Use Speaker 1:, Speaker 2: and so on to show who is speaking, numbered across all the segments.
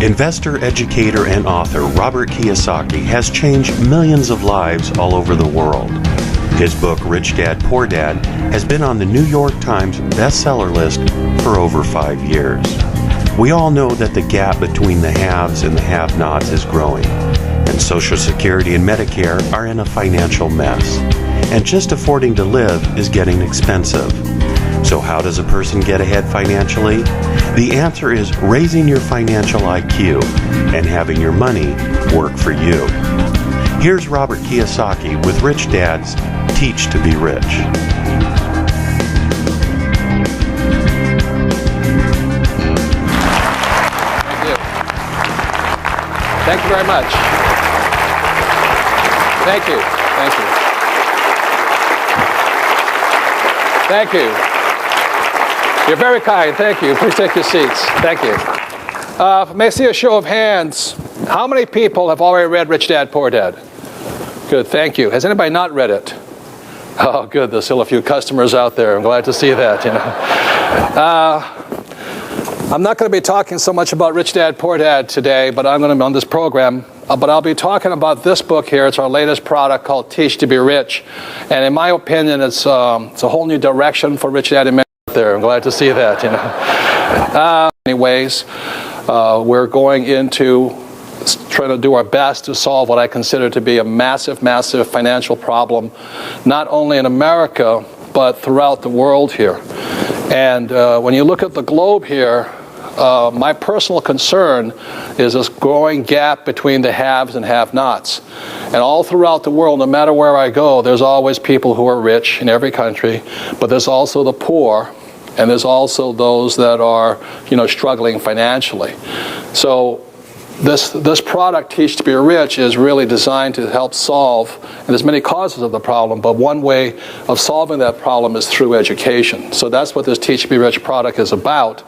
Speaker 1: Investor, educator, and author Robert Kiyosaki has changed millions of lives all over the world. His book, Rich Dad, Poor Dad, has been on the New York Times bestseller list for over 5 years. We all know that the gap between the haves and the have-nots is growing, and Social Security and Medicare are in a financial mess, and just affording to live is getting expensive. So how does a person get ahead financially? The answer is raising your financial IQ and having your money work for you. Here's Robert Kiyosaki with Rich Dad's Teach to Be Rich.
Speaker 2: Thank you. Thank you very much. Thank you. Thank you. Thank you. You're very kind. Thank you. Please take your seats. Thank you. May I see a show of hands? How many people have already read Rich Dad, Poor Dad? Good. Thank you. Has anybody not read it? Oh, good. There's still a few customers out there. I'm glad to see that. I'm not going to be talking so much about Rich Dad, Poor Dad today, but I'm going to be on this program. But I'll be talking about this book here. It's our latest product called Teach to Be Rich. And in my opinion, it's a whole new direction for Rich Dad and there. I'm glad to see that. Anyways, we're going into trying to do our best to solve what I consider to be a massive, massive financial problem, not only in America, but throughout the world here. And when you look at the globe here, my personal concern is this growing gap between the haves and have-nots. And all throughout the world, no matter where I go, there's always people who are rich in every country, but there's also the poor, and there's also those that are, struggling financially. So this product, Teach to Be Rich, is really designed to help solve, and there's many causes of the problem, but one way of solving that problem is through education. So that's what this Teach to Be Rich product is about.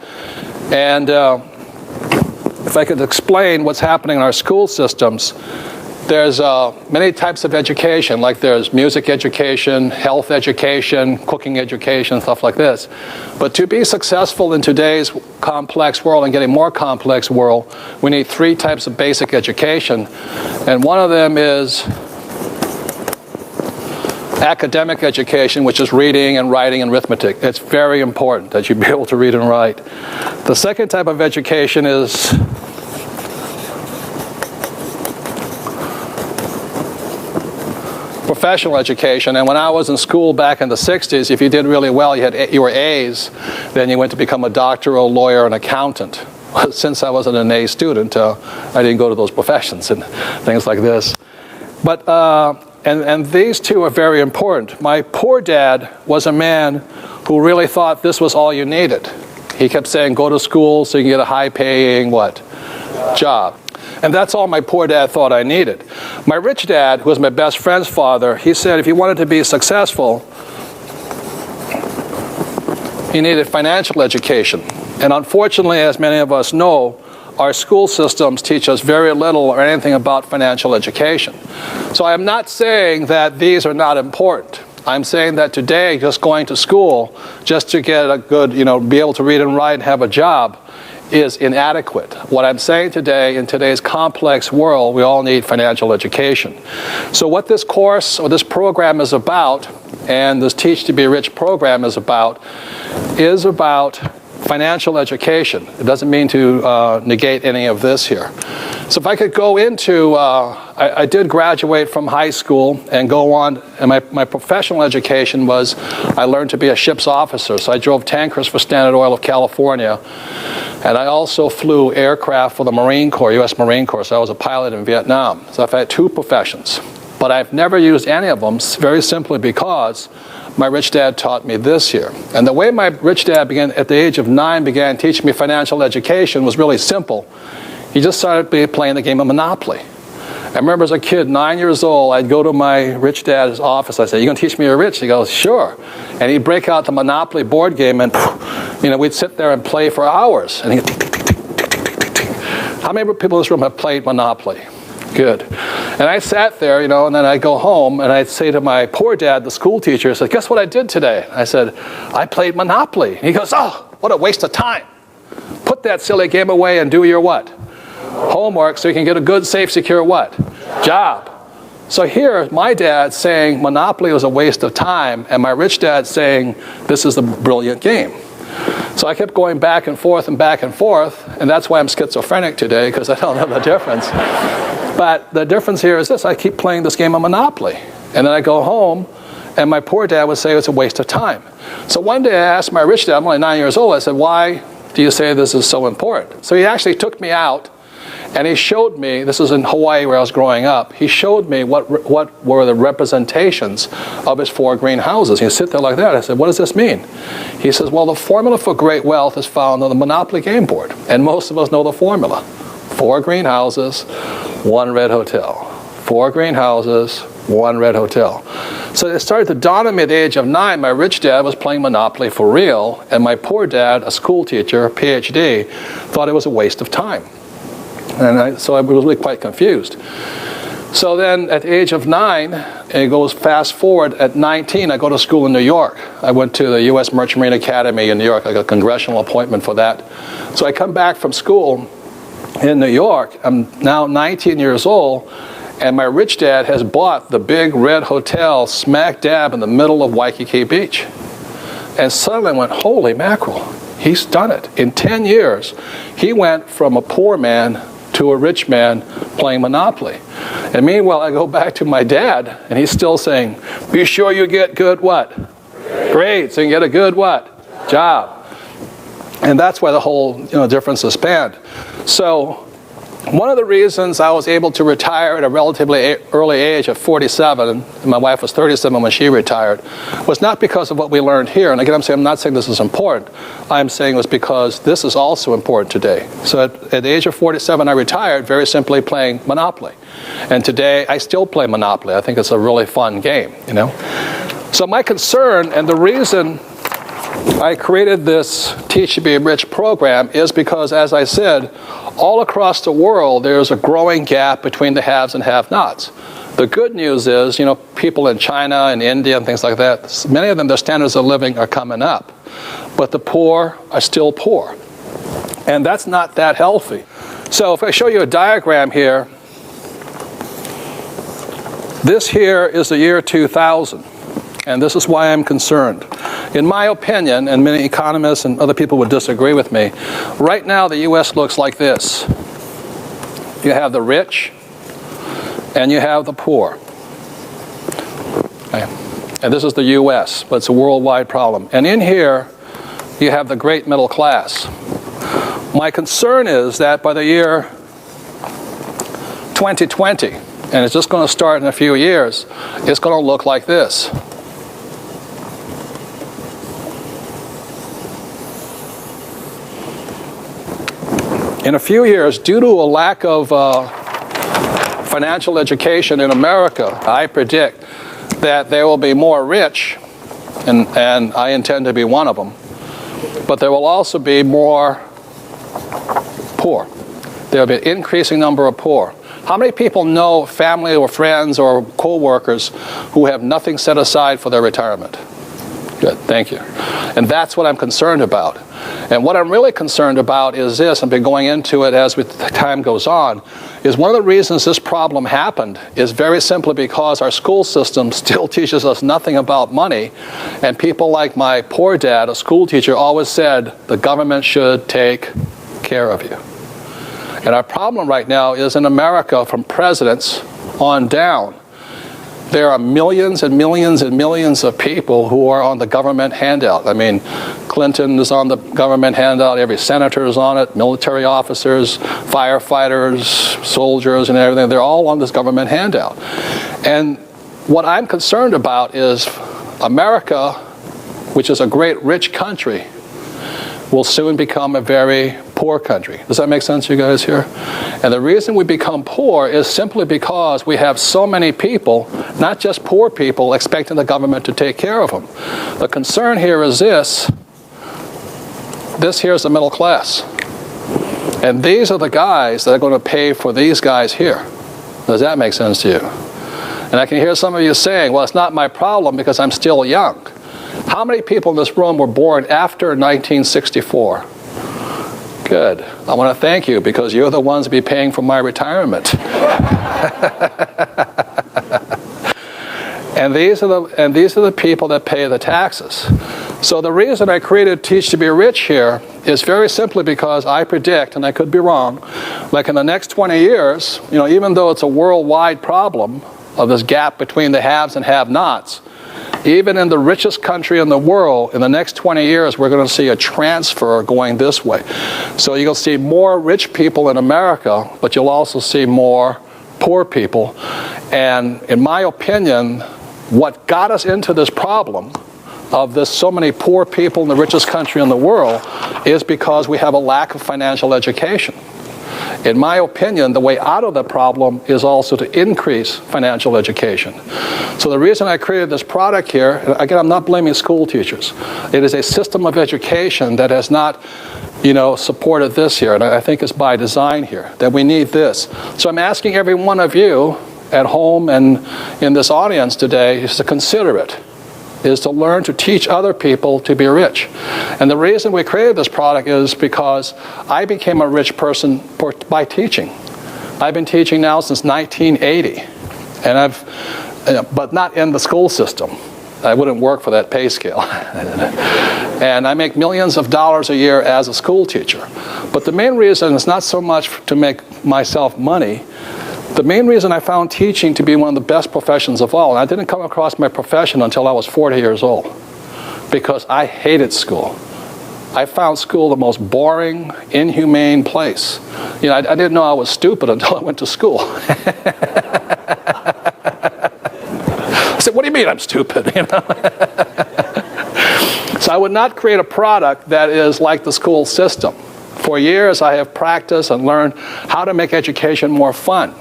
Speaker 2: And if I could explain what's happening in our school systems, there's many types of education, like there's music education, health education, cooking education, stuff like this. But to be successful in today's complex world and getting more complex world, we need 3 types of basic education. And one of them is academic education, which is reading and writing and arithmetic. It's very important that you be able to read and write. The second type of education is professional education. And when I was in school back in the 60s, if you did really well, you were A's, then you went to become a doctor, a lawyer, an accountant. Since I wasn't an A student, I didn't go to those professions and things like this. But and these two are very important. My poor dad was a man who really thought this was all you needed. He kept saying, go to school so you can get a high-paying job. And that's all my poor dad thought I needed. My rich dad, who was my best friend's father, he said if you wanted to be successful, you needed financial education. And unfortunately, as many of us know, our school systems teach us very little or anything about financial education. So I'm not saying that these are not important. I'm saying that today, just going to school, just to get a good, be able to read and write and have a job, is inadequate. What I'm saying today, in today's complex world, we all need financial education. So what this course or this program is about, and this Teach to Be Rich program is about financial education. It doesn't mean to negate any of this here. So if I could go into, I did graduate from high school and go on, and my professional education was, I learned to be a ship's officer. So I drove tankers for Standard Oil of California. And I also flew aircraft for the Marine Corps, U.S. Marine Corps. So I was a pilot in Vietnam. So I've had 2 professions. But I've never used any of them, very simply because my rich dad taught me this here. And the way my rich dad began, at the age of 9, began teaching me financial education was really simple. He just started playing the game of Monopoly. I remember as a kid, 9 years old, I'd go to my rich dad's office. I said, you going to teach me you're rich? He goes, sure. And he'd break out the Monopoly board game, and we'd sit there and play for hours. And he'd tick, tick, tick, tick, tick, tick, tick. How many people in this room have played Monopoly? Good. And I sat there, and then I'd go home, and I'd say to my poor dad, the school teacher, I said, guess what I did today? I said, I played Monopoly. And he goes, oh, what a waste of time. Put that silly game away and do your what? homework so you can get a good, safe, secure what? Job. So here, my dad's saying Monopoly was a waste of time, and my rich dad's saying this is a brilliant game. So I kept going back and forth, and that's why I'm schizophrenic today, because I don't know the difference. But the difference here is this: I keep playing this game of Monopoly, and then I go home, and my poor dad would say it's a waste of time. So one day I asked my rich dad, I'm only 9 years old, I said, why do you say this is so important? So he actually took me out, and he showed me, this is in Hawaii where I was growing up, he showed me what were the representations of his 4 green houses. He'd sit there like that. I said, what does this mean? He says, well, the formula for great wealth is found on the Monopoly game board. And most of us know the formula. 4 green houses, 1 red hotel. 4 green houses, 1 red hotel. So it started to dawn on me at the age of 9, my rich dad was playing Monopoly for real, and my poor dad, a school teacher, a PhD, thought it was a waste of time. So I was really quite confused. So then at the age of 9, it goes fast forward, at 19, I go to school in New York. I went to the U.S. Merchant Marine Academy in New York. I got a congressional appointment for that. So I come back from school in New York. I'm now 19 years old, and my rich dad has bought the big red hotel smack dab in the middle of Waikiki Beach. And suddenly I went, holy mackerel, he's done it. In 10 years, he went from a poor man to a rich man playing Monopoly. And meanwhile, I go back to my dad, and he's still saying, be sure you get good what? Grades, and get a good what? Job. And that's why the whole difference is spanned. So one of the reasons I was able to retire at a relatively early age of 47, and my wife was 37 when she retired, was not because of what we learned here. And again, I'm not saying this is important. I'm saying it was because this is also important today. So at the age of 47, I retired very simply playing Monopoly. And today, I still play Monopoly. I think it's a really fun game, So my concern, and the reason I created this Teach to Be Rich program is because, as I said, all across the world, there's a growing gap between the haves and have-nots. The good news is, people in China and India and things like that, many of them, their standards of living are coming up. But the poor are still poor. And that's not that healthy. So if I show you a diagram here, this here is the year 2000. And this is why I'm concerned. In my opinion, and many economists and other people would disagree with me, right now the U.S. looks like this. You have the rich, and you have the poor. Okay. And this is the U.S., but it's a worldwide problem. And in here, you have the great middle class. My concern is that by the year 2020, and it's just going to start in a few years, it's going to look like this. In a few years, due to a lack of financial education in America, I predict that there will be more rich, and I intend to be one of them, but there will also be more poor. There will be an increasing number of poor. How many people know family or friends or co-workers who have nothing set aside for their retirement? Good, thank you. And that's what I'm concerned about. And what I'm really concerned about is this, I've been going into it as time goes on, is one of the reasons this problem happened is very simply because our school system still teaches us nothing about money, and people like my poor dad, a school teacher, always said the government should take care of you. And our problem right now is in America, from presidents on down, there are millions and millions and millions of people who are on the government handout. I mean, Clinton is on the government handout, every senator is on it, military officers, firefighters, soldiers and everything, they're all on this government handout. And what I'm concerned about is America, which is a great rich country, will soon become a very poor country. Does that make sense, you guys here? And the reason we become poor is simply because we have so many people, not just poor people, expecting the government to take care of them. The concern here is this. This here is the middle class. And these are the guys that are going to pay for these guys here. Does that make sense to you? And I can hear some of you saying, well, it's not my problem because I'm still young. How many people in this room were born after 1964? Good. I want to thank you because you're the ones to be paying for my retirement. And these are the people that pay the taxes. So the reason I created Teach to Be Rich here is very simply because I predict, and I could be wrong, like in the next 20 years, even though it's a worldwide problem of this gap between the haves and have-nots, even in the richest country in the world, in the next 20 years, we're going to see a transfer going this way. So you'll see more rich people in America, but you'll also see more poor people. And in my opinion, what got us into this problem of this so many poor people in the richest country in the world is because we have a lack of financial education. In my opinion, the way out of the problem is also to increase financial education. So the reason I created this product here, and again, I'm not blaming school teachers. It is a system of education that has not, supported this here, and I think it's by design here, that we need this. So I'm asking every one of you at home and in this audience today is to consider it, is to learn to teach other people to be rich. And the reason we created this product is because I became a rich person by teaching. I've been teaching now since 1980, and but not in the school system. I wouldn't work for that pay scale. And I make millions of dollars a year as a school teacher. But the main reason is not so much to make myself money. The main reason I found teaching to be one of the best professions of all, and I didn't come across my profession until I was 40 years old, because I hated school. I found school the most boring, inhumane place. I didn't know I was stupid until I went to school. I said, what do you mean I'm stupid? So I would not create a product that is like the school system. For years I have practiced and learned how to make education more fun.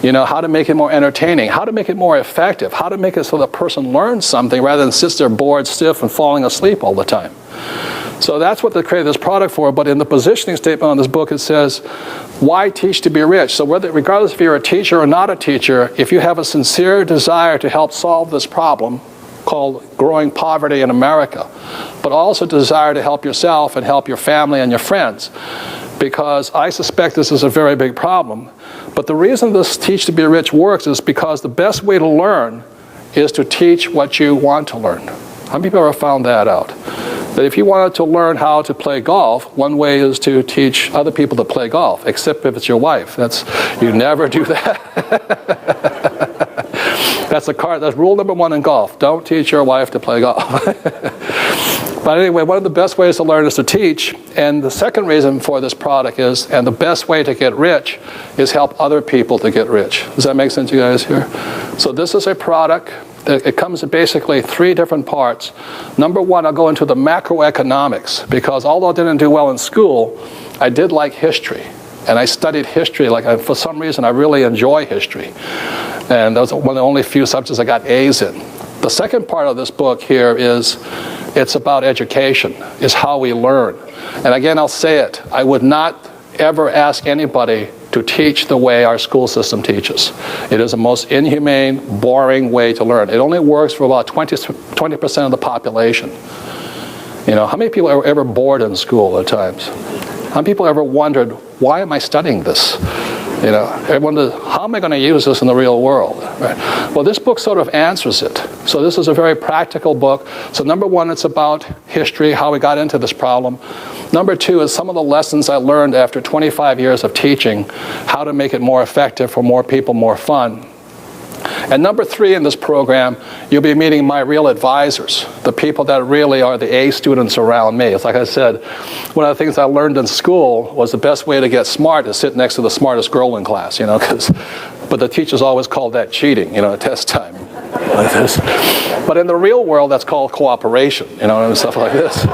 Speaker 2: How to make it more entertaining, how to make it more effective, how to make it so the person learns something rather than sits there bored, stiff, and falling asleep all the time. So that's what they created this product for, but in the positioning statement on this book it says, why teach to be rich? So regardless if you're a teacher or not a teacher, if you have a sincere desire to help solve this problem called growing poverty in America, but also desire to help yourself and help your family and your friends, because I suspect this is a very big problem. But the reason this Teach to Be Rich works is because the best way to learn is to teach what you want to learn. How many people ever found that out? That if you wanted to learn how to play golf, one way is to teach other people to play golf, except if it's your wife. You never do that. That's rule number one in golf. Don't teach your wife to play golf. But anyway, one of the best ways to learn is to teach. And the second reason for this product is, and the best way to get rich is help other people to get rich. Does that make sense to you guys here? So this is a product. It comes in basically 3 different parts. Number one, I'll go into the macroeconomics, because although I didn't do well in school, I did like history. And I studied history. For some reason, I really enjoy history. And that was one of the only few subjects I got A's in. The second part of this book here is, it's about education, is how we learn. And again, I'll say it, I would not ever ask anybody to teach the way our school system teaches. It is the most inhumane, boring way to learn. It only works for about 20% of the population. How many people are ever bored in school at times? How many people ever wondered, why am I studying this? Everyone does, how am I going to use this in the real world? Right? Well, this book sort of answers it. So this is a very practical book. So number one, it's about history, how we got into this problem. Number two is some of the lessons I learned after 25 years of teaching, how to make it more effective for more people, more fun. And number three in this program, you'll be meeting my real advisors, the people that really are the A students around me. It's like I said, one of the things I learned in school was the best way to get smart is sit next to the smartest girl in class, but the teachers always called that cheating, at test time. Like this. But in the real world, that's called cooperation, and stuff like this.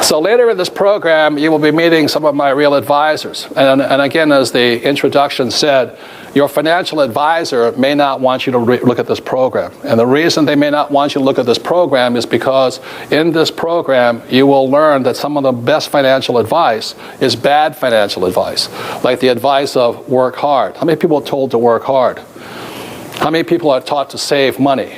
Speaker 2: So later in this program, you will be meeting some of my real advisors. And again, as the introduction said, your financial advisor may not want you to look at this program. And the reason they may not want you to look at this program is because in this program, you will learn that some of the best financial advice is bad financial advice. Like the advice of work hard. How many people are told to work hard? How many people are taught to save money?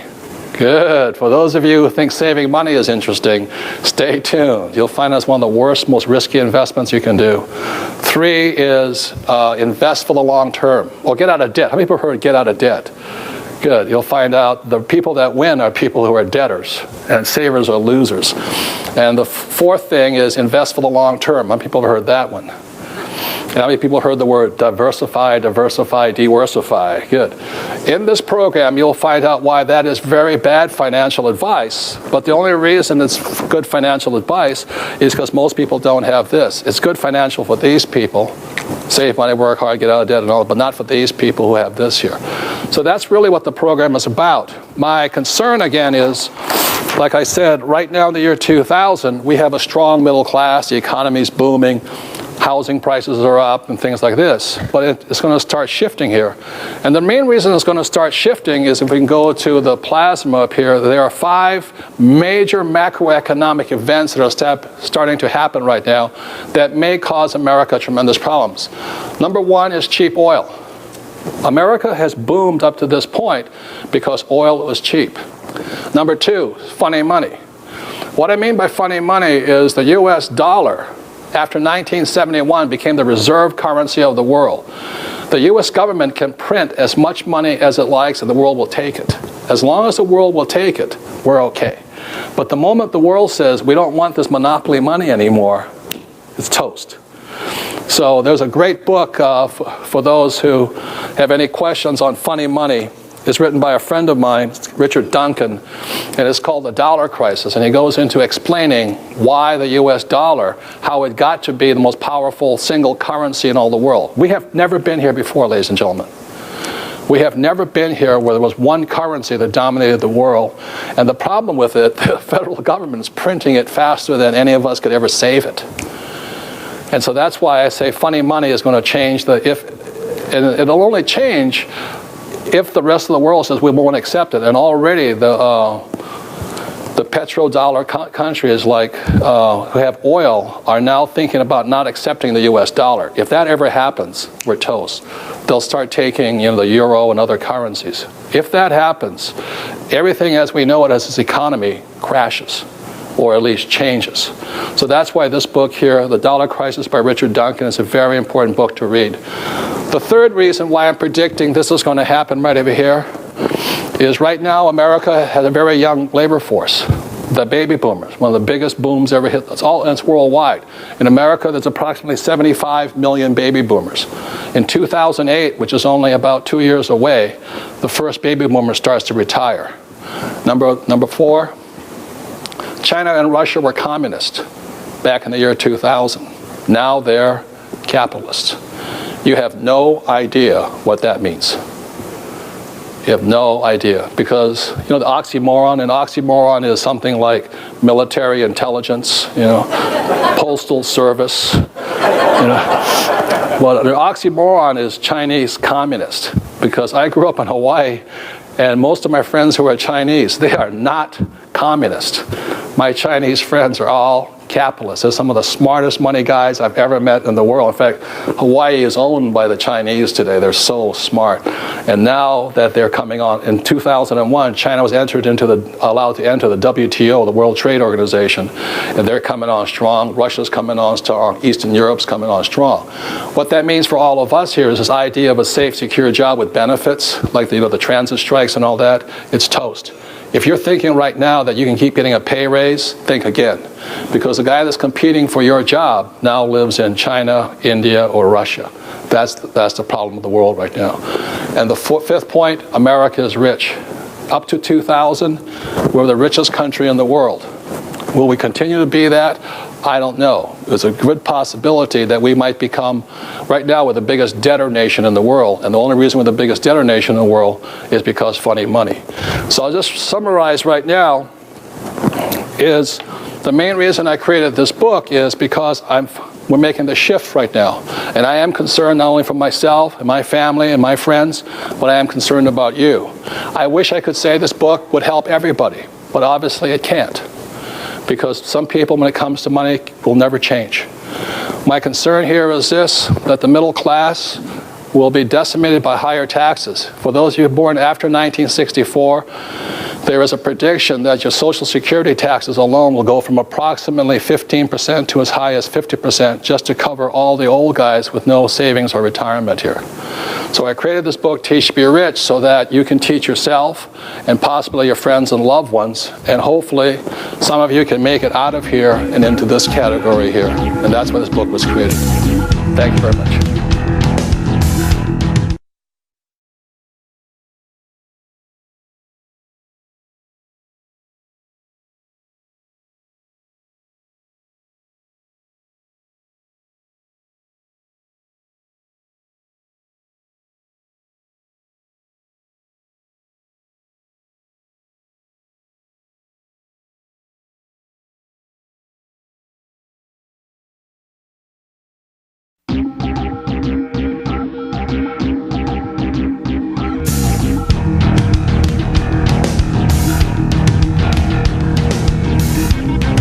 Speaker 2: Good. For those of you who think saving money is interesting, stay tuned. You'll find that's one of the worst, most risky investments you can do. 3 is invest for the long term. Or get out of debt. How many people have heard get out of debt? Good. You'll find out the people that win are people who are debtors, and savers are losers. And the 4th thing is invest for the long term. How many people have heard that one? And how many people heard the word diversify, diversify? Good. In this program, you'll find out why that is very bad financial advice. But the only reason it's good financial advice is because most people don't have this. It's good financial for these people. Save money, work hard, get out of debt and all, but not for these people who have this here. So that's really what the program is about. My concern, again, is, like I said, right now in the year 2000, we have a strong middle class. The economy's booming. Housing prices are up and things like this, but it's going to start shifting here. And the main reason it's going to start shifting is if we can go to the plasma up here, there are 5 major macroeconomic events that are starting to happen right now that may cause America tremendous problems. Number 1 is cheap oil. America has boomed up to this point because oil was cheap. Number 2, funny money. What I mean by funny money is the US dollar, after 1971, became the reserve currency of the world. The U.S. government can print as much money as it likes and the world will take it. As long as the world will take it, we're okay. But the moment the world says we don't want this monopoly money anymore, it's toast. So there's a great book for those who have any questions on funny money. It's written by a friend of mine, Richard Duncan, and it's called The Dollar Crisis. And he goes into explaining why the U.S. dollar, how it got to be the most powerful single currency in all the world. We have never been here before, ladies and gentlemen. We have never been here where there was one currency that dominated the world. And the problem with it, the federal government is printing it faster than any of us could ever save it. And so that's why I say funny money is going to change and it'll only change if the rest of the world says we won't accept it. And already the petrodollar countries like who have oil are now thinking about not accepting the U.S. dollar. If that ever happens, we're toast. They'll start taking the euro and other currencies. If that happens, everything as we know it as its economy crashes, or at least changes. So that's why this book here, The Dollar Crisis by Richard Duncan, is a very important book to read. The 3rd reason why I'm predicting this is going to happen right over here is right now America has a very young labor force. The baby boomers, one of the biggest booms ever hit. It's worldwide. In America, there's approximately 75 million baby boomers. In 2008, which is only about 2 years away, the first baby boomer starts to retire. Number 4, China and Russia were communist back in the year 2000. Now they're capitalists. You have no idea what that means. You have no idea, because the oxymoron is something like military intelligence, postal service. Well, the oxymoron is Chinese communist, because I grew up in Hawaii, and most of my friends who are Chinese, they are not communist. My Chinese friends are all capitalists. They're some of the smartest money guys I've ever met in the world. In fact, Hawaii is owned by the Chinese today. They're so smart. And now that they're coming on, in 2001, China was allowed to enter the WTO, the World Trade Organization, and they're coming on strong. Russia's coming on strong. Eastern Europe's coming on strong. What that means for all of us here is this idea of a safe, secure job with benefits, like the transit strikes and all that. It's toast. If you're thinking right now that you can keep getting a pay raise, think again. Because the guy that's competing for your job now lives in China, India, or Russia. That's the problem of the world right now. And the 5th point, America is rich. Up to 2000, we're the richest country in the world. Will we continue to be that? I don't know. There's a good possibility that we might become, right now we're the biggest debtor nation in the world, and the only reason we're the biggest debtor nation in the world is because funny money. So I'll just summarize right now is the main reason I created this book is because we're making the shift right now. And I am concerned not only for myself and my family and my friends, but I am concerned about you. I wish I could say this book would help everybody, but obviously it can't. Because some people, when it comes to money, will never change. My concern here is this, that the middle class will be decimated by higher taxes. For those of you born after 1964, there is a prediction that your Social Security taxes alone will go from approximately 15% to as high as 50% just to cover all the old guys with no savings or retirement here. So I created this book, Teach to Be Rich, so that you can teach yourself and possibly your friends and loved ones, and hopefully some of you can make it out of here and into this category here. And that's why this book was created. Thank you very much.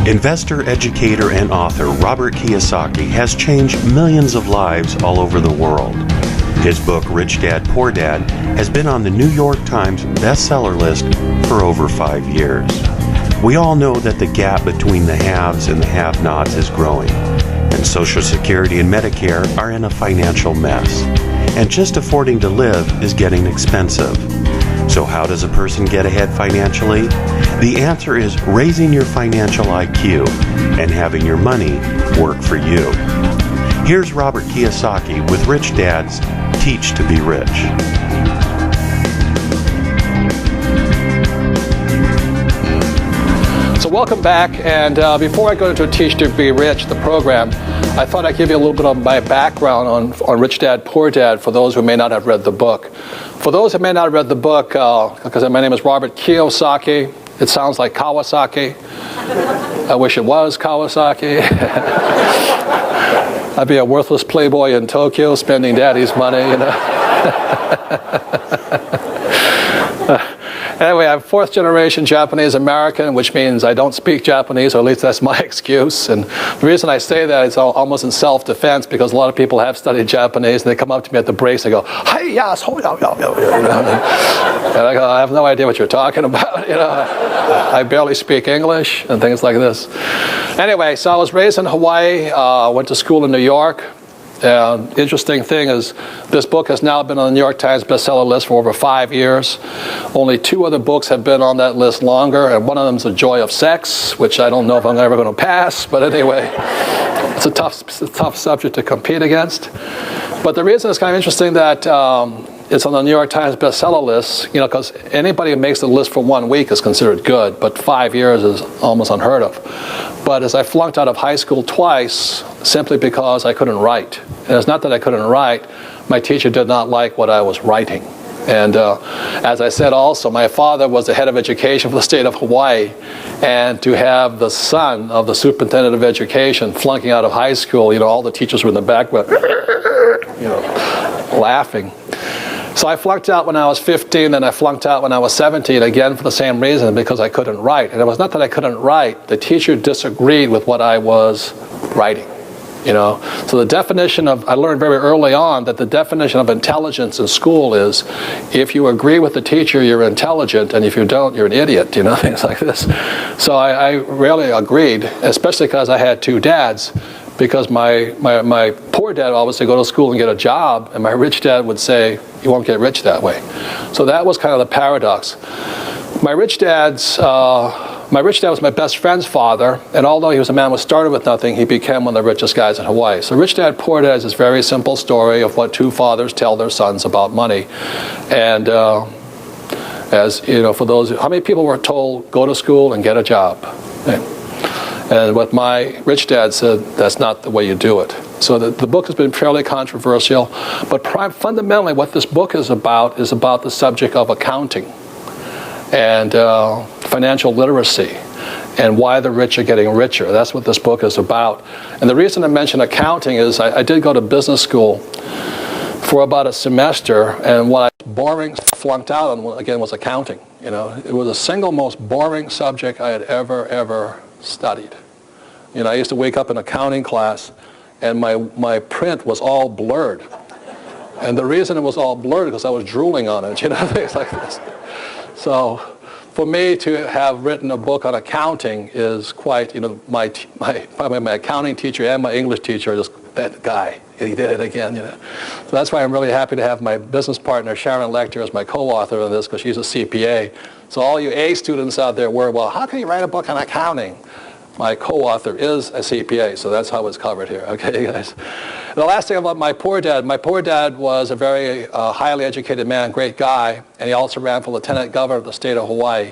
Speaker 1: Investor, educator, and author Robert Kiyosaki has changed millions of lives all over the world. His book, Rich Dad, Poor Dad, has been on the New York Times bestseller list for over 5 years. We all know that the gap between the haves and the have-nots is growing, and Social Security and Medicare are in a financial mess, and just affording to live is getting expensive. So how does a person get ahead financially? The answer is raising your financial IQ and having your money work for you. Here's Robert Kiyosaki with Rich Dad's Teach to Be Rich.
Speaker 2: So welcome back, and before I go into Teach to Be Rich, the program, I thought I'd give you a little bit of my background on Rich Dad, Poor Dad for those who may not have read the book. For those who may not have read the book, because my name is Robert Kiyosaki, it sounds like Kawasaki. I wish it was Kawasaki. I'd be a worthless playboy in Tokyo spending daddy's money, you know. Anyway, I'm fourth generation Japanese American, which means I don't speak Japanese, or at least that's my excuse. And the reason I say that is almost in self-defense, because a lot of people have studied Japanese and they come up to me at the breaks and go, "Hi, yes, ho, yo, yo, yo," and I go, "I have no idea what you're talking about." You know, I barely speak English and things like this. Anyway, so I was raised in Hawaii, went to school in New York. Interesting thing is this book has now been on the New York Times bestseller list for over 5 years. Only 2 other books have been on that list longer, and one of them is The Joy of Sex, which I don't know if I'm ever going to pass, but anyway, it's a tough subject to compete against. But the reason it's kind of interesting that it's on the New York Times bestseller list, you know, because anybody who makes the list for 1 week is considered good, but 5 years is almost unheard of. But as I flunked out of high school twice, simply because I couldn't write. And it's not that I couldn't write, my teacher did not like what I was writing. And as I said also, my father was the head of education for the state of Hawaii, and to have the son of the superintendent of education flunking out of high school, you know, all the teachers were in the back, you know, laughing. So I flunked out when I was 15, and I flunked out when I was 17, again for the same reason, because I couldn't write. And it was not that I couldn't write, the teacher disagreed with what I was writing. You know, so the definition of, I learned very early on that the definition of intelligence in school is if you agree with the teacher, you're intelligent, and if you don't, you're an idiot, you know, things like this. So I rarely agreed, especially because I had 2 dads, because my poor dad always said go to school and get a job, and my rich dad would say you won't get rich that way. So that was kind of the paradox. My rich dad was my best friend's father, and although he was a man who started with nothing, he became one of the richest guys in Hawaii. So Rich Dad, Poor Dad is this very simple story of what 2 fathers tell their sons about money. And as you know, for those, how many people were told, go to school and get a job? And what my rich dad said, that's not the way you do it. So the book has been fairly controversial, but fundamentally what this book is about the subject of accounting and financial literacy, and why the rich are getting richer. That's what this book is about. And the reason I mention accounting is I did go to business school for about a semester, and what I flunked out on, again, was accounting. You know, it was the single most boring subject I had ever studied. You know, I used to wake up in accounting class, and my print was all blurred. And the reason it was all blurred is because I was drooling on it, you know, things like this. So for me to have written a book on accounting is quite, probably my accounting teacher and my English teacher are just, that guy, he did it again, So that's why I'm really happy to have my business partner, Sharon Lecter, as my co-author on this, because she's a CPA. So all you A students out there were, well, how can you write a book on accounting? My co-author is a CPA, so that's how it's covered here, okay, guys? The last thing about my poor dad was a very highly educated man, great guy, and he also ran for lieutenant governor of the state of Hawaii.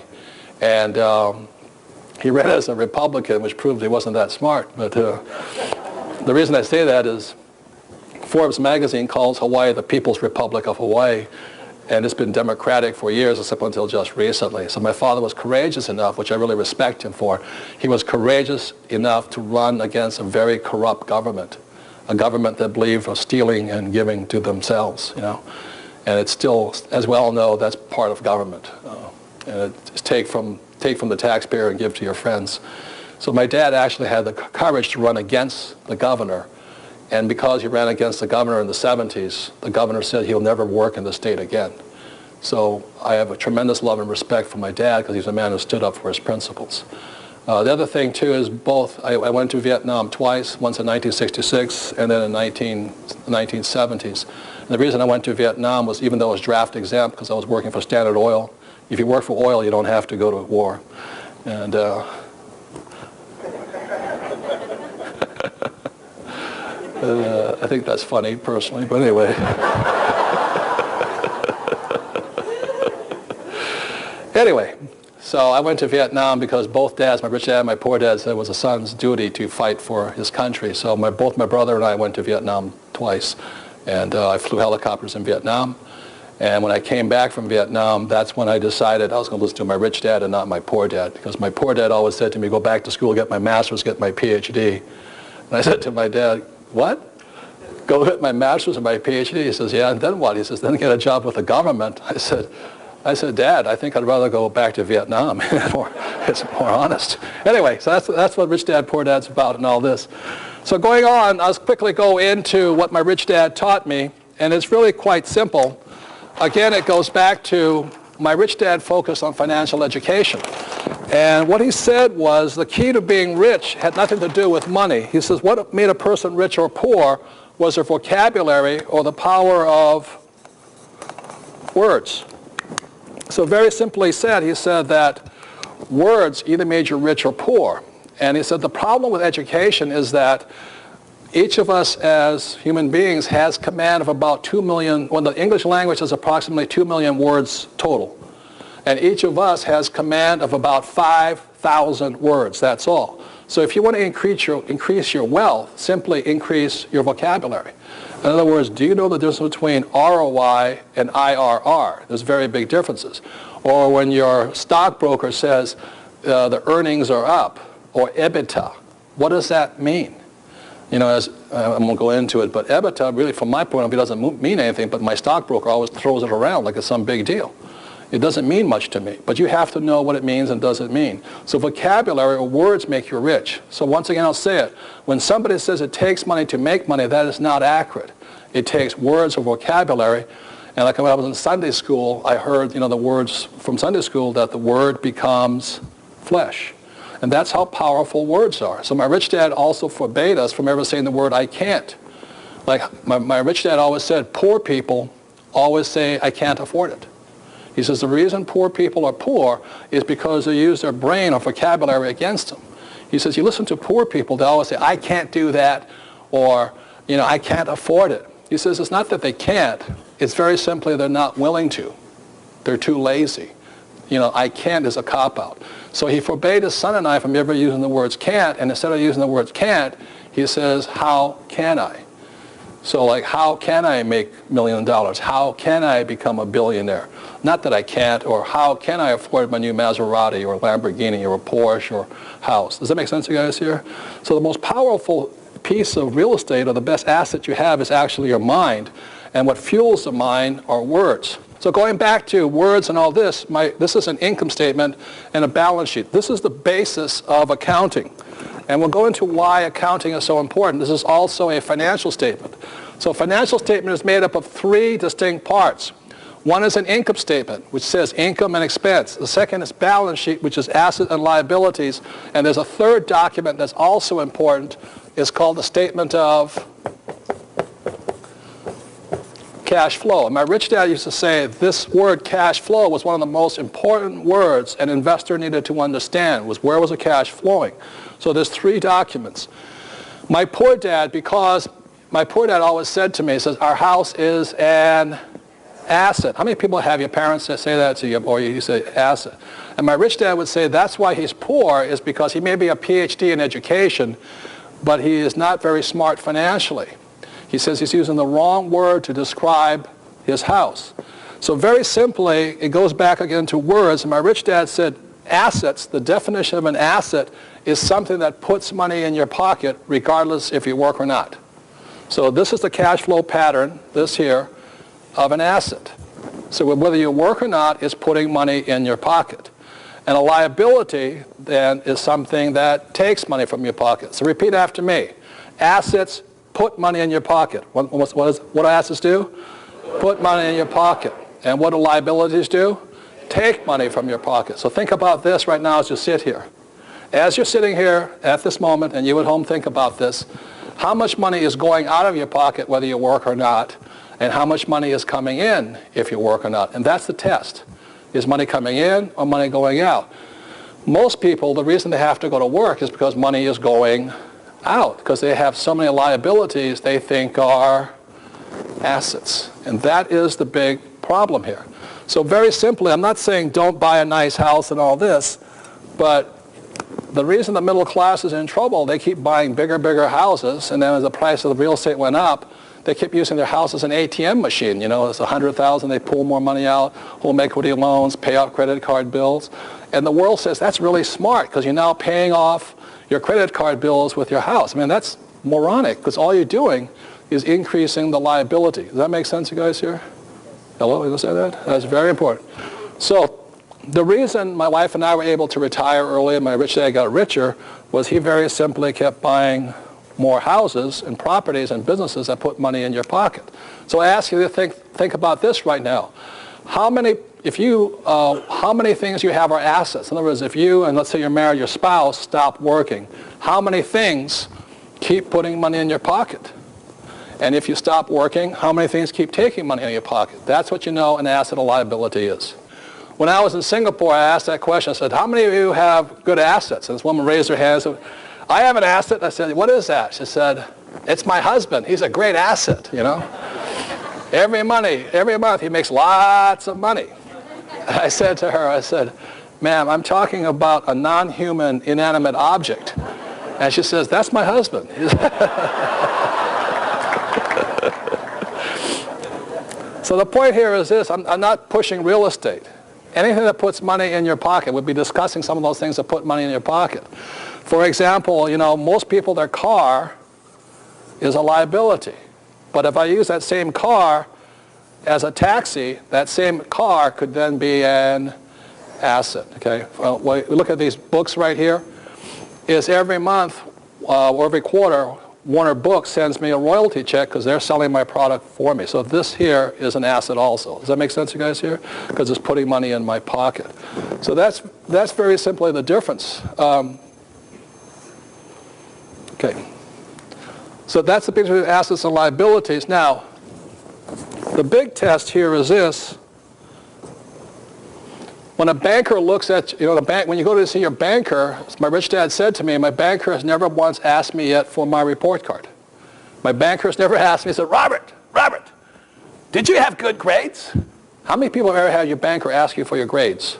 Speaker 2: And he ran as a Republican, which proved he wasn't that smart. But the reason I say that is Forbes magazine calls Hawaii the People's Republic of Hawaii. And it's been democratic for years, except until just recently. So my father was courageous enough, which I really respect him for. He was courageous enough to run against a very corrupt government, a government that believed in stealing and giving to themselves, And it's still, as we all know, that's part of government. And it's take from the taxpayer and give to your friends. So my dad actually had the courage to run against the governor. And because he ran against the governor in the 70s, the governor said he'll never work in the state again. So I have a tremendous love and respect for my dad because he's a man who stood up for his principles. The other thing, too, is I went to Vietnam twice, once in 1966 and then in 1970s. And the reason I went to Vietnam was even though I was draft exempt because I was working for Standard Oil. If you work for oil, you don't have to go to war. And I think that's funny, personally, but anyway. Anyway, so I went to Vietnam because both dads, my rich dad and my poor dad, said it was a son's duty to fight for his country. So both my brother and I went to Vietnam twice, and I flew helicopters in Vietnam. And when I came back from Vietnam, that's when I decided I was going to listen to my rich dad and not my poor dad, because my poor dad always said to me, go back to school, get my master's, get my PhD. And I said to my dad, what? Go get my master's and my PhD? He says, yeah, and then what? He says, then get a job with the government. I said, Dad, I think I'd rather go back to Vietnam. It's more honest. Anyway, so that's what Rich Dad, Poor Dad's about and all this. So going on, I'll quickly go into what my rich dad taught me, and it's really quite simple. Again, it goes back to my rich dad focused on financial education. And what he said was the key to being rich had nothing to do with money. He says what made a person rich or poor was their vocabulary or the power of words. So very simply said, he said that words either made you rich or poor. And he said the problem with education is that each of us as human beings has command of about 2 million, well, the English language is approximately 2 million words total. And each of us has command of about 5,000 words, that's all. So if you want to increase your wealth, simply increase your vocabulary. In other words, do you know the difference between ROI and IRR? There's very big differences. Or when your stockbroker says the earnings are up, or EBITDA, what does that mean? As I won't go into it, but EBITDA really, from my point of view, doesn't mean anything, but my stockbroker always throws it around like it's some big deal. It doesn't mean much to me, but you have to know what it means and doesn't mean. So vocabulary or words make you rich. So once again, I'll say it. When somebody says it takes money to make money, that is not accurate. It takes words or vocabulary. And like when I was in Sunday school, I heard, the words from Sunday school that the word becomes flesh. And that's how powerful words are. So my rich dad also forbade us from ever saying the word I can't. Like my rich dad always said, poor people always say I can't afford it. He says the reason poor people are poor is because they use their brain or vocabulary against them. He says you listen to poor people, they always say, I can't do that, or, I can't afford it. He says it's not that they can't, it's very simply they're not willing to. They're too lazy. I can't is a cop-out. So he forbade his son and I from ever using the words can't, and instead of using the words can't, he says, how can I? So like, how can I make $1 million? How can I become a billionaire? Not that I can't, or how can I afford my new Maserati or Lamborghini or a Porsche or house? Does that make sense to you guys here? So the most powerful piece of real estate or the best asset you have is actually your mind. And what fuels the mind are words. So going back to words and all this, this is an income statement and a balance sheet. This is the basis of accounting. And we'll go into why accounting is so important. This is also a financial statement. So a financial statement is made up of 3 distinct parts. One is an income statement, which says income and expense. The second is balance sheet, which is assets and liabilities. And there's a third document that's also important. It's called the statement of cash flow. And my rich dad used to say this word cash flow was one of the most important words an investor needed to understand, was where was the cash flowing. So there's 3 documents. My poor dad, because my poor dad always said to me, he says, our house is an asset. How many people have your parents that say that to you, or you say asset? And my rich dad would say that's why he's poor, is because he may be a PhD in education, but he is not very smart financially. He says he's using the wrong word to describe his house. So very simply, it goes back again to words. And my rich dad said assets, the definition of an asset is something that puts money in your pocket regardless if you work or not. So this is the cash flow pattern, this here, of an asset. So whether you work or not is putting money in your pocket. And a liability, then, is something that takes money from your pocket. So repeat after me. Assets put money in your pocket. What do assets do? Put money in your pocket. And what do liabilities do? Take money from your pocket. So think about this right now as you sit here. As you're sitting here at this moment, and you at home think about this, how much money is going out of your pocket whether you work or not, and how much money is coming in if you work or not. And that's the test. Is money coming in or money going out? Most people, the reason they have to go to work is because money is going out, because they have so many liabilities they think are assets. And that is the big problem here. So very simply, I'm not saying don't buy a nice house and all this, but the reason the middle class is in trouble, they keep buying bigger houses, and then as the price of the real estate went up, they keep using their house as an ATM machine. You know, it's $100,000, they pull more money out, home equity loans, pay off credit card bills. And the world says that's really smart because you're now paying off your credit card bills with your house. I mean, that's moronic because all you're doing is increasing the liability. Does that make sense, you guys here? Hello, you say that? That's very important. So the reason my wife and I were able to retire early and my rich dad got richer was he very simply kept buying more houses and properties and businesses that put money in your pocket. So I ask you to think about this right now. How many things you have are assets? In other words, if you, and let's say you're married, your spouse stopped working, how many things keep putting money in your pocket? And if you stop working, how many things keep taking money in your pocket? That's what you know an asset or liability is. When I was in Singapore, I asked that question. I said, how many of you have good assets? And this woman raised her hand and said, I have an asset. I said, what is that? She said, it's my husband. He's a great asset, you know. Every month he makes lots of money. I said to her, I said, ma'am, I'm talking about a non-human inanimate object. And she says, that's my husband. So the point here is this, I'm not pushing real estate. Anything that puts money in your pocket, we'll be discussing some of those things that put money in your pocket. For example, you know, most people, their car is a liability. But if I use that same car as a taxi, that same car could then be an asset, okay? Well, we look at these books right here. Is every month or every quarter, Warner Books sends me a royalty check because they're selling my product for me. So this here is an asset also. Does that make sense, you guys here? Because it's putting money in my pocket. So that's very simply the difference. Okay. So that's the difference between assets and liabilities. Now, the big test here is this. When a banker looks at, you know, the bank, when you go to see your banker, as my rich dad said to me, my banker has never once asked me yet for my report card. My banker has never asked me, he said, Robert, did you have good grades? How many people have ever had your banker ask you for your grades?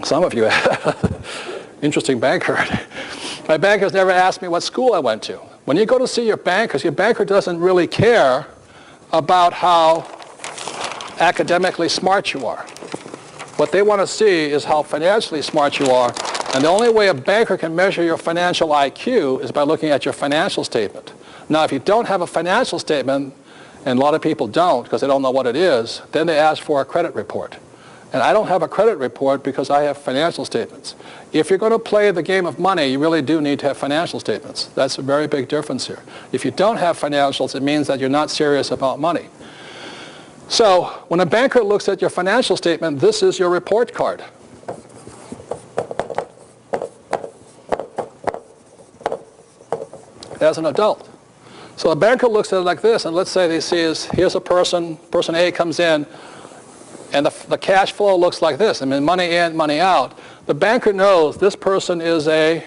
Speaker 2: Some of you have. Interesting banker. My banker's never asked me what school I went to. When you go to see your banker doesn't really care about how academically smart you are. What they want to see is how financially smart you are. And the only way a banker can measure your financial IQ is by looking at your financial statement. Now, if you don't have a financial statement, and a lot of people don't because they don't know what it is, then they ask for a credit report. And I don't have a credit report because I have financial statements. If you're going to play the game of money, you really do need to have financial statements. That's a very big difference here. If you don't have financials, it means that you're not serious about money. So when a banker looks at your financial statement, this is your report card. As an adult. So a banker looks at it like this, and let's say they see here's a person A comes in, and the cash flow looks like this. I mean, money in, money out. The banker knows this person is a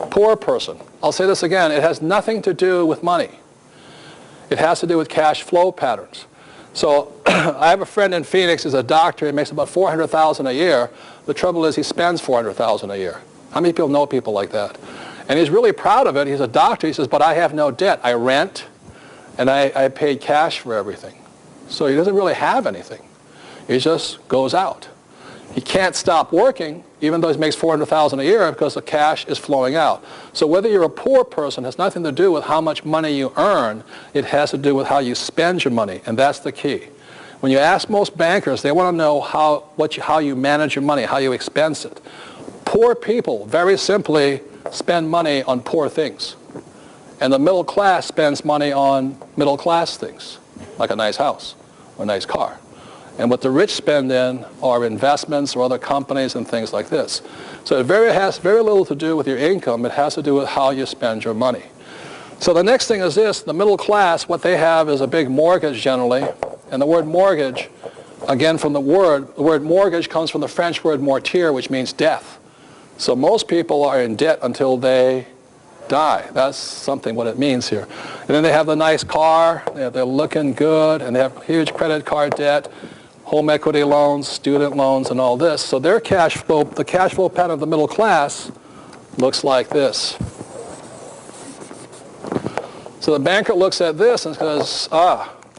Speaker 2: poor person. I'll say this again, it has nothing to do with money. It has to do with cash flow patterns. So I have a friend in Phoenix, he's a doctor, he makes about $400,000 a year. The trouble is he spends $400,000 a year. How many people know people like that? And he's really proud of it. He's a doctor. He says, but I have no debt. I rent, and I paid cash for everything. So he doesn't really have anything. He just goes out. He can't stop working, even though he makes $400,000 a year, because the cash is flowing out. So whether you're a poor person has nothing to do with how much money you earn. It has to do with how you spend your money, and that's the key. When you ask most bankers, they want to know how you manage your money, how you expense it. Poor people, very simply, spend money on poor things. And the middle class spends money on middle class things, like a nice house or a nice car. And what the rich spend in are investments or other companies and things like this. So it has very little to do with your income. It has to do with how you spend your money. So the next thing is this. The middle class, what they have is a big mortgage generally. And the word mortgage, again from the word mortgage comes from the French word mortier, which means death. So most people are in debt until they die. That's what it means here. And then they have the nice car, they're looking good, and they have huge credit card debt, home equity loans, student loans, and all this. So their cash flow, the cash flow pattern of the middle class looks like this. So the banker looks at this and says,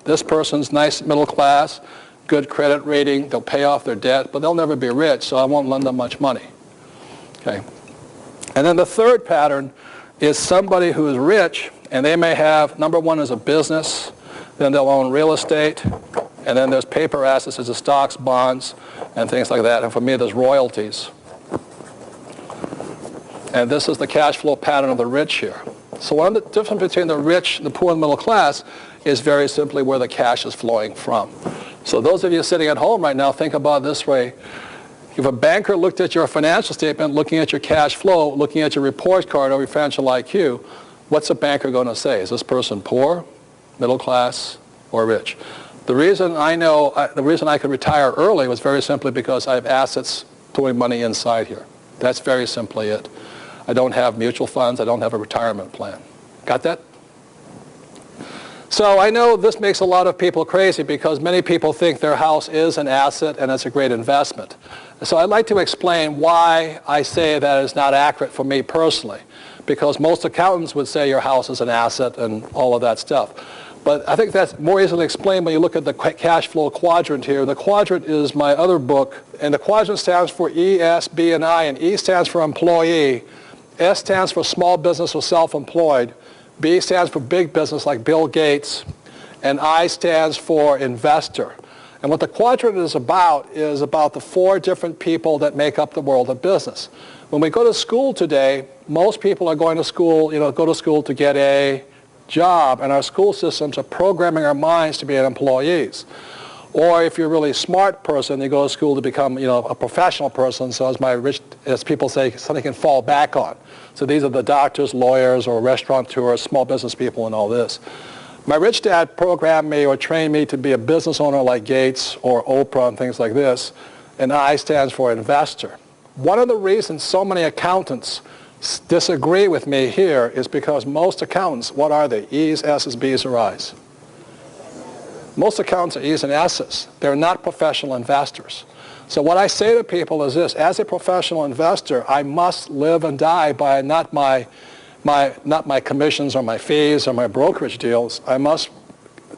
Speaker 2: this person's nice middle class, good credit rating, they'll pay off their debt, but they'll never be rich, so I won't lend them much money. Okay. And then the third pattern is somebody who is rich, and they may have, number one is a business, then they'll own real estate, and then there's paper assets, there's the stocks, bonds, and things like that. And for me, there's royalties. And this is the cash flow pattern of the rich here. So one of the difference between the rich, the poor, and middle class is very simply where the cash is flowing from. So those of you sitting at home right now, think about it this way. If a banker looked at your financial statement, looking at your cash flow, looking at your report card or your financial IQ, what's a banker going to say? Is this person poor, middle class, or rich? The reason I could retire early was very simply because I have assets putting money inside here. That's very simply it. I don't have mutual funds. I don't have a retirement plan. Got that? So I know this makes a lot of people crazy because many people think their house is an asset and it's a great investment. So I'd like to explain why I say that is not accurate for me personally, because most accountants would say your house is an asset and all of that stuff. But I think that's more easily explained when you look at the cash flow quadrant here. The quadrant is my other book, and the quadrant stands for E, S, B, and I, and E stands for employee, S stands for small business or self-employed, B stands for big business like Bill Gates, and I stands for investor. And what the quadrant is about the four different people that make up the world of business. When we go to school today, most people are going to school, go to school to get a job, and our school systems are programming our minds to be employees. Or if you're a really smart person, you go to school to become, a professional person, so as people say, something you can fall back on. So these are the doctors, lawyers, or restaurateurs, small business people, and all this. My rich dad programmed me or trained me to be a business owner like Gates or Oprah and things like this, and I stands for investor. One of the reasons so many accountants disagree with me here is because most accountants, what are they? E's, S's, B's, or I's? Most accountants are E's and S's. They're not professional investors. So what I say to people is this: as a professional investor, I must live and die by not my commissions or my fees or my brokerage deals. I must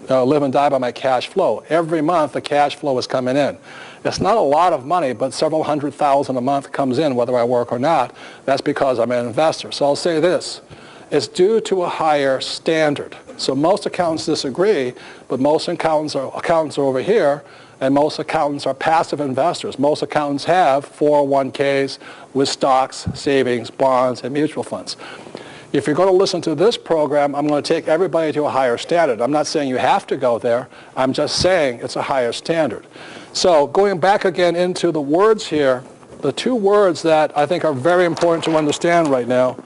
Speaker 2: live and die by my cash flow. Every month the cash flow is coming in. It's not a lot of money, but several $100,000 a month comes in whether I work or not. That's because I'm an investor. So I'll say this: it's due to a higher standard. So most accountants disagree, but most accountants are over here, and most accountants are passive investors. Most accountants have 401ks with stocks, savings, bonds, and mutual funds. If you're going to listen to this program, I'm going to take everybody to a higher standard. I'm not saying you have to go there. I'm just saying it's a higher standard. So going back again into the words here, the two words that I think are very important to understand right now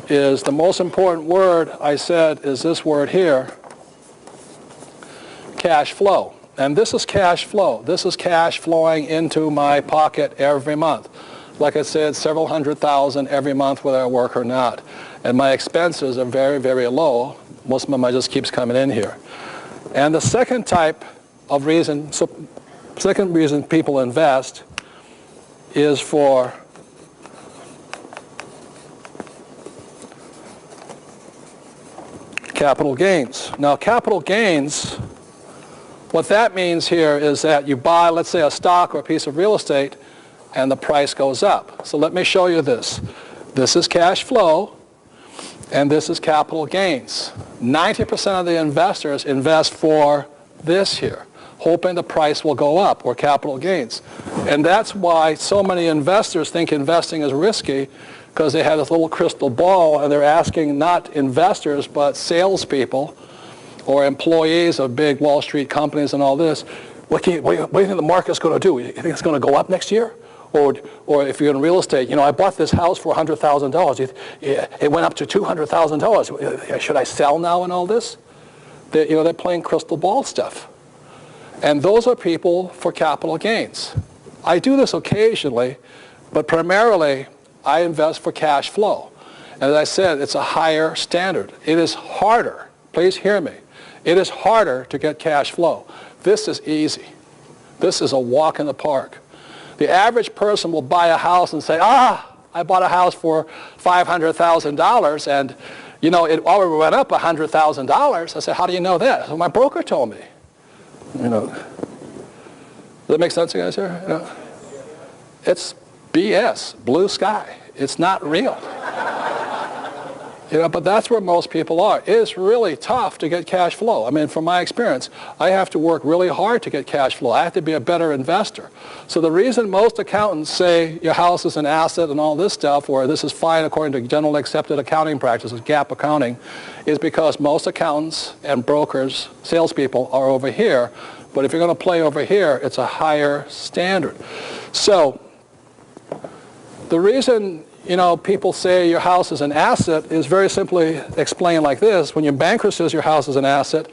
Speaker 2: is the most important word I said is this word here, cash flow. And this is cash flow. This is cash flowing into my pocket every month. Like I said, several $100,000 every month whether I work or not. And my expenses are very, very low. Most of them just keeps coming in here. And the second type of reason, second reason people invest is for capital gains. Now, capital gains, what that means here is that you buy, let's say, a stock or a piece of real estate, and the price goes up. So let me show you this. This is cash flow, and this is capital gains. 90% of the investors invest for this here, hoping the price will go up, or capital gains. And that's why so many investors think investing is risky, because they have this little crystal ball, and they're asking not investors, but salespeople, or employees of big Wall Street companies and all this, what do you think the market's going to do? You think it's going to go up next year? Or if you're in real estate, I bought this house for $100,000. It went up to $200,000. Should I sell now and all this? They're playing crystal ball stuff. And those are people for capital gains. I do this occasionally, but primarily I invest for cash flow. And as I said, it's a higher standard. It is harder. Please hear me. It is harder to get cash flow. This is easy. This is a walk in the park. The average person will buy a house and say, I bought a house for $500,000 and it already went up $100,000. I said, how do you know that? Well, my broker told me. Does that make sense to you guys here? It's BS, blue sky. It's not real. But that's where most people are. It's really tough to get cash flow. I mean, from my experience, I have to work really hard to get cash flow. I have to be a better investor. So the reason most accountants say your house is an asset and all this stuff, or this is fine according to generally accepted accounting practices, GAAP accounting, is because most accountants and brokers, salespeople, are over here. But if you're going to play over here, it's a higher standard. So the reason people say your house is an asset is very simply explained like this. When your banker says your house is an asset,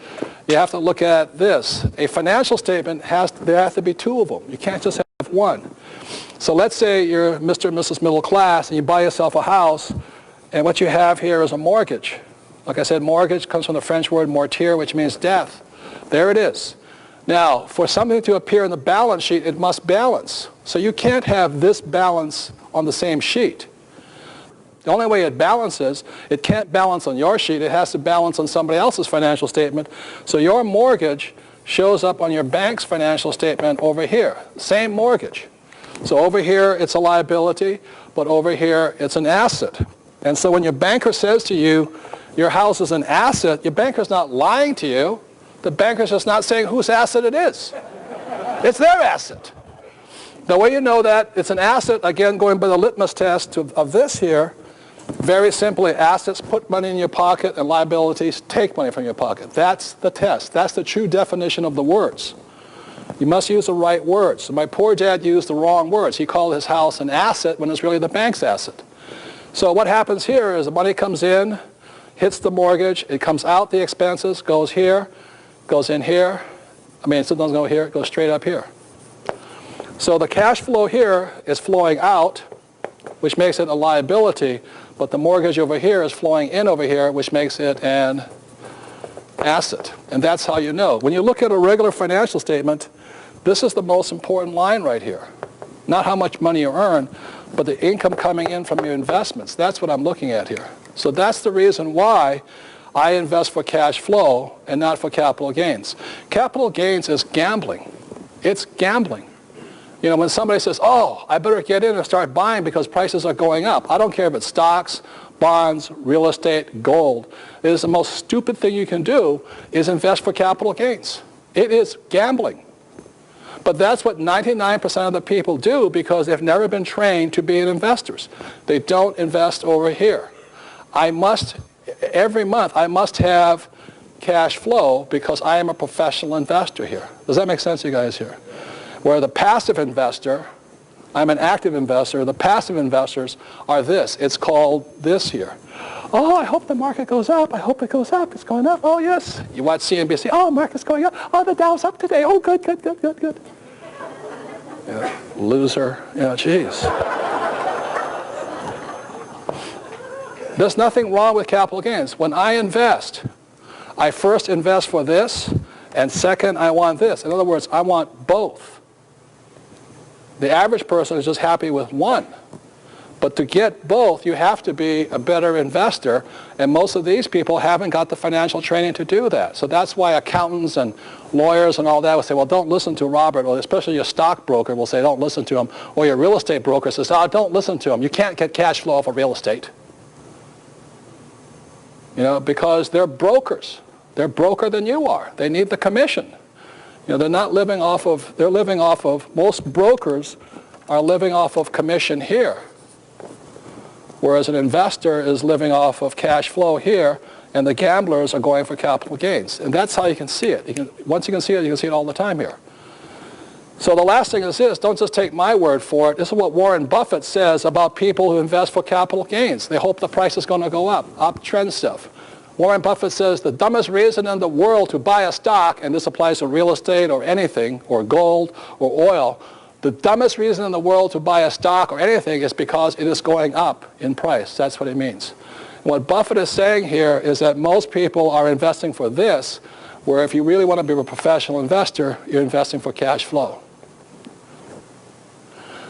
Speaker 2: you have to look at this. A financial statement there have to be two of them. You can't just have one. So let's say you're Mr. and Mrs. Middle Class and you buy yourself a house, and what you have here is a mortgage. Like I said, mortgage comes from the French word mortir, which means death. There it is. Now, for something to appear in the balance sheet, it must balance. So you can't have this balance on the same sheet. The only way it balances, it can't balance on your sheet. It has to balance on somebody else's financial statement. So your mortgage shows up on your bank's financial statement over here. Same mortgage. So over here, it's a liability, but over here, it's an asset. And so when your banker says to you, your house is an asset, your banker's not lying to you. The banker's just not saying whose asset it is. It's their asset. The way you know that it's an asset, again, going by the litmus test of this here, very simply, assets put money in your pocket and liabilities take money from your pocket. That's the test. That's the true definition of the words. You must use the right words. So my poor dad used the wrong words. He called his house an asset when it's really the bank's asset. So what happens here is the money comes in, hits the mortgage, it comes out the expenses, goes here, goes in here. I mean, it doesn't go here, it goes straight up here. So the cash flow here is flowing out, which makes it a liability, but the mortgage over here is flowing in over here, which makes it an asset. And that's how you know. When you look at a regular financial statement, this is the most important line right here. Not how much money you earn, but the income coming in from your investments. That's what I'm looking at here. So that's the reason why I invest for cash flow and not for capital gains. Capital gains is gambling. It's gambling. When somebody says, I better get in and start buying because prices are going up. I don't care if it's stocks, bonds, real estate, gold. It is the most stupid thing you can do is invest for capital gains. It is gambling. But that's what 99% of the people do because they've never been trained to be investors. They don't invest over here. every month, I must have cash flow because I am a professional investor here. Does that make sense to you guys here? Where the passive investor, I'm an active investor. The passive investors are this. It's called this here. Oh, I hope the market goes up. I hope it goes up. It's going up. Oh, yes. You watch CNBC. Oh, market's going up. Oh, the Dow's up today. Oh, good, good, good, good, good. Yeah, loser. Yeah, geez. There's nothing wrong with capital gains. When I invest, I first invest for this, and second, I want this. In other words, I want both. The average person is just happy with one. But to get both, you have to be a better investor, and most of these people haven't got the financial training to do that. So that's why accountants and lawyers and all that will say, well, don't listen to Robert, or especially your stockbroker will say, don't listen to him, or your real estate broker says, oh, don't listen to him. You can't get cash flow off of real estate. You know, because they're brokers. They're broker than you are. They need the commission. You know, they're not living off of, they're living off of, most brokers are living off of commission here. Whereas an investor is living off of cash flow here, and the gamblers are going for capital gains. And that's how you can see it. Once you can see it, you can see it all the time here. So the last thing is this, don't just take my word for it. This is what Warren Buffett says about people who invest for capital gains. They hope the price is going to go up, uptrend stuff. Warren Buffett says the dumbest reason in the world to buy a stock, and this applies to real estate or anything, or gold or oil, the dumbest reason in the world to buy a stock or anything is because it is going up in price. That's what it means. And what Buffett is saying here is that most people are investing for this, where if you really want to be a professional investor, you're investing for cash flow.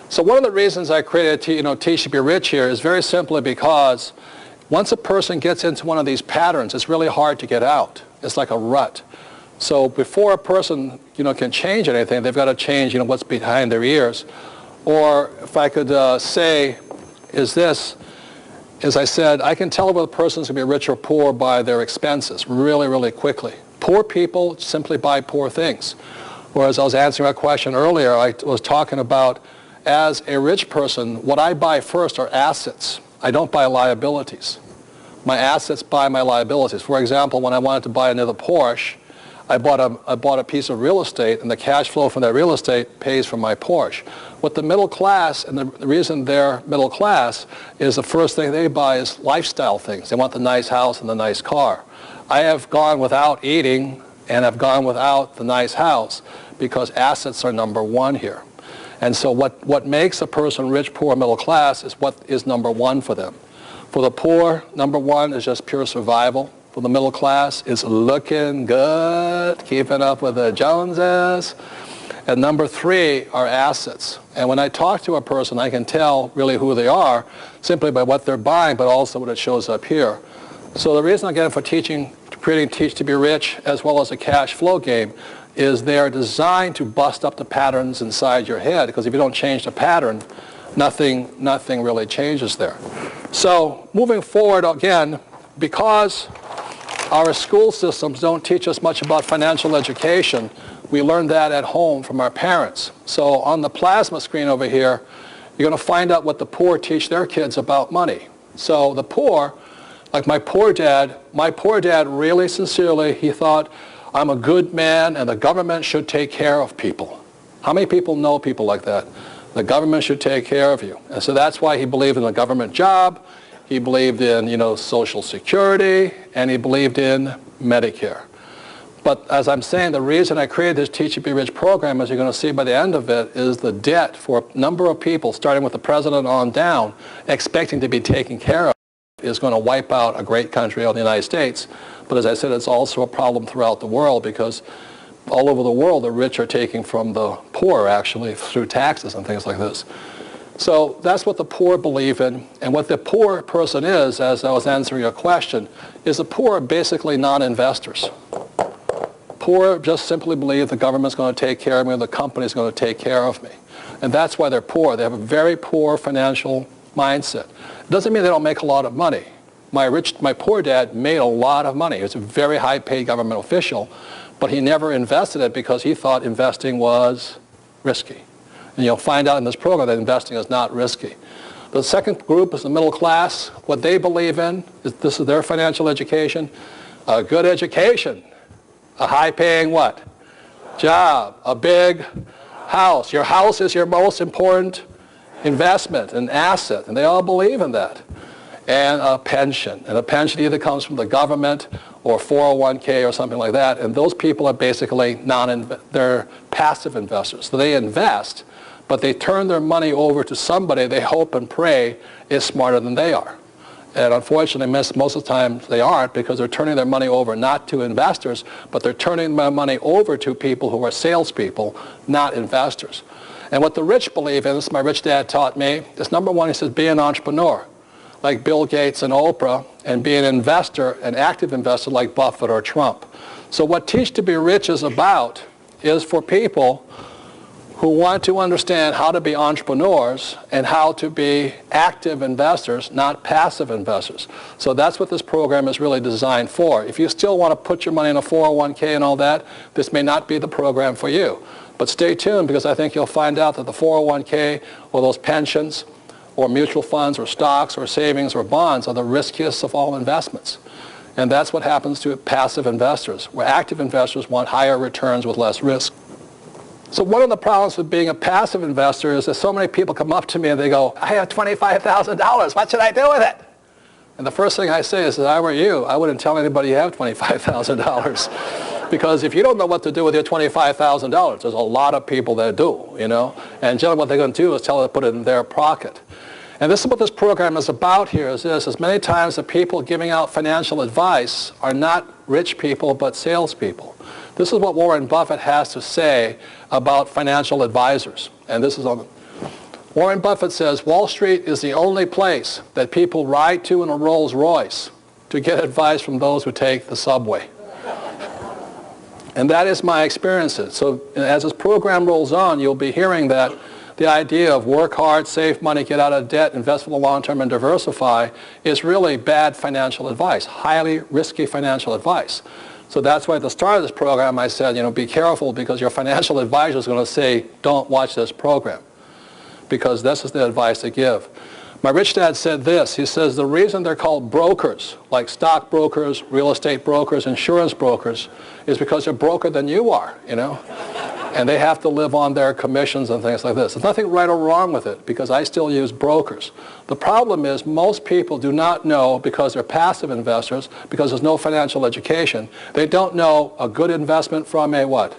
Speaker 2: So one of the reasons I created Teach to Be Rich here is very simply because once a person gets into one of these patterns, it's really hard to get out. It's like a rut. So before a person, can change anything, they've got to change, what's behind their ears. Or if I could say, as I said, I can tell whether a person's going to be rich or poor by their expenses really, really quickly. Poor people simply buy poor things. Whereas I was answering a question earlier, I was talking about, as a rich person, what I buy first are assets. I don't buy liabilities. My assets buy my liabilities. For example, when I wanted to buy another Porsche, I bought a piece of real estate, and the cash flow from that real estate pays for my Porsche. What the middle class, and the reason they're middle class, is the first thing they buy is lifestyle things. They want the nice house and the nice car. I have gone without eating, and I've gone without the nice house, because assets are number one here. And so what makes a person rich, poor, middle class is what is number one for them. For the poor, number one is just pure survival. For the middle class, it's looking good, keeping up with the Joneses. And number three are assets. And when I talk to a person, I can tell really who they are simply by what they're buying, but also what it shows up here. So the reason, again, for creating Teach to Be Rich, as well as a cash flow game, is they're designed to bust up the patterns inside your head, because if you don't change the pattern, nothing really changes there. So moving forward, again, because our school systems don't teach us much about financial education, we learn that at home from our parents. So on the plasma screen over here, you're going to find out what the poor teach their kids about money. So the poor, like my poor dad really sincerely, he thought, I'm a good man and the government should take care of people. How many people know people like that? The government should take care of you. And so that's why he believed in a government job. He believed in, Social Security, and he believed in Medicare. But as I'm saying, the reason I created this Teach to Be Rich program, as you're going to see by the end of it, is the debt for a number of people, starting with the president on down, expecting to be taken care of, is going to wipe out a great country, the United States. But as I said, it's also a problem throughout the world, because all over the world, the rich are taking from the poor, actually, through taxes and things like this. So that's what the poor believe in. And what the poor person is, as I was answering your question, is the poor are basically non-investors. Poor just simply believe the government's going to take care of me, or the company's going to take care of me. And that's why they're poor. They have a very poor financial mindset. It doesn't mean they don't make a lot of money. My poor dad made a lot of money. He was a very high-paid government official, but he never invested it because he thought investing was risky. And you'll find out in this program that investing is not risky. The second group is the middle class. What they believe in, this is their financial education, a good education, a high-paying what? Job, a big house. Your house is your most important investment and asset, and they all believe in that. And a pension. And a pension either comes from the government or 401k or something like that, and those people are basically they're passive investors. So they invest, but they turn their money over to somebody they hope and pray is smarter than they are. And unfortunately, most of the time they aren't, because they're turning their money over not to investors, but they're turning their money over to people who are salespeople, not investors. And what the rich believe in, this my rich dad taught me, is number one, he says, be an entrepreneur, like Bill Gates and Oprah, and be an investor, an active investor like Buffett or Trump. So what Teach to Be Rich is about is for people who want to understand how to be entrepreneurs and how to be active investors, not passive investors. So that's what this program is really designed for. If you still want to put your money in a 401k and all that, this may not be the program for you. But stay tuned, because I think you'll find out that the 401k or those pensions or mutual funds or stocks or savings or bonds are the riskiest of all investments. And that's what happens to passive investors, where active investors want higher returns with less risk. So one of the problems with being a passive investor is that so many people come up to me and they go, I have $25,000. What should I do with it? And the first thing I say is, if I were you, I wouldn't tell anybody you have $25,000. Because if you don't know what to do with your $25,000, there's a lot of people that do, you know. And generally what they're going to do is tell them to put it in their pocket. And this is what this program is about here, is many times the people giving out financial advice are not rich people, but salespeople. This is what Warren Buffett has to say about financial advisors. And this is on Warren Buffett says, Wall Street is the only place that people ride to in a Rolls Royce to get advice from those who take the subway. And that is my experiences. So as this program rolls on, you'll be hearing that the idea of work hard, save money, get out of debt, invest for the long term, and diversify is really bad financial advice, highly risky financial advice. So that's why at the start of this program I said, be careful, because your financial advisor is going to say, don't watch this program, because this is the advice they give. My rich dad said this. He says the reason they're called brokers, like stock brokers, real estate brokers, insurance brokers, is because they're broker than you are, And they have to live on their commissions and things like this. There's nothing right or wrong with it, because I still use brokers. The problem is most people do not know, because they're passive investors, because there's no financial education, they don't know a good investment from a what?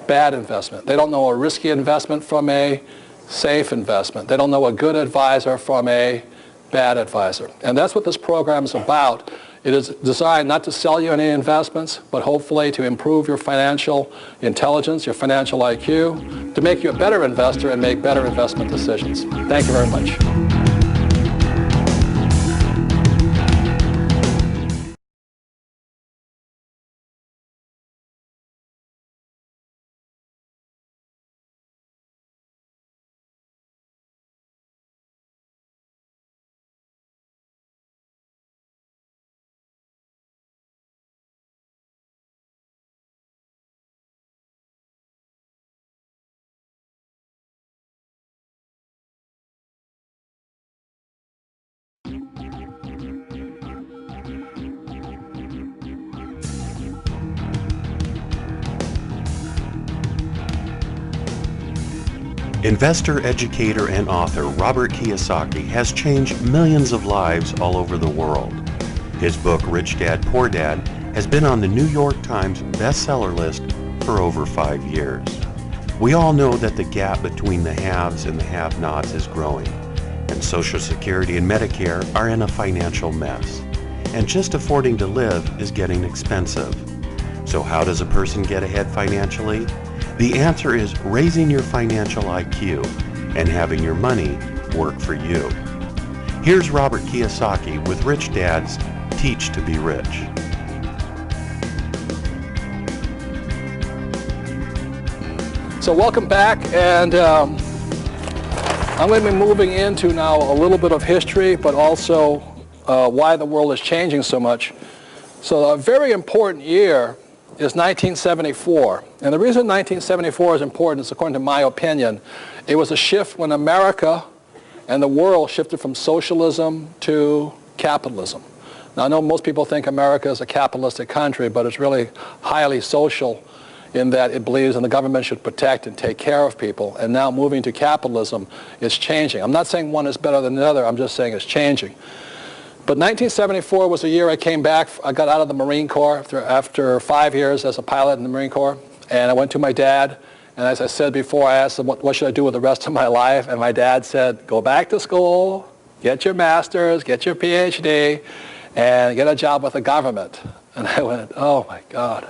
Speaker 2: Bad investment. They don't know a risky investment from a safe investment. They don't know a good advisor from a bad advisor. And that's what this program is about. It is designed not to sell you any investments, but hopefully to improve your financial intelligence, your financial IQ, to make you a better investor and make better investment decisions. Thank you very much.
Speaker 1: Investor, educator, and author Robert Kiyosaki has changed millions of lives all over the world. His book, Rich Dad, Poor Dad, has been on the New York Times bestseller list for over 5 years. We all know that the gap between the haves and the have-nots is growing, and Social Security and Medicare are in a financial mess. And just affording to live is getting expensive. So how does a person get ahead financially? The answer is raising your financial IQ and having your money work for you. Here's Robert Kiyosaki with Rich Dad's Teach to Be Rich.
Speaker 2: So welcome back, and I'm going to be moving into now a little bit of history, but also why the world is changing so much. So a very important year is 1974. And the reason 1974 is important is, according to my opinion, it was a shift when America and the world shifted from socialism to capitalism. Now, I know most people think America is a capitalistic country, but it's really highly social in that it believes in the government should protect and take care of people. And now moving to capitalism is changing. I'm not saying one is better than the other. I'm just saying it's changing. But 1974 was the year I came back. I got out of the Marine Corps after 5 years as a pilot in the Marine Corps. And I went to my dad. And as I said before, I asked him, what should I do with the rest of my life? And my dad said, go back to school, get your master's, get your PhD, and get a job with the government. And I went, oh my God.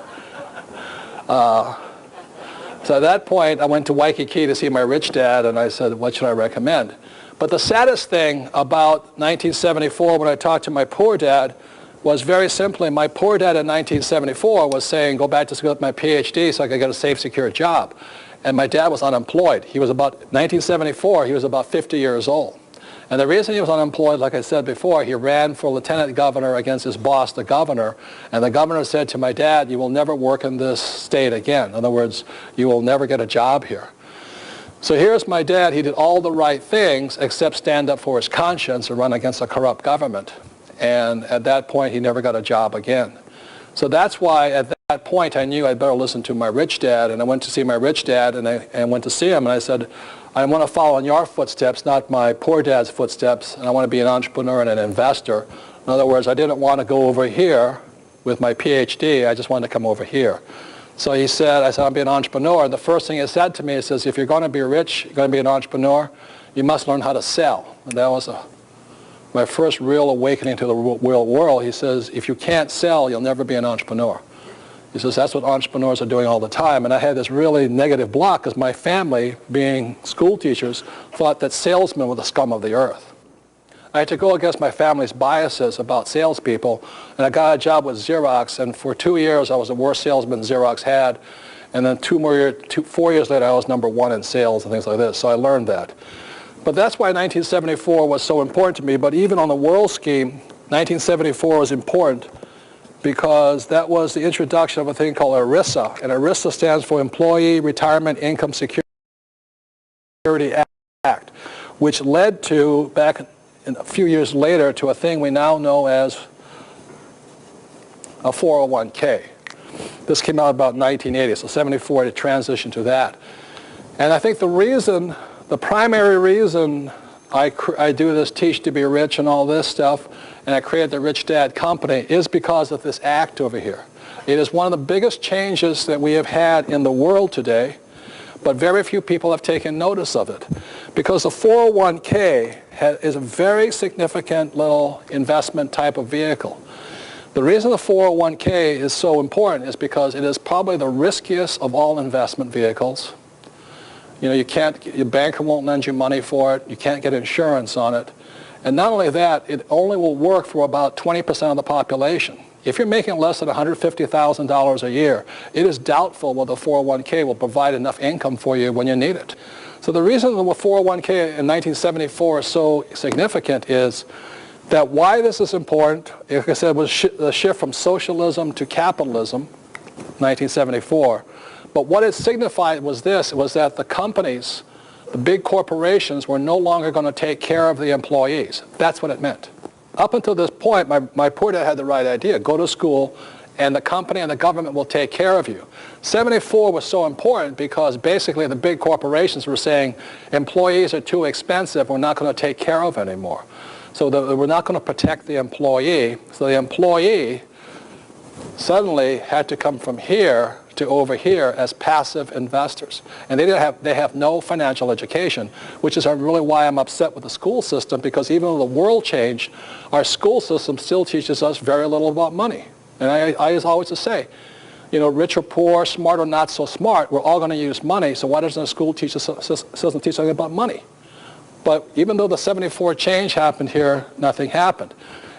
Speaker 2: So at that point, I went to Waikiki to see my rich dad, and I said, what should I recommend? But the saddest thing about 1974 when I talked to my poor dad was very simply, my poor dad in 1974 was saying, go back to school with my PhD so I could get a safe, secure job. And my dad was unemployed. He was about, 1974, he was about 50 years old. And the reason he was unemployed, like I said before, he ran for lieutenant governor against his boss, the governor. And the governor said to my dad, you will never work in this state again. In other words, you will never get a job here. So here's my dad. He did all the right things except stand up for his conscience and run against a corrupt government. And at that point, he never got a job again. So that's why at that point I knew I'd better listen to my rich dad. And I went to see my rich dad, and I went to see him, and I said, I want to follow in your footsteps, not my poor dad's footsteps, and I want to be an entrepreneur and an investor. In other words, I didn't want to go over here with my PhD. I just wanted to come over here. So he said, I said, I'll be an entrepreneur. And the first thing he said to me, he says, if you're going to be rich, you're going to be an entrepreneur, you must learn how to sell. And that was my first real awakening to the real world. He says, if you can't sell, you'll never be an entrepreneur. He says, that's what entrepreneurs are doing all the time. And I had this really negative block because my family, being school teachers, thought that salesmen were the scum of the earth. I had to go against my family's biases about salespeople, and I got a job with Xerox, and for 2 years I was the worst salesman Xerox had, and then 4 years later I was #1 in sales and things like this, so I learned that. But that's why 1974 was so important to me, but even on the world scheme, 1974 was important because that was the introduction of a thing called ERISA, and ERISA stands for Employee Retirement Income Security Act, which led to, back a few years later, to a thing we now know as a 401k. This came out about 1980, so 74 to transition to that. And I think the primary reason I do this Teach to Be Rich and all this stuff, and I created the Rich Dad Company, is because of this act over here. It is one of the biggest changes that we have had in the world today, but very few people have taken notice of it. Because the 401k is a very significant little investment type of vehicle. The reason the 401k is so important is because it is probably the riskiest of all investment vehicles. You know, your banker won't lend you money for it. You can't get insurance on it. And not only that, it only will work for about 20% of the population. If you're making less than $150,000 a year, it is doubtful whether the 401k will provide enough income for you when you need it. So the reason the 401k in 1974 is so significant is that why this is important, like I said, was the shift from socialism to capitalism, 1974. But what it signified was this, was that the companies, the big corporations, were no longer going to take care of the employees. That's what it meant. Up until this point, my poor dad had the right idea. Go to school, and the company and the government will take care of you. 74 was so important because basically the big corporations were saying employees are too expensive, we're not going to take care of anymore. So we're not going to protect the employee. So the employee suddenly had to come from here to over here as passive investors. And they have no financial education, which is really why I'm upset with the school system, because even though the world changed, our school system still teaches us very little about money. And I always say, you know, rich or poor, smart or not so smart, we're all going to use money, so why doesn't the school system teach something about money? But even though the 74 change happened here, nothing happened.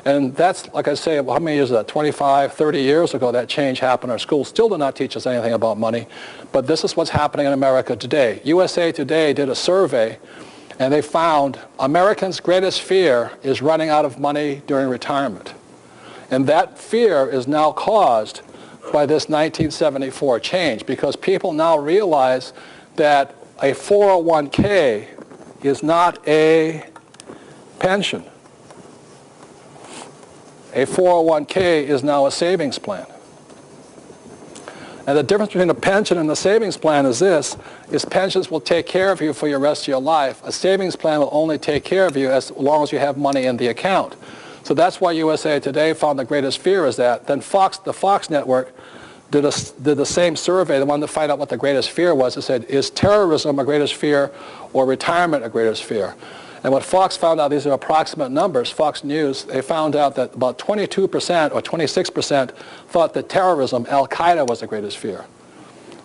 Speaker 2: And that's, like I say, how many years is that? 25, 30 years ago that change happened. Our schools still do not teach us anything about money. But this is what's happening in America today. USA Today did a survey, and they found Americans' greatest fear is running out of money during retirement. And that fear is now caused by this 1974 change, because people now realize that a 401k is not a pension. A 401k is now a savings plan. And the difference between a pension and a savings plan is this, is pensions will take care of you for your rest of your life. A savings plan will only take care of you as long as you have money in the account. So that's why USA Today found the greatest fear is that. Then the Fox network did the same survey, the one to find out what the greatest fear was. It said, is terrorism a greatest fear or retirement a greatest fear? And what Fox found out, these are approximate numbers, Fox News, they found out that about 22% or 26% thought that terrorism, Al-Qaeda, was the greatest fear.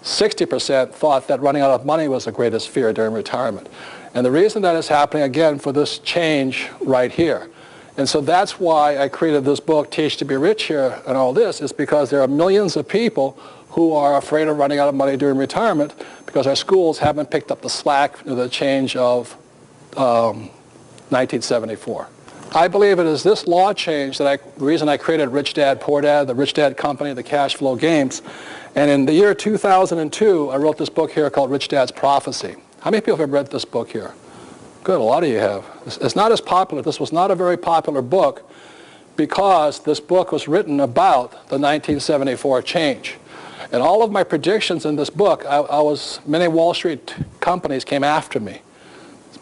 Speaker 2: 60% thought that running out of money was the greatest fear during retirement. And the reason that is happening, again, for this change right here. And so that's why I created this book, Teach to be Rich here, and all this, is because there are millions of people who are afraid of running out of money during retirement because our schools haven't picked up the slack of the change of 1974. I believe it is this law change that the reason I created Rich Dad, Poor Dad, the Rich Dad Company, the cash flow games. And in the year 2002, I wrote this book here called Rich Dad's Prophecy. How many people have read this book here? Good, a lot of you have. It's not as popular. This was not a very popular book because this book was written about the 1974 change. And all of my predictions in this book, many Wall Street companies came after me.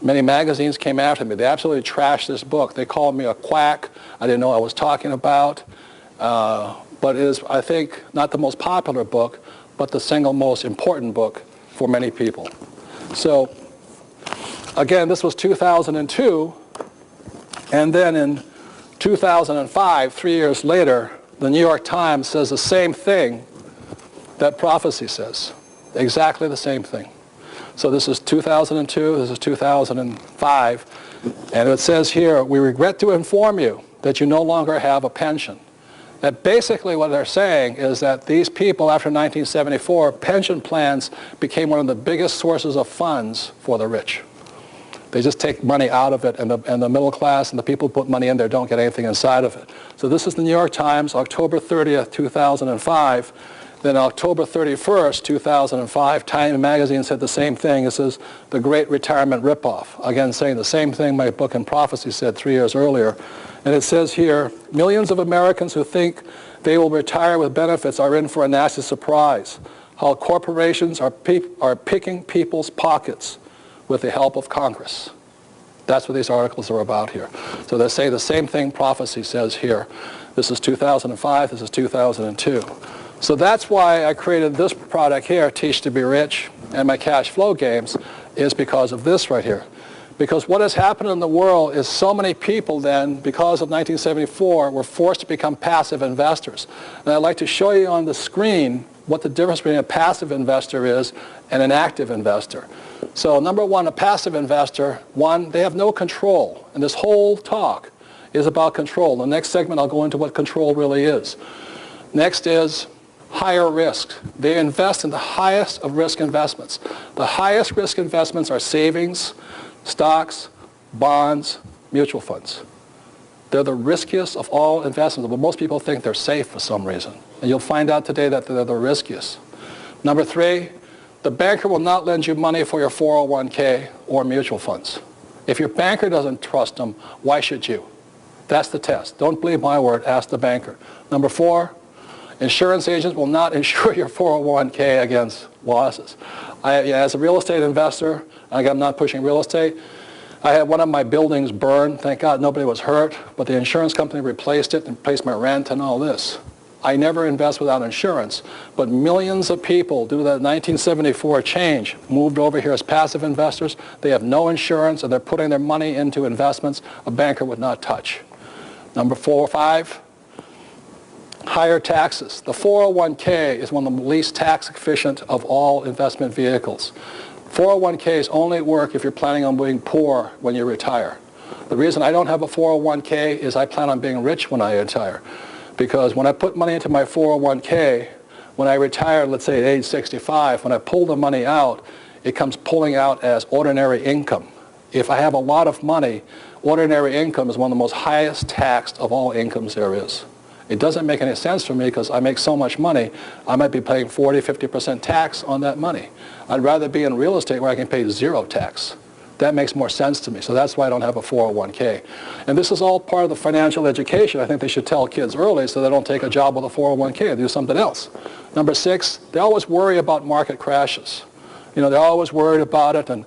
Speaker 2: Many magazines came after me. They absolutely trashed this book. They called me a quack. I didn't know what I was talking about. But it is, I think, not the most popular book, but the single most important book for many people. So, again, this was 2002. And then in 2005, 3 years later, the New York Times says the same thing that prophecy says. Exactly the same thing. So this is 2002, this is 2005, and it says here, we regret to inform you that you no longer have a pension. That basically what they're saying is that these people after 1974, pension plans became one of the biggest sources of funds for the rich. They just take money out of it, and the middle class and the people who put money in there don't get anything inside of it. So this is the New York Times, October 30th, 2005. Then October 31st, 2005, Time magazine said the same thing. It says, the great retirement ripoff. Again, saying the same thing my book in prophecy said 3 years earlier. And it says here, millions of Americans who think they will retire with benefits are in for a nasty surprise. How corporations are picking people's pockets with the help of Congress. That's what these articles are about here. So they say the same thing prophecy says here. This is 2005, this is 2002. So that's why I created this product here, Teach to be Rich, and my cash flow games, is because of this right here. Because what has happened in the world is so many people then, because of 1974, were forced to become passive investors. And I'd like to show you on the screen what the difference between a passive investor is and an active investor. So number one, a passive investor, one, they have no control. And this whole talk is about control. The next segment I'll go into what control really is. Next is higher risk. They invest in the highest of risk investments. The highest risk investments are savings, stocks, bonds, mutual funds. They're the riskiest of all investments, but most people think they're safe for some reason. And you'll find out today that they're the riskiest. Number three, the banker will not lend you money for your 401k or mutual funds. If your banker doesn't trust them, why should you? That's the test. Don't believe my word, ask the banker. Number four, insurance agents will not insure your 401k against losses. As a real estate investor, I'm not pushing real estate, I had one of my buildings burned. Thank God nobody was hurt, but the insurance company replaced it and replaced my rent and all this. I never invest without insurance, but millions of people, due to that 1974 change, moved over here as passive investors. They have no insurance, and they're putting their money into investments a banker would not touch. Number 4 or 5, higher taxes. The 401k is one of the least tax efficient of all investment vehicles. 401ks only work if you're planning on being poor when you retire. The reason I don't have a 401k is I plan on being rich when I retire. Because when I put money into my 401k, when I retire, let's say at age 65, when I pull the money out, it comes pulling out as ordinary income. If I have a lot of money, ordinary income is one of the most highest taxed of all incomes there is. It doesn't make any sense for me because I make so much money, I might be paying 40, 50% tax on that money. I'd rather be in real estate where I can pay zero tax. That makes more sense to me. So that's why I don't have a 401k. And this is all part of the financial education I think they should tell kids early so they don't take a job with a 401k and do something else. Number 6, they always worry about market crashes. You know, they're always worried about it, and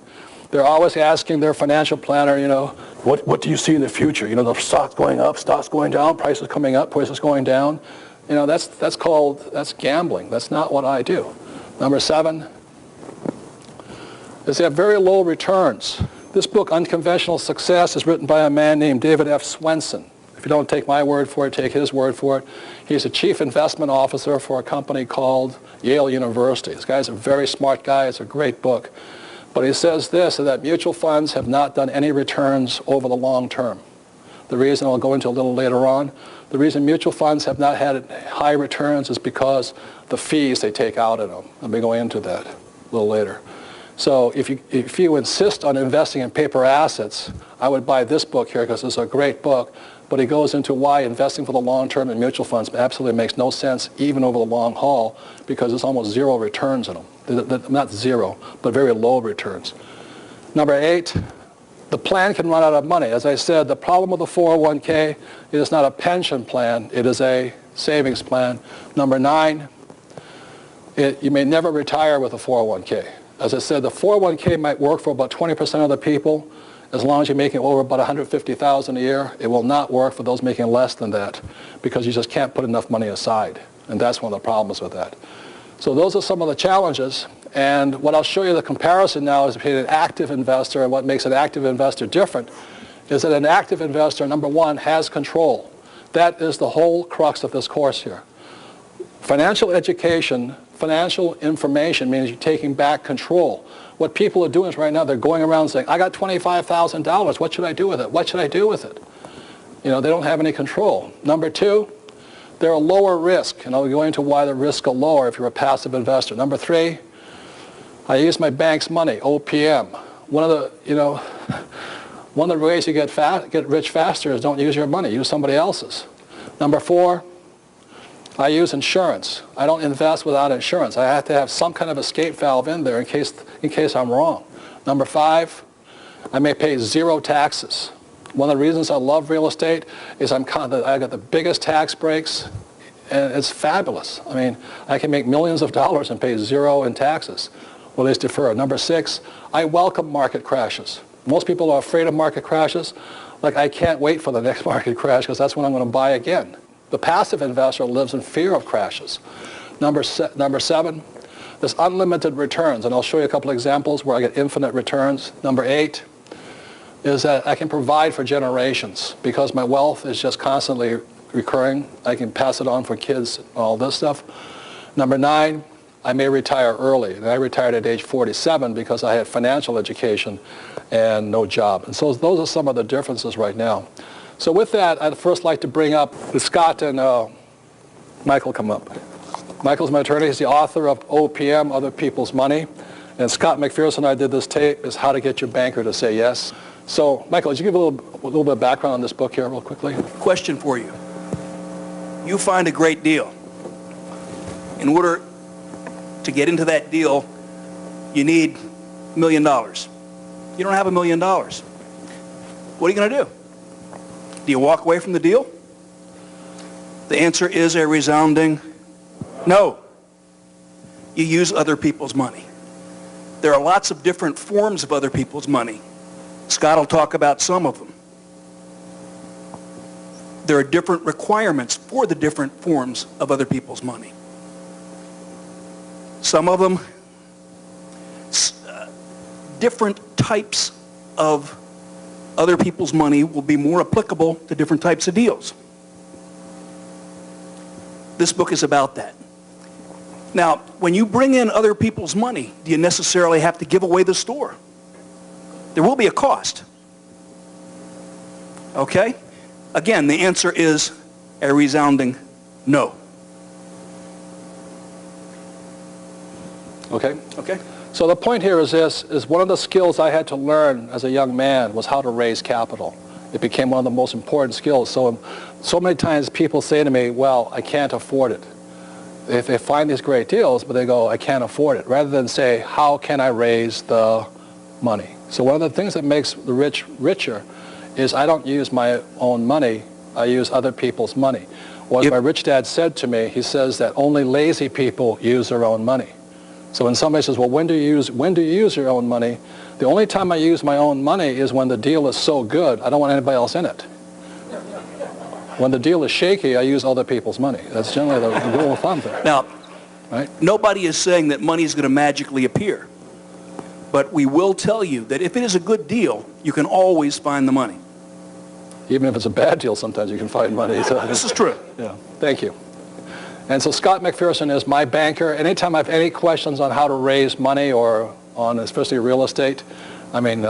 Speaker 2: they're always asking their financial planner, you know, what do you see in the future? You know, the stock's going up, stock's going down, prices coming up, prices going down. You know, that's gambling. That's not what I do. Number 7 is they have very low returns. This book, Unconventional Success, is written by a man named David F. Swenson. If you don't take my word for it, take his word for it. He's a chief investment officer for a company called Yale University. This guy's a very smart guy. It's a great book. But he says this, that mutual funds have not done any returns over the long term. The reason I'll go into a little later on, the reason mutual funds have not had high returns is because the fees they take out of them. Let me go into that a little later. So if you insist on investing in paper assets, I would buy this book here because it's a great book. But he goes into why investing for the long term in mutual funds absolutely makes no sense even over the long haul because there's almost zero returns in them. Not zero, but very low returns. Number 8, the plan can run out of money. As I said, the problem with the 401k, it is not a pension plan. It is a savings plan. Number 9, you may never retire with a 401k. As I said, the 401k might work for about 20% of the people. As long as you're making over about $150,000 a year, it will not work for those making less than that because you just can't put enough money aside. And that's one of the problems with that. So those are some of the challenges. And what I'll show you the comparison now is between an active investor and what makes an active investor different is that an active investor, number 1, has control. That is the whole crux of this course here. Financial education, financial information means you're taking back control. What people are doing is right now they're going around saying, I got $25,000. What should I do with it? What should I do with it? You know, they don't have any control. Number 2, they're a lower risk. And I'll go into why the risks are lower if you're a passive investor. Number 3, I use my bank's money, OPM. One of the ways you get rich faster is don't use your money, use somebody else's. Number 4, I use insurance. I don't invest without insurance. I have to have some kind of escape valve in there in case I'm wrong. Number 5, I may pay 0 taxes. One of the reasons I love real estate is I got the biggest tax breaks, and it's fabulous. I mean, I can make millions of dollars and pay 0 in taxes, or at least defer. Number 6, I welcome market crashes. Most people are afraid of market crashes. Like, I can't wait for the next market crash because that's when I'm going to buy again. The passive investor lives in fear of crashes. Number 7, there's unlimited returns, and I'll show you a couple examples where I get infinite returns. Number 8 is that I can provide for generations because my wealth is just constantly recurring. I can pass it on for kids and all this stuff. Number 9, I may retire early, and I retired at age 47 because I had financial education and no job. And so those are some of the differences right now. So with that, I'd first like to bring up Scott and Michael come up. Michael's my attorney. He's the author of OPM, Other People's Money. And Scott McPherson and I did this tape, is How to Get Your Banker to Say Yes. So, Michael, would you give a little bit of background on this book here real quickly?
Speaker 3: Question for you. You find a great deal. In order to get into that deal, you need $1 million. You don't have $1 million. What are you going to do? Do you walk away from the deal? The answer is a resounding no. You use other people's money. There are lots of different forms of other people's money. Scott will talk about some of them. There are different requirements for the different forms of other people's money. Some of them, different types of other people's money will be more applicable to different types of deals. This book is about that. Now, when you bring in other people's money, do you necessarily have to give away the store? There will be a cost. Okay? Again, the answer is a resounding no.
Speaker 2: Okay.
Speaker 3: Okay?
Speaker 2: So the point here is this, is one of the skills I had to learn as a young man was how to raise capital. It became one of the most important skills. So many times people say to me, well, I can't afford it. They find these great deals, but they go, I can't afford it. Rather than say, how can I raise the money? So one of the things that makes the rich richer is I don't use my own money, I use other people's money. What my rich dad said to me, he says that only lazy people use their own money. So when somebody says, well, when do you use your own money? The only time I use my own money is when the deal is so good, I don't want anybody else in it. When the deal is shaky, I use other people's money. That's generally the rule of thumb there.
Speaker 3: Now,
Speaker 2: right?
Speaker 3: nobody is saying that money is going to magically appear. But we will tell you that if it is a good deal, you can always find the money.
Speaker 2: Even if it's a bad deal, sometimes you can find money. So,
Speaker 3: this is true.
Speaker 2: Yeah, thank you. And so Scott McPherson is my banker. Anytime I have any questions on how to raise money or on especially real estate, I mean,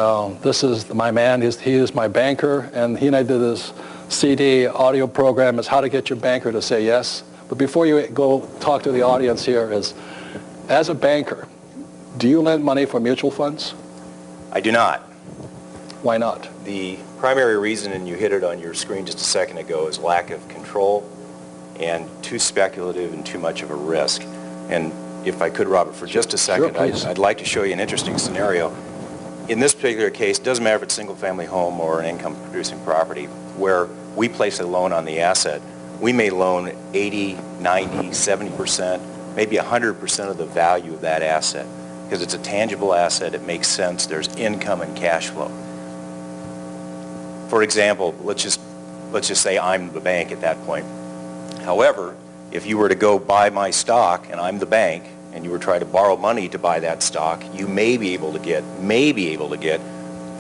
Speaker 2: this is my man. He is my banker, and he and I did this CD audio program is how to get your banker to say yes. But before you go talk to the audience here is, as a banker, do you lend money for mutual funds?
Speaker 4: I do not.
Speaker 2: Why not?
Speaker 4: The primary reason, and you hit it on your screen just a second ago, is lack of control and too speculative and too much of a risk. And if I could, Robert, for just a second,
Speaker 2: Sure,
Speaker 4: I'd like to show you an interesting scenario. In this particular case, it doesn't matter if it's a single-family home or an income-producing property, where we place a loan on the asset, we may loan 80, 90, 70%, maybe 100% of the value of that asset. Because it's a tangible asset, it makes sense, there's income and cash flow. For example, let's just say I'm the bank at that point. However, if you were to go buy my stock and I'm the bank, and you were trying to borrow money to buy that stock, you may be able to get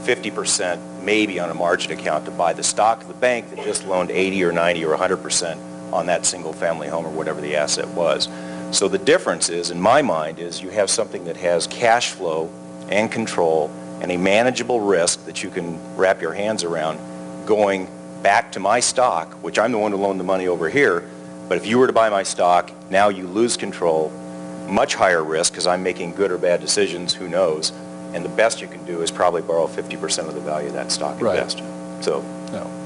Speaker 4: 50% maybe on a margin account to buy the stock of the bank that just loaned 80 or 90 or 100% on that single family home or whatever the asset was. So the difference is, in my mind, is you have something that has cash flow and control and a manageable risk that you can wrap your hands around going back to my stock, which I'm the one who loaned the money over here, but if you were to buy my stock, now you lose control, much higher risk because I'm making good or bad decisions, who knows, and the best you can do is probably borrow 50% of the value of that stock at best. So, no.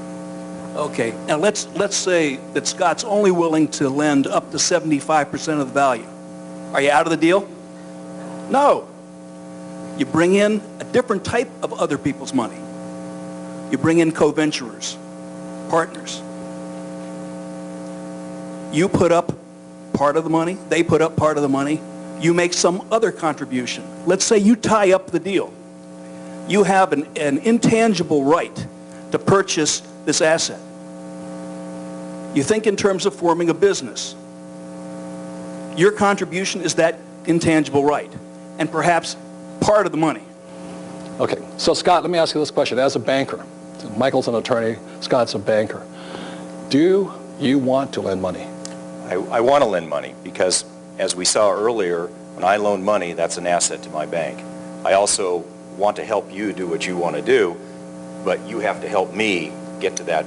Speaker 3: Okay, now let's say that Scott's only willing to lend up to 75% of the value. Are you out of the deal? No. You bring in a different type of other people's money. You bring in co-venturers, partners. You put up part of the money, they put up part of the money, you make some other contribution. Let's say you tie up the deal. You have an intangible right to purchase this asset. You think in terms of forming a business. Your contribution is that intangible right, and perhaps part of the money.
Speaker 2: Okay, so Scott, let me ask you this question. As a banker, Michael's an attorney, Scott's a banker. Do you want to lend money?
Speaker 4: I want to lend money because, as we saw earlier, when I loan money, that's an asset to my bank. I also want to help you do what you want to do, but you have to help me get to that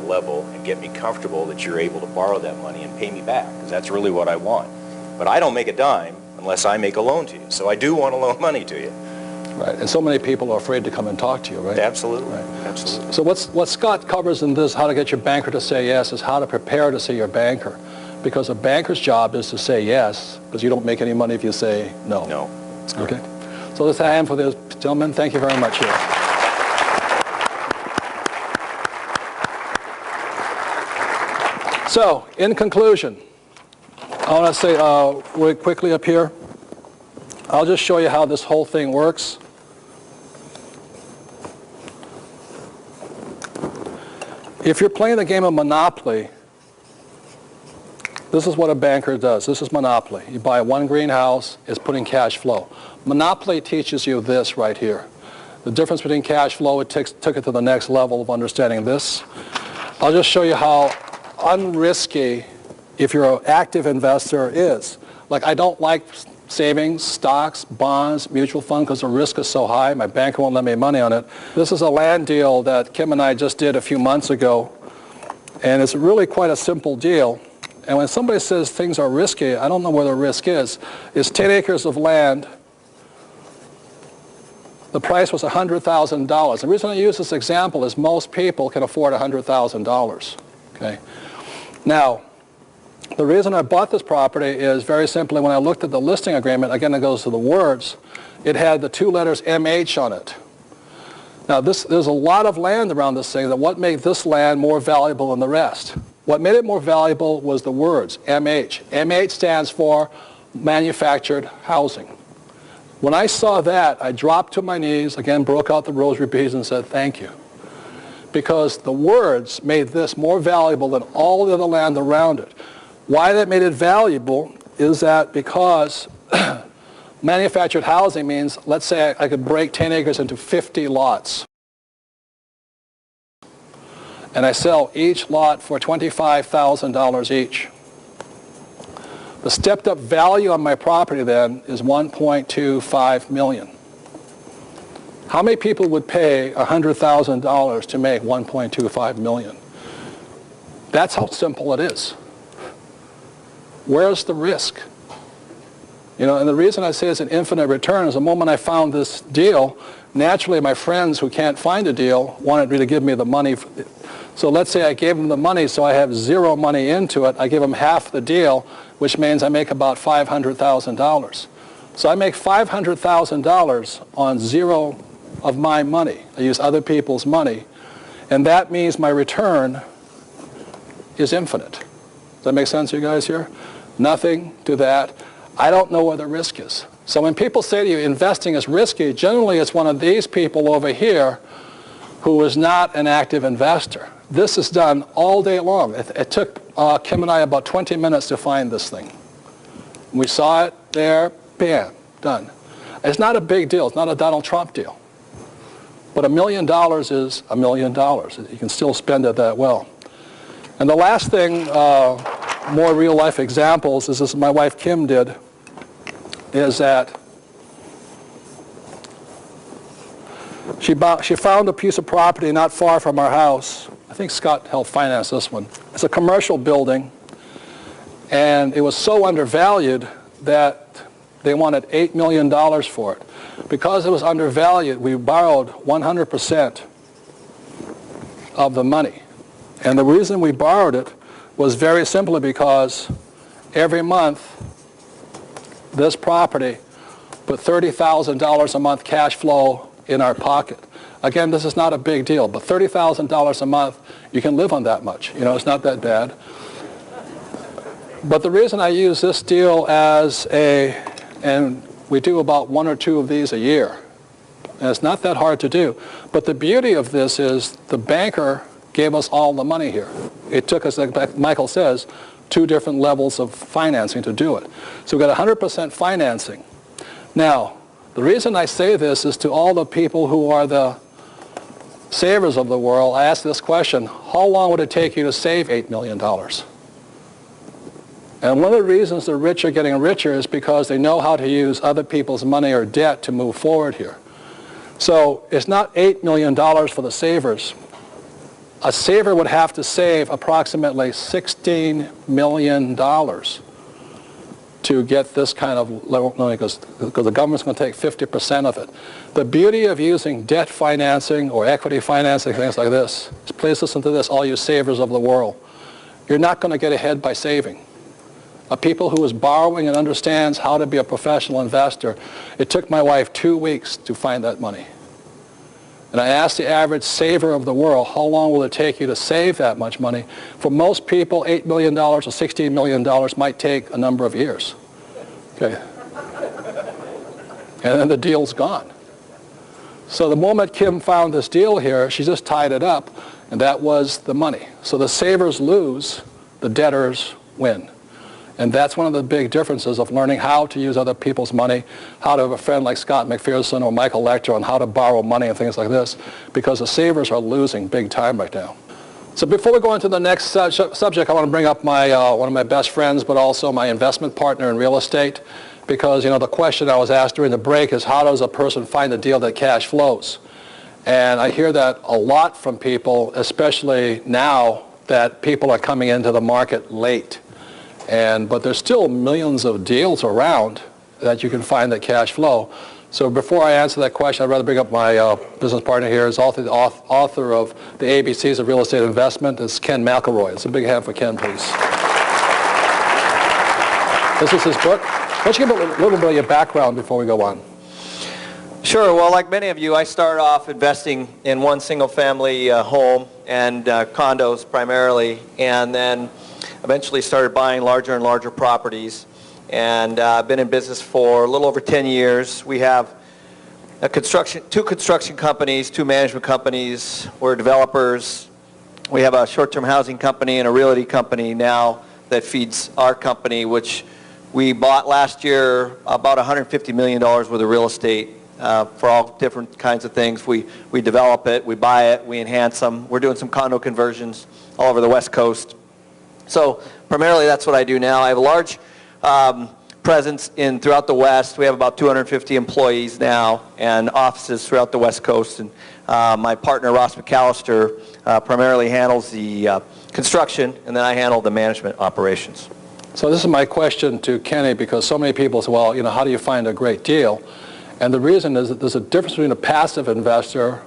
Speaker 4: level and get me comfortable that you're able to borrow that money and pay me back, because that's really what I want. But I don't make a dime unless I make a loan to you. So I do want to loan money to you.
Speaker 2: Right, and so many people are afraid to come and talk to you, right?
Speaker 4: Absolutely,
Speaker 2: right.
Speaker 4: Absolutely.
Speaker 2: So what Scott covers in this, how to get your banker to say yes, is how to prepare to see your banker. Because a banker's job is to say yes, because you don't make any money if you say no.
Speaker 4: No.
Speaker 2: Okay. So let's have a hand for this gentleman. Thank you very much here. So, in conclusion, I want to say really quickly up here, I'll just show you how this whole thing works. If you're playing the game of Monopoly, this is what a banker does. This is Monopoly. You buy one greenhouse, it's putting cash flow. Monopoly teaches you this right here. The difference between cash flow, it took it to the next level of understanding this. I'll just show you how unrisky, if you're an active investor, is. Like, I don't like savings, stocks, bonds, mutual funds, because the risk is so high. My banker won't lend me money on it. This is a land deal that Kim and I just did a few months ago, and it's really quite a simple deal. And when somebody says things are risky, I don't know where the risk is. It's 10 acres of land. The price was $100,000. The reason I use this example is most people can afford $100,000. Okay. Now, the reason I bought this property is very simply when I looked at the listing agreement, again it goes to the words, it had the 2 letters MH on it. Now there's a lot of land around this thing. That what made this land more valuable than the rest? What made it more valuable was the words, MH. MH stands for manufactured housing. When I saw that, I dropped to my knees, again broke out the rosary beads and said, thank you. Because the words made this more valuable than all the other land around it. Why that made it valuable is that because manufactured housing means, let's say I could break 10 acres into 50 lots. And I sell each lot for $25,000 each. The stepped up value on my property then is $1.25 million. How many people would pay $100,000 to make $1.25 million? That's how simple it is. Where's the risk? You know, and the reason I say it's an infinite return is the moment I found this deal, naturally my friends who can't find a deal wanted me to give me the money. So let's say I gave them the money, so I have zero money into it. I give them half the deal, which means I make about $500,000. So I make $500,000 on zero of my money. I use other people's money. And that means my return is infinite. Does that make sense to you guys here? Nothing to that. I don't know where the risk is. So when people say to you investing is risky, generally it's one of these people over here who is not an active investor. This is done all day long. It took Kim and I about 20 minutes to find this thing. We saw it there, bam, done. It's not a big deal. It's not a Donald Trump deal. But $1 million is $1 million. You can still spend it that well. And the last thing, more real life examples, is this my wife Kim did, is that she found a piece of property not far from our house. I think Scott helped finance this one. It's a commercial building, and it was so undervalued that they wanted $8 million for it. Because it was undervalued, we borrowed 100% of the money. And the reason we borrowed it was very simply because every month this property put $30,000 a month cash flow in our pocket. Again, this is not a big deal, but $30,000 a month, you can live on that much. You know, it's not that bad. But the reason I use this deal as and we do about 1 or 2 of these a year. And it's not that hard to do. But the beauty of this is the banker gave us all the money here. It took us, like Michael says, 2 different levels of financing to do it. So we got 100% financing. Now, the reason I say this is to all the people who are the savers of the world. I ask this question: how long would it take you to save $8 million? And one of the reasons the rich are getting richer is because they know how to use other people's money or debt to move forward here. So it's not $8 million for the savers. A saver would have to save approximately $16 million to get this kind of level money, because the government's going to take 50% of it. The beauty of using debt financing or equity financing, things like this, is please listen to this, all you savers of the world. You're not going to get ahead by saving. A people who is borrowing and understands how to be a professional investor, it took my wife 2 weeks to find that money. And I asked the average saver of the world, how long will it take you to save that much money? For most people, $8 million or $16 million might take a number of years. Okay. And then the deal's gone. So the moment Kim found this deal here, she just tied it up, and that was the money. So the savers lose, the debtors win. And that's one of the big differences of learning how to use other people's money, how to have a friend like Scott McPherson or Michael Lecter on how to borrow money and things like this, because the savers are losing big time right now. So before we go into the next subject, I want to bring up my one of my best friends, but also my investment partner in real estate, because, you know, the question I was asked during the break is, how does a person find a deal that cash flows? And I hear that a lot from people, especially now that people are coming into the market late. But there's still millions of deals around that you can find that cash flow. So before I answer that question, I'd rather bring up my business partner here. He's author of the ABCs of Real Estate Investment. It's Ken McElroy. It's a big hand for Ken, please. This is his book. Why don't you give a little bit of your background before we go on?
Speaker 5: Sure. Well, like many of you, I started off investing in one single-family home and condos primarily, and then eventually started buying larger and larger properties. And I've been in business for a little over 10 years. We have two construction companies, 2 management companies. We're developers. We have a short-term housing company and a realty company now that feeds our company, which we bought last year about $150 million worth of real estate for all different kinds of things. We develop it, we buy it, we enhance them. We're doing some condo conversions all over the West Coast. So primarily that's what I do now. I have a large presence throughout the West. We have about 250 employees now and offices throughout the West Coast. And my partner, Ross McAllister, primarily handles the construction, and then I handle the management operations.
Speaker 2: So this is my question to Kenny, because so many people say, well, how do you find a great deal? And the reason is that there's a difference between a passive investor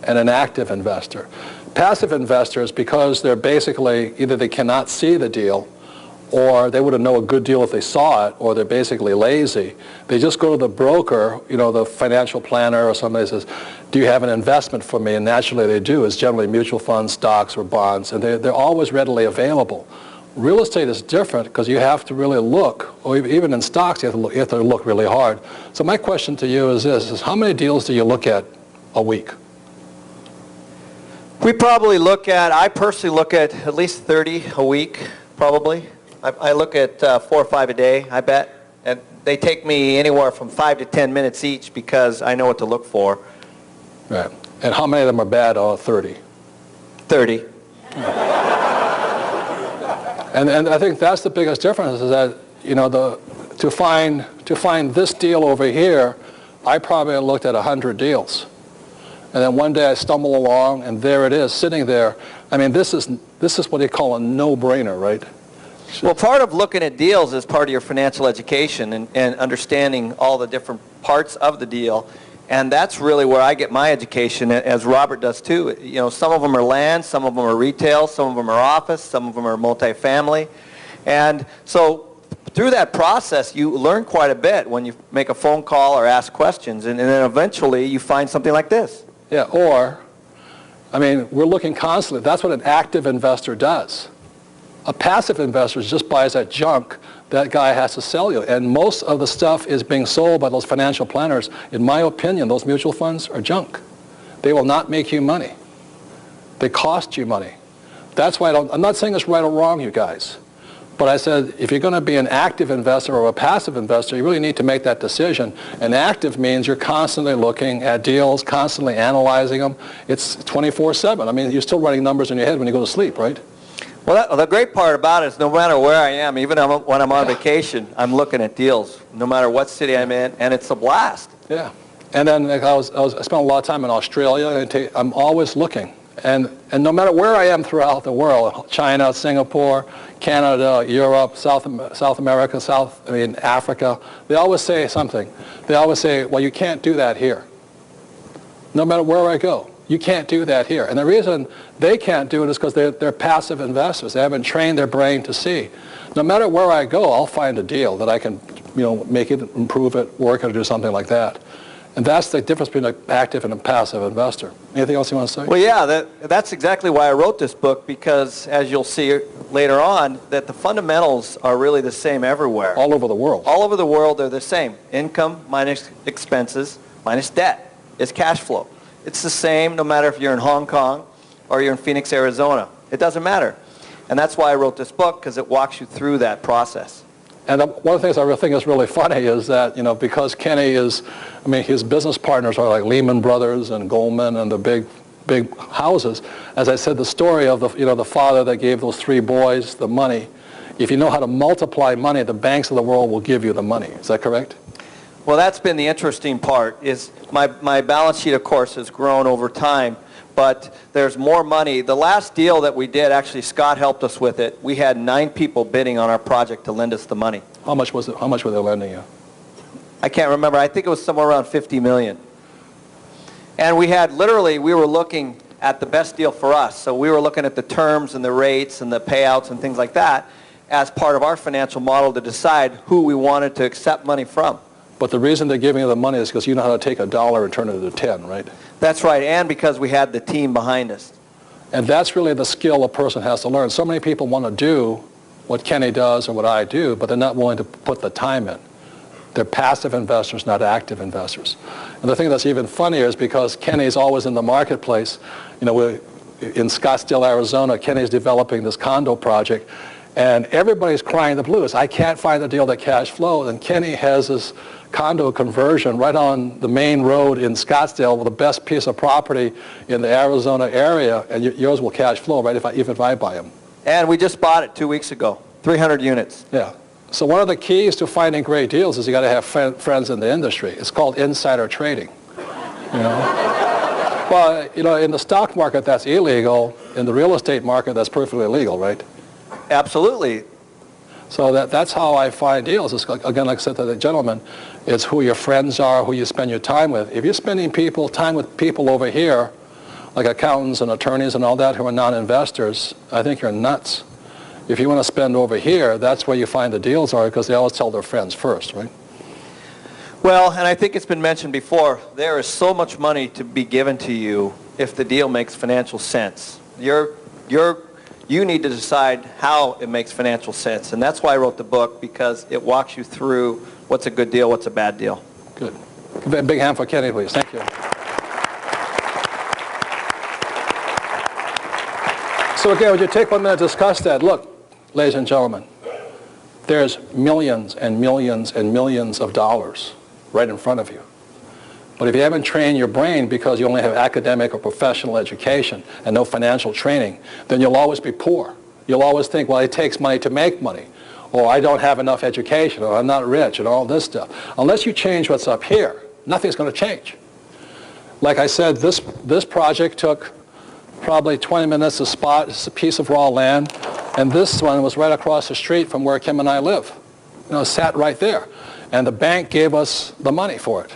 Speaker 2: and an active investor. Passive investors, because they're basically, either they cannot see the deal, or they wouldn't know a good deal if they saw it, or they're basically lazy. They just go to the broker, the financial planner, or somebody says, do you have an investment for me? And naturally they do. It's generally mutual funds, stocks, or bonds, and they're always readily available. Real estate is different because you have to really look, or even in stocks you have to look really hard. So my question to you is this, is how many deals do you look at a week?
Speaker 5: I personally look at least 30 a week, probably. I look at 4 or 5 a day, I bet. And they take me anywhere from 5 to 10 minutes each because I know what to look for.
Speaker 2: Right. And how many of them are bad? 30?
Speaker 5: 30.
Speaker 2: And I think that's the biggest difference, is that, to find this deal over here, I probably looked at 100 deals. And then one day I stumble along, and there it is, sitting there. I mean, this is what they call a no-brainer, right?
Speaker 5: Well, part of looking at deals is part of your financial education and understanding all the different parts of the deal. And that's really where I get my education, as Robert does too. Some of them are land, some of them are retail, some of them are office, some of them are multifamily. And so through that process, you learn quite a bit when you make a phone call or ask questions. And then eventually you find something like this.
Speaker 2: Yeah, we're looking constantly. That's what an active investor does. A passive investor just buys that junk that guy has to sell you. And most of the stuff is being sold by those financial planners. In my opinion, those mutual funds are junk. They will not make you money. They cost you money. That's why I'm not saying it's right or wrong, you guys. But I said, if you're going to be an active investor or a passive investor, you really need to make that decision. And active means you're constantly looking at deals, constantly analyzing them. It's 24/7. You're still running numbers in your head when you go to sleep, right?
Speaker 5: Well, the great part about it is no matter where I am, even when I'm on vacation, I'm looking at deals, no matter what city I'm in, and it's a blast.
Speaker 2: Yeah. And then I spent a lot of time in Australia, and I'm always looking. And no matter where I am throughout the world, China, Singapore, Canada, Europe, South America, Africa, they always say something. They always say, well, you can't do that here. No matter where I go, you can't do that here. And the reason they can't do it is because they're passive investors. They haven't trained their brain to see. No matter where I go, I'll find a deal that I can, make it, improve it, work it, or do something like that. And that's the difference between an active and a passive investor. Anything else you want to say?
Speaker 5: Well, yeah, that's exactly why I wrote this book, because as you'll see later on, that the fundamentals are really the same everywhere.
Speaker 2: All over the world.
Speaker 5: All over the world, they're the same. Income minus expenses minus debt is cash flow. It's the same no matter if you're in Hong Kong or you're in Phoenix, Arizona. It doesn't matter. And that's why I wrote this book, because it walks you through that process.
Speaker 2: And one of the things I think is really funny is that, because Kenny is, his business partners are like Lehman Brothers and Goldman and the big houses. As I said, the story of the father that gave those 3 boys the money. If you know how to multiply money, the banks of the world will give you the money. Is that correct?
Speaker 5: Well, that's been the interesting part. Is my balance sheet, of course, has grown over time, but there's more money. The last deal that we did, actually, Scott helped us with it. We had 9 people bidding on our project to lend us the money.
Speaker 2: How much was it? How much were they lending you?
Speaker 5: I can't remember. I think it was somewhere around $50 million. And we were looking at the best deal for us. So we were looking at the terms and the rates and the payouts and things like that as part of our financial model to decide who we wanted to accept money from.
Speaker 2: But the reason they're giving you the money is because you know how to take $1 and turn it into 10, right?
Speaker 5: That's right, and because we had the team behind us.
Speaker 2: And that's really the skill a person has to learn. So many people want to do what Kenny does or what I do, but they're not willing to put the time in. They're passive investors, not active investors. And the thing that's even funnier is because Kenny's always in the marketplace. You know, we're in Scottsdale, Arizona, Kenny's developing this condo project, and everybody's crying the blues. I can't find a deal that cash flows, and Kenny has this condo conversion right on the main road in Scottsdale with the best piece of property in the Arizona area, and yours will cash flow, right, even if I buy them.
Speaker 5: And we just bought it 2 weeks ago, 300 units.
Speaker 2: Yeah. So one of the keys to finding great deals is you got to have friends in the industry. It's called insider trading. You know? Well, you know, in the stock market that's illegal. In the real estate market that's perfectly legal, right?
Speaker 5: Absolutely.
Speaker 2: So that's how I find deals. It's, again, like I said to the gentleman, it's who your friends are, who you spend your time with. If you're spending time with people over here, like accountants and attorneys and all that who are non-investors, I think you're nuts. If you want to spend over here, that's where you find the deals are, because they always tell their friends first, right?
Speaker 5: Well, and I think it's been mentioned before, there is so much money to be given to you if the deal makes financial sense. You need to decide how it makes financial sense. And that's why I wrote the book, because it walks you through what's a good deal, what's a bad deal.
Speaker 2: Good. Give a big hand for Kenny, please. Thank you. So again, would you take 1 minute to discuss that? Look, ladies and gentlemen, there's millions and millions and millions of dollars right in front of you. But if you haven't trained your brain because you only have academic or professional education and no financial training, then you'll always be poor. You'll always think, well, it takes money to make money, or I don't have enough education, or I'm not rich, and all this stuff. Unless you change what's up here, nothing's going to change. Like I said, this project took probably 20 minutes to spot. It's a piece of raw land, and this one was right across the street from where Kim and I live. You know, it sat right there. And the bank gave us the money for it.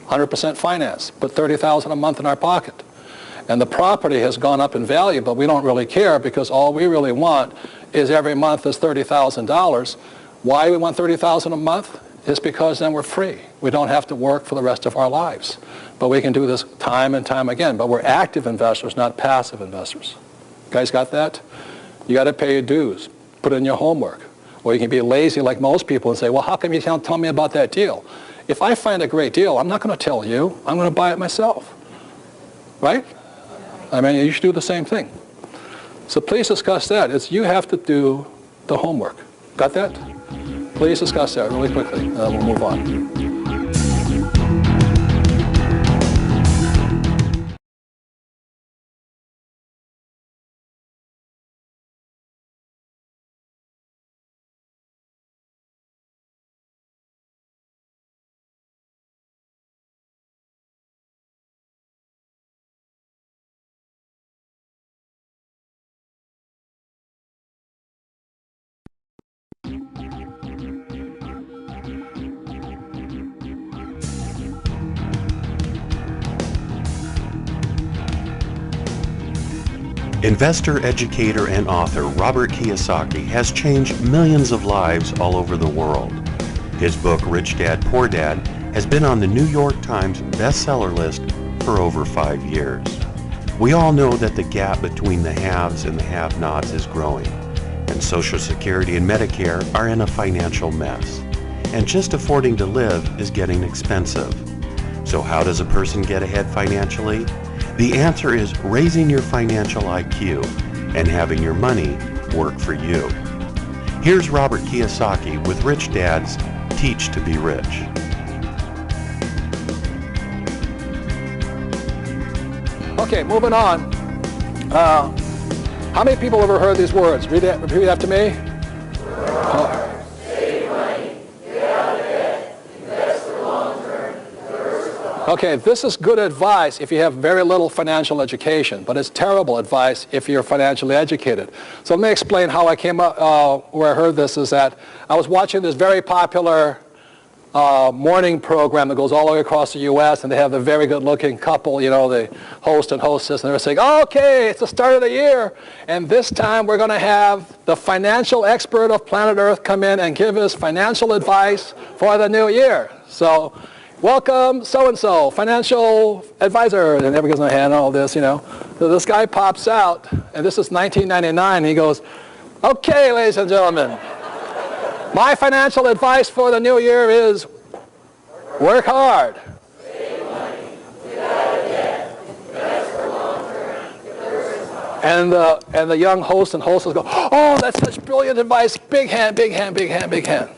Speaker 2: 100% finance, put $30,000 a month in our pocket. And the property has gone up in value, but we don't really care, because all we really want is every month is $30,000. Why we want $30,000 a month? Is because then we're free. We don't have to work for the rest of our lives. But we can do this time and time again. But we're active investors, not passive investors. You guys got that? You got to pay your dues. Put in your homework. Or you can be lazy like most people and say, well, how come you can't tell me about that deal? If I find a great deal, I'm not going to tell you. I'm going to buy it myself. Right? I mean, you should do the same thing. So please discuss that. You have to do the homework. Got that? Please discuss that really quickly, and then we'll move on.
Speaker 1: Investor, educator, and author Robert Kiyosaki has changed millions of lives all over the world. His book, Rich Dad, Poor Dad, has been on the New York Times bestseller list for over 5 years. We all know that the gap between the haves and the have-nots is growing, and Social Security and Medicare are in a financial mess. And just affording to live is getting expensive. So how does a person get ahead financially? The answer is raising your financial IQ and having your money work for you. Here's Robert Kiyosaki with Rich Dad's Teach to Be Rich.
Speaker 2: Okay, moving on. How many people have ever heard these words? Repeat after me. Okay, this is good advice if you have very little financial education, but it's terrible advice if you're financially educated. So let me explain how I came up, where I heard this is that I was watching this very popular morning program that goes all the way across the U.S., and they have the very good-looking couple, you know, the host and hostess, and they're saying, okay, it's the start of the year, and this time we're going to have the financial expert of planet Earth come in and give us financial advice for the new year. So, welcome, so-and-so, financial advisor, and everybody's going to hand all this, you know. So this guy pops out, and this is 1999, and he goes, okay, ladies and gentlemen, my financial advice for the new year is work hard. Save money, get out of debt, invest for long term, diversify. And the young host and hostess go, oh, that's such brilliant advice, big hand, big hand, big hand, big hand.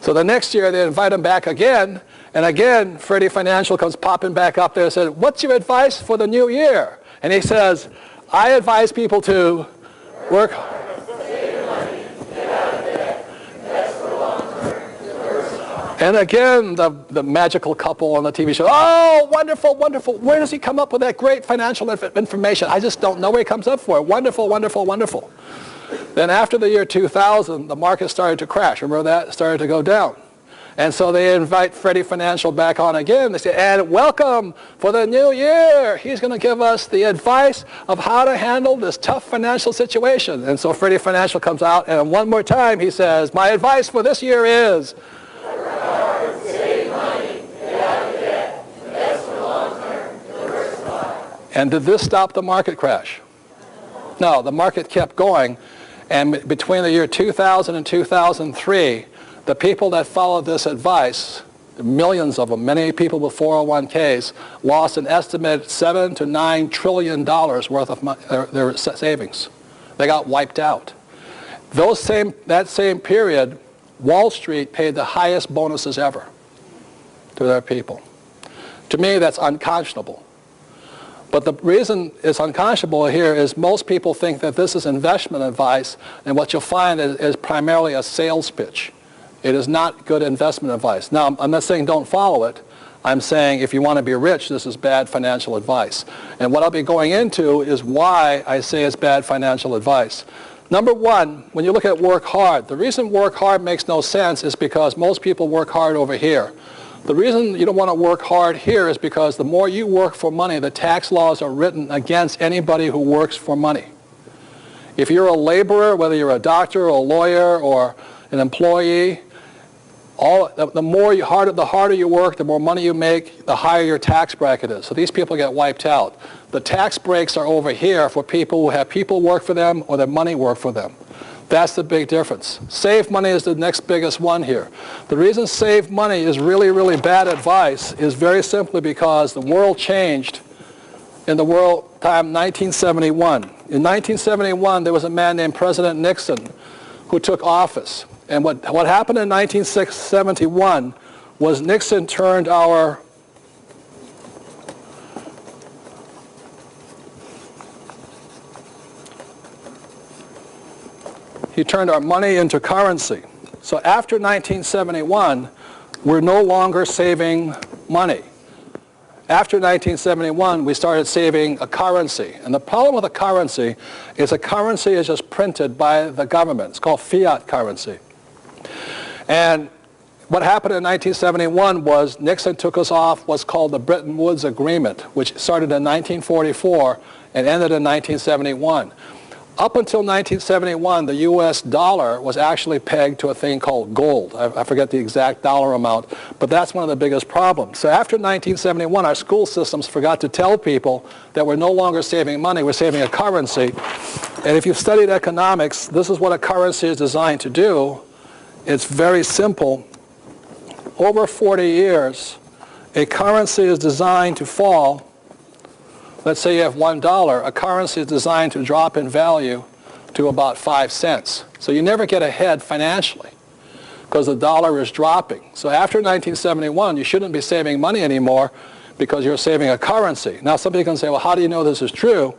Speaker 2: So the next year they invite him back again, and again Freddie Financial comes popping back up there and says, what's your advice for the new year? And he says, I advise people to work hard. And again, the magical couple on the TV show, oh, wonderful, wonderful. Where does he come up with that great financial information? I just don't know where he comes up for it. Wonderful, wonderful, wonderful. Then after the year 2000, the market started to crash. Remember that? It started to go down. And so they invite Freddie Financial back on again. They say, and welcome for the new year. He's going to give us the advice of how to handle this tough financial situation. And so Freddie Financial comes out, and one more time he says, my advice for this year is, work hard, save money, get out of debt, invest for long term, diversify. And did this stop the market crash? No, the market kept going. And between the year 2000 and 2003, the people that followed this advice, millions of them, many people with 401ks, lost an estimated $7 to $9 trillion worth of their savings. They got wiped out. That same period, Wall Street paid the highest bonuses ever to their people. To me, that's unconscionable. But the reason it's unconscionable here is most people think that this is investment advice, and what you'll find is primarily a sales pitch. It is not good investment advice. Now, I'm not saying don't follow it. I'm saying if you want to be rich, this is bad financial advice. And what I'll be going into is why I say it's bad financial advice. Number one, when you look at work hard, the reason work hard makes no sense is because most people work hard over here. The reason you don't want to work hard here is because the more you work for money, the tax laws are written against anybody who works for money. If you're a laborer, whether you're a doctor or a lawyer or an employee, the harder you work, the more money you make, the higher your tax bracket is. So these people get wiped out. The tax breaks are over here for people who have people work for them or their money work for them. That's the big difference. Save money is the next biggest one here. The reason save money is really, really bad advice is very simply because the world changed in the world time 1971. In 1971, there was a man named President Nixon who took office. And what happened in 1971 was Nixon turned our money into currency. So after 1971, we're no longer saving money. After 1971, we started saving a currency. And the problem with a currency is just printed by the government. It's called fiat currency. And what happened in 1971 was Nixon took us off what's called the Bretton Woods Agreement, which started in 1944 and ended in 1971. Up until 1971, the U.S. dollar was actually pegged to a thing called gold. I forget the exact dollar amount, but that's one of the biggest problems. So after 1971, our school systems forgot to tell people that we're no longer saving money, we're saving a currency. And if you've studied economics, this is what a currency is designed to do. It's very simple. Over 40 years, a currency is designed to fall. Let's say you have $1. A currency is designed to drop in value to about 5 cents. So you never get ahead financially because the dollar is dropping. So after 1971, you shouldn't be saving money anymore because you're saving a currency. Now somebody can say, well, how do you know this is true?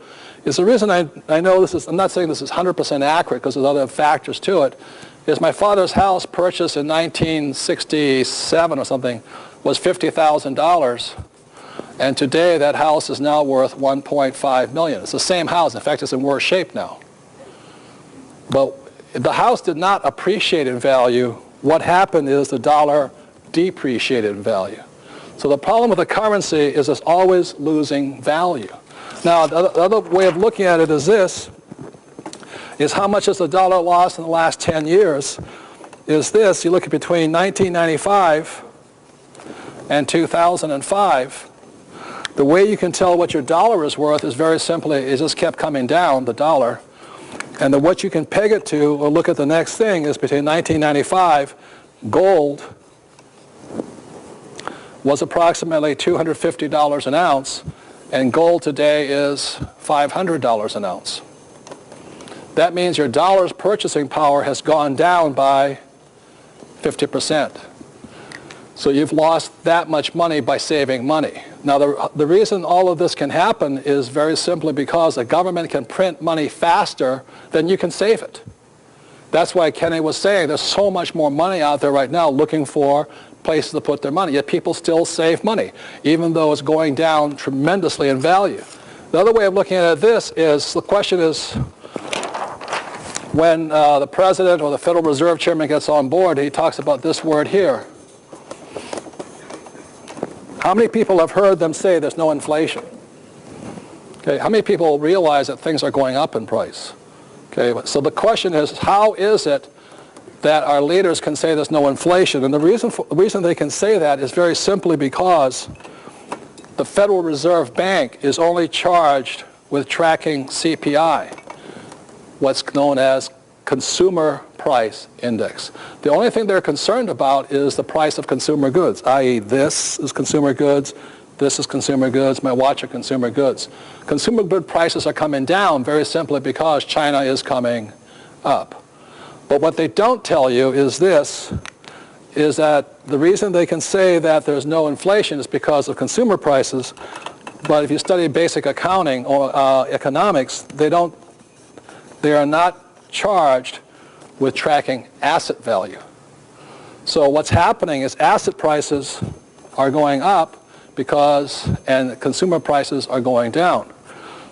Speaker 2: It's the reason I know this is, I'm not saying this is 100% accurate because there's other factors to it, is my father's house purchased in 1967 or something was $50,000. And today that house is now worth $1.5 million. It's the same house. In fact, it's in worse shape now. But the house did not appreciate in value. What happened is the dollar depreciated in value. So the problem with the currency is it's always losing value. Now, the other way of looking at it is this, is how much has the dollar lost in the last 10 years, is this. You look at between 1995 and 2005, the way you can tell what your dollar is worth is very simply, it just kept coming down, the dollar. And then what you can peg it to, or look at the next thing, is between 1995, gold was approximately $250 an ounce, and gold today is $500 an ounce. That means your dollar's purchasing power has gone down by 50%. So you've lost that much money by saving money. Now, the reason all of this can happen is very simply because the government can print money faster than you can save it. That's why Kenny was saying there's so much more money out there right now looking for places to put their money. Yet people still save money, even though it's going down tremendously in value. The other way of looking at this is, the question is, when the president or the Federal Reserve Chairman gets on board, he talks about this word here. How many people have heard them say there's no inflation? Okay, how many people realize that things are going up in price? Okay, so the question is, how is it that our leaders can say there's no inflation? And the reason they can say that is very simply because the Federal Reserve Bank is only charged with tracking CPI, what's known as Consumer Price Index. The only thing they're concerned about is the price of consumer goods, i.e. this is consumer goods, this is consumer goods, my watch are consumer goods. Consumer good prices are coming down very simply because China is coming up. But what they don't tell you is this, is that the reason they can say that there's no inflation is because of consumer prices, but if you study basic accounting or economics, they are not charged with tracking asset value. So what's happening is asset prices are going up and consumer prices are going down.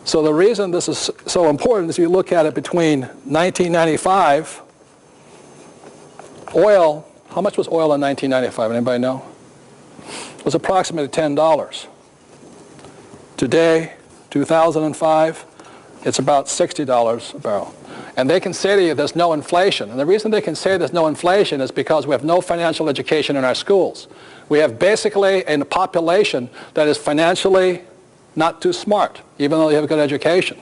Speaker 2: So the reason this is so important is if you look at it between 1995, oil, how much was oil in 1995? Anybody know? It was approximately $10. Today, 2005, it's about $60 a barrel. And they can say to you there's no inflation. And the reason they can say there's no inflation is because we have no financial education in our schools. We have basically a population that is financially not too smart, even though they have a good education.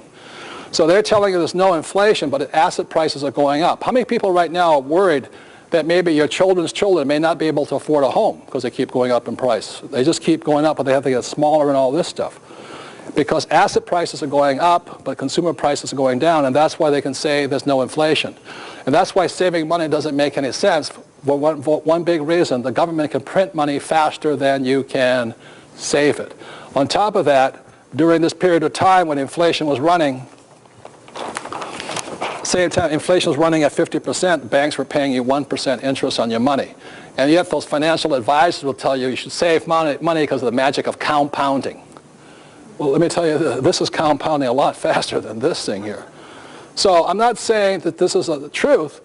Speaker 2: So they're telling you there's no inflation, but asset prices are going up. How many people right now are worried that maybe your children's children may not be able to afford a home because they keep going up in price? They just keep going up, but they have to get smaller and all this stuff. Because asset prices are going up, but consumer prices are going down, and that's why they can say there's no inflation. And that's why saving money doesn't make any sense. For one big reason, the government can print money faster than you can save it. On top of that, during this period of time when inflation was running, same time inflation was running at 50%, banks were paying you 1% interest on your money. And yet those financial advisors will tell you you should save money because of the magic of compounding. Well, let me tell you, this is compounding a lot faster than this thing here. So I'm not saying that this is the truth.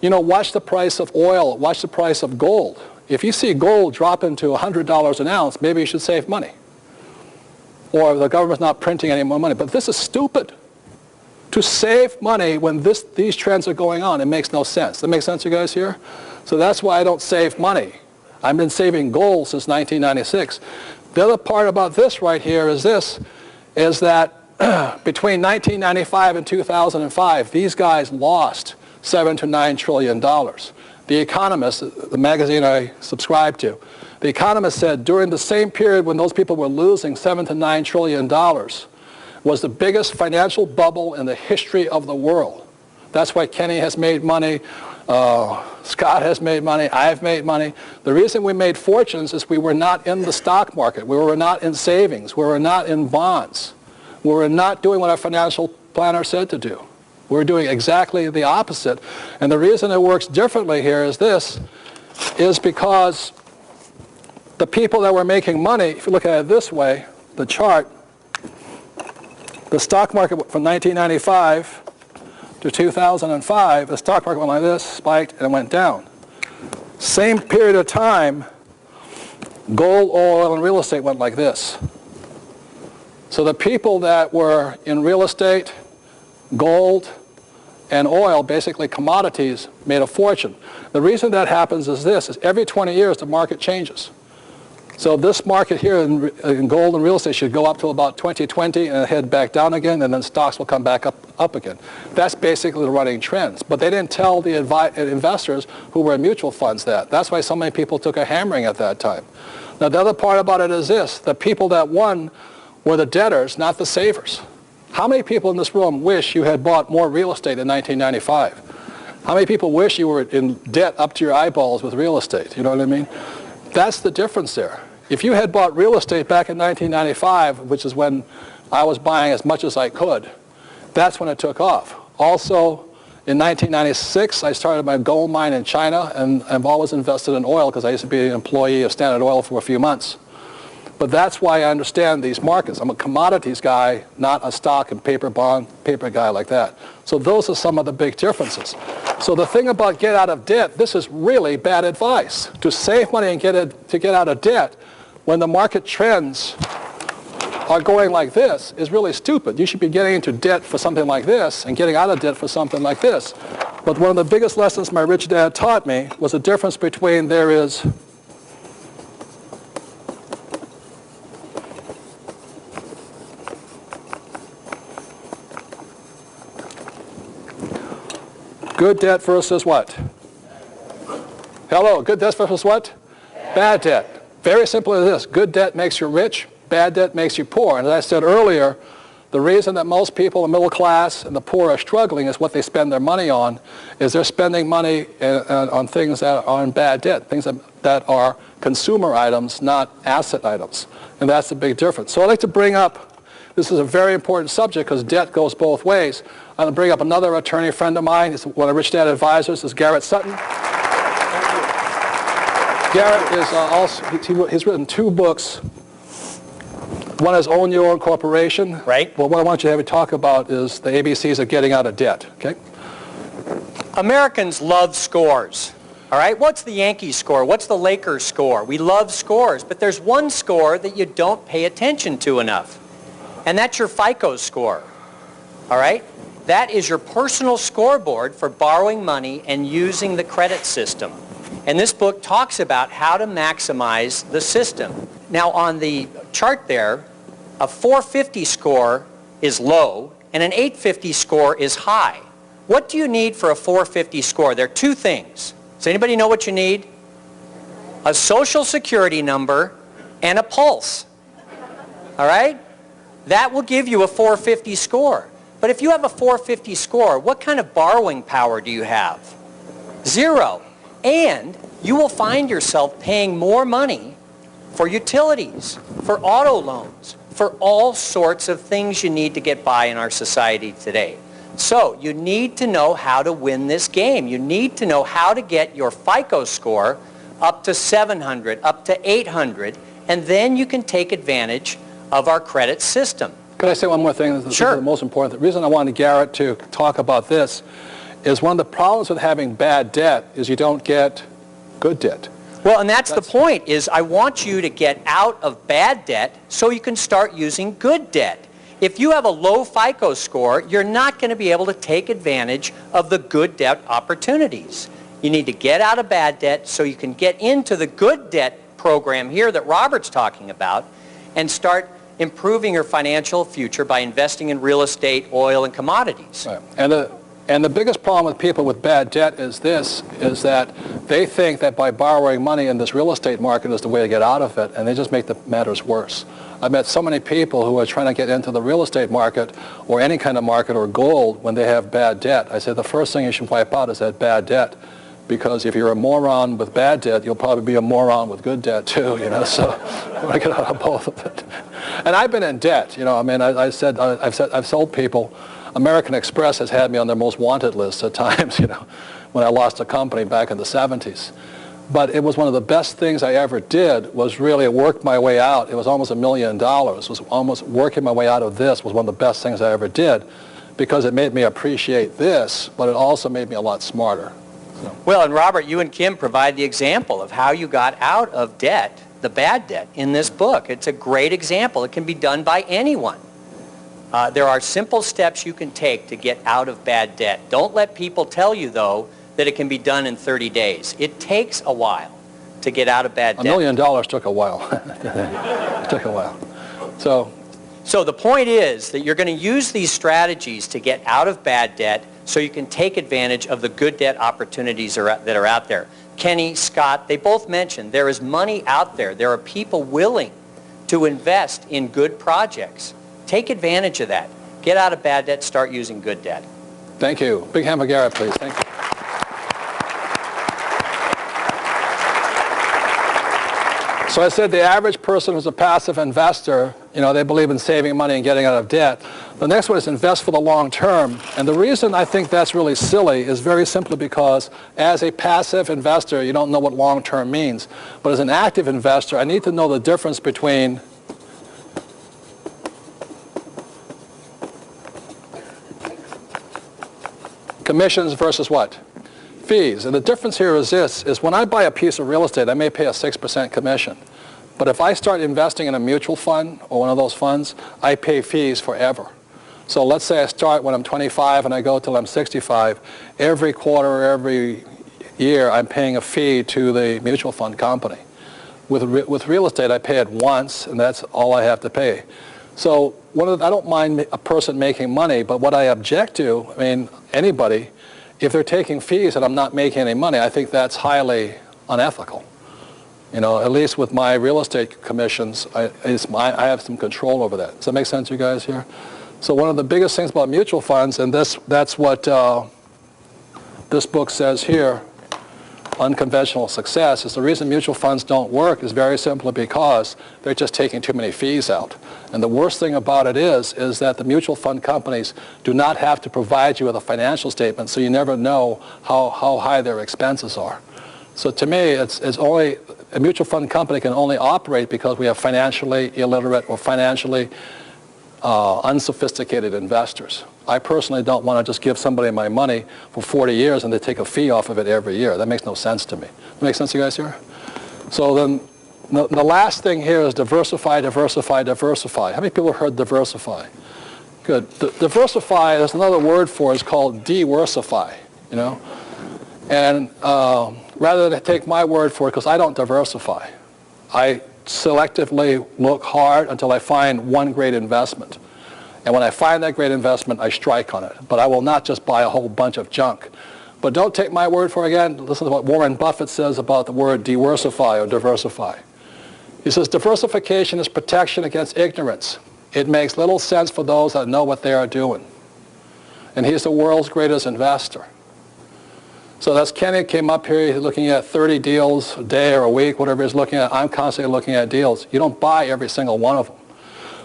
Speaker 2: You know, watch the price of oil, watch the price of gold. If you see gold dropping to $100 an ounce, maybe you should save money. Or the government's not printing any more money. But this is stupid. To save money when these trends are going on, it makes no sense. That makes sense, you guys here? So that's why I don't save money. I've been saving gold since 1996. The other part about this right here is that between 1995 and 2005, these guys lost $7 to $9 trillion. The Economist, the magazine I subscribe to, The Economist said during the same period when those people were losing $7 to $9 trillion was the biggest financial bubble in the history of the world. That's why Kenny has made money. Scott has made money, I've made money. The reason we made fortunes is we were not in the stock market. We were not in savings. We were not in bonds. We were not doing what our financial planner said to do. We were doing exactly the opposite. And the reason it works differently here is because the people that were making money, if you look at it this way, the chart, the stock market from 1995 to 2005, the stock market went like this, spiked, and it went down. Same period of time, Gold, oil, and real estate went like this. So the people that were in real estate, gold, and oil, basically commodities, made a fortune. The reason that happens is this, is every 20 years the market changes. So this market here in gold and real estate should go up to about 2020 and head back down again, and then stocks will come back up again. That's basically the running trends. But they didn't tell the investors who were in mutual funds that. That's why so many people took a hammering at that time. Now the other part about it is this, the people that won were the debtors, not the savers. How many people in this room wish you had bought more real estate in 1995? How many people wish you were in debt up to your eyeballs with real estate? You know what I mean? That's the difference there. If you had bought real estate back in 1995, which is when I was buying as much as I could, that's when it took off. Also, in 1996, I started my gold mine in China, and I've always invested in oil because I used to be an employee of Standard Oil for a few months. But that's why I understand these markets. I'm a commodities guy, not a stock and paper bond, paper guy like that. So those are some of the big differences. So the thing about get out of debt, this is really bad advice. To save money and get out of debt when the market trends are going like this is really stupid. You should be getting into debt for something like this and getting out of debt for something like this. But one of the biggest lessons my rich dad taught me was the difference between there is good debt versus what? Hello, good debt versus what? Bad debt. Very simple as this. Good debt makes you rich. Bad debt makes you poor. And as I said earlier, the reason that most people in the middle class and the poor are struggling is what they spend their money on, is they're spending money on things that are in bad debt, things that are consumer items, not asset items. And that's the big difference. So I'd like to bring up, this is a very important subject because debt goes both ways. I'm going to bring up another attorney friend of mine. He's one of Rich Dad advisors, is Garrett Sutton. Garrett is he's written 2 books. One is Own Your Own Corporation.
Speaker 6: Right.
Speaker 2: Well, what I want you to have you talk about is the ABCs of getting out of debt. Okay.
Speaker 6: Americans love scores. All right. What's the Yankees score? What's the Lakers score? We love scores, but there's one score that you don't pay attention to enough, and that's your FICO score. All right. That is your personal scoreboard for borrowing money and using the credit system. And this book talks about how to maximize the system. Now on the chart there, a 450 score is low and an 850 score is high. What do you need for a 450 score? There are 2 things. Does anybody know what you need? A social security number and a pulse. All right? That will give you a 450 score. But if you have a 450 score, what kind of borrowing power do you have? 0. And you will find yourself paying more money for utilities, for auto loans, for all sorts of things you need to get by in our society today. So you need to know how to win this game. You need to know how to get your FICO score up to 700, up to 800, and then you can take advantage of our credit system.
Speaker 2: Could I say one more thing? This
Speaker 6: Sure.
Speaker 2: is the most important. The reason I wanted Garrett to talk about this is one of the problems with having bad debt is you don't get good debt.
Speaker 6: Well, and that's the point, is I want you to get out of bad debt so you can start using good debt. If you have a low FICO score, you're not going to be able to take advantage of the good debt opportunities. You need to get out of bad debt so you can get into the good debt program here that Robert's talking about and start improving your financial future by investing in real estate, oil, and commodities.
Speaker 2: Right. And the biggest problem with people with bad debt is this, is that they think that by borrowing money in this real estate market is the way to get out of it, and they just make the matters worse. I've met so many people who are trying to get into the real estate market or any kind of market or gold when they have bad debt. I said the first thing you should wipe out is that bad debt, because if you're a moron with bad debt, you'll probably be a moron with good debt too, you know, so I want to get out of both of it. And I've been in debt, you know, I mean, I've sold people. American Express has had me on their most wanted list at times, you know, when I lost a company back in the 70s. But it was one of the best things I ever did, was really work my way out. It was almost $1 million. Was almost working my way out of this was one of the best things I ever did, because it made me appreciate this, but it also made me a lot smarter. So.
Speaker 6: Well, and Robert, you and Kim provide the example of how you got out of debt the bad debt in this book. It's a great example. It can be done by anyone. There are simple steps you can take to get out of bad debt. Don't let people tell you, though, that it can be done in 30 days. It takes a while to get out of bad debt.
Speaker 2: $1 million took a while. It took a while.
Speaker 6: So the point is that you're going to use these strategies to get out of bad debt so you can take advantage of the good debt opportunities that are out there. Kenny, Scott, they both mentioned there is money out there. There are people willing to invest in good projects. Take advantage of that. Get out of bad debt, start using good debt.
Speaker 2: Thank you. Big hand for Garrett, please. Thank you. So I said the average person who's a passive investor, they believe in saving money and getting out of debt. The next one is invest for the long term. And the reason I think that's really silly is very simply because as a passive investor, you don't know what long term means. But as an active investor, I need to know the difference between commissions versus what? Fees. And the difference here is this, is when I buy a piece of real estate, I may pay a 6% commission. But if I start investing in a mutual fund or one of those funds, I pay fees forever. So let's say I start when I'm 25 and I go till I'm 65. Every quarter or every year, I'm paying a fee to the mutual fund company. With real estate, I pay it once, and that's all I have to pay. So I don't mind a person making money, but what I object to, anybody, if they're taking fees and I'm not making any money, I think that's highly unethical. At least with my real estate commissions, I have some control over that. Does that make sense, you guys here? So one of the biggest things about mutual funds, and that's what this book says here, Unconventional Success, is the reason mutual funds don't work is very simply because they're just taking too many fees out. And the worst thing about it is that the mutual fund companies do not have to provide you with a financial statement, so you never know how high their expenses are. So to me, it's only a mutual fund company can only operate because we have financially illiterate or financially unsophisticated investors. I personally don't want to just give somebody my money for 40 years and they take a fee off of it every year. That makes no sense to me. That makes sense to you guys here? So then the last thing here is diversify, diversify, diversify. How many people have heard diversify? Good. Diversify, there's another word for it, it's called diversify, And rather than take my word for it, because I don't diversify, I selectively look hard until I find one great investment. And when I find that great investment, I strike on it. But I will not just buy a whole bunch of junk. But don't take my word for it again. Listen to what Warren Buffett says about the word diversify or diversify. He says, diversification is protection against ignorance. It makes little sense for those that know what they are doing. And he's the world's greatest investor. So that's Kenny came up here, he's looking at 30 deals a day or a week, whatever he's looking at. I'm constantly looking at deals. You don't buy every single one of them.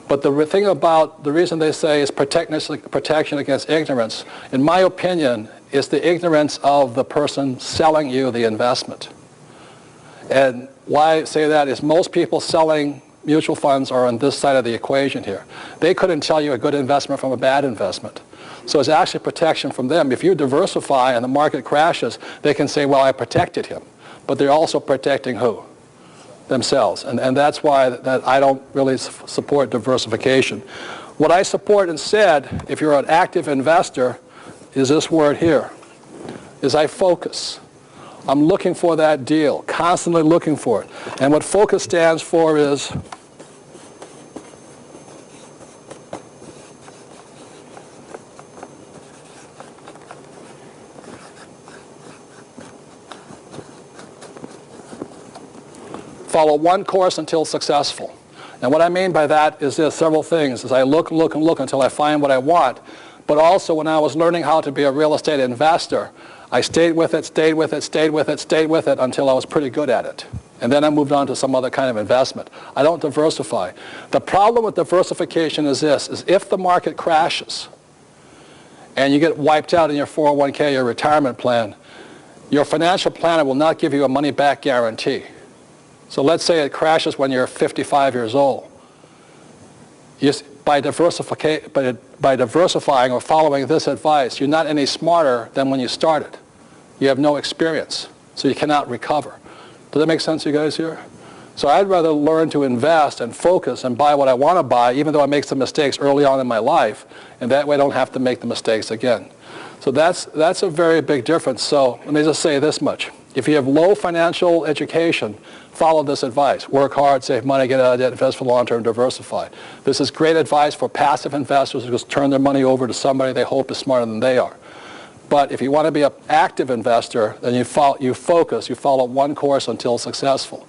Speaker 2: But the thing about, the reason they say is protection against ignorance, in my opinion, is the ignorance of the person selling you the investment. And why I say that is most people selling mutual funds are on this side of the equation here. They couldn't tell you a good investment from a bad investment. So it's actually protection from them. If you diversify and the market crashes, they can say, well, I protected him. But they're also protecting who? Themselves. And that's why that I don't really support diversification. What I support instead, if you're an active investor, is this word here, is I focus. I'm looking for that deal, constantly looking for it. And what focus stands for is follow one course until successful. And what I mean by that is there's several things. Is I look until I find what I want. But also when I was learning how to be a real estate investor, I stayed with it until I was pretty good at it. And then I moved on to some other kind of investment. I don't diversify. The problem with diversification is this, is if the market crashes and you get wiped out in your 401k, your retirement plan, your financial planner will not give you a money back guarantee. So let's say it crashes when you're 55 years old. By diversifying or following this advice, you're not any smarter than when you started. You have no experience, so you cannot recover. Does that make sense, you guys here? So I'd rather learn to invest and focus and buy what I want to buy, even though I make some mistakes early on in my life, and that way I don't have to make the mistakes again. So that's a very big difference. So let me just say this much. If you have low financial education, follow this advice. Work hard, save money, get out of debt, invest for long-term, diversify. This is great advice for passive investors who just turn their money over to somebody they hope is smarter than they are. But if you want to be an active investor, then you focus, you follow one course until successful.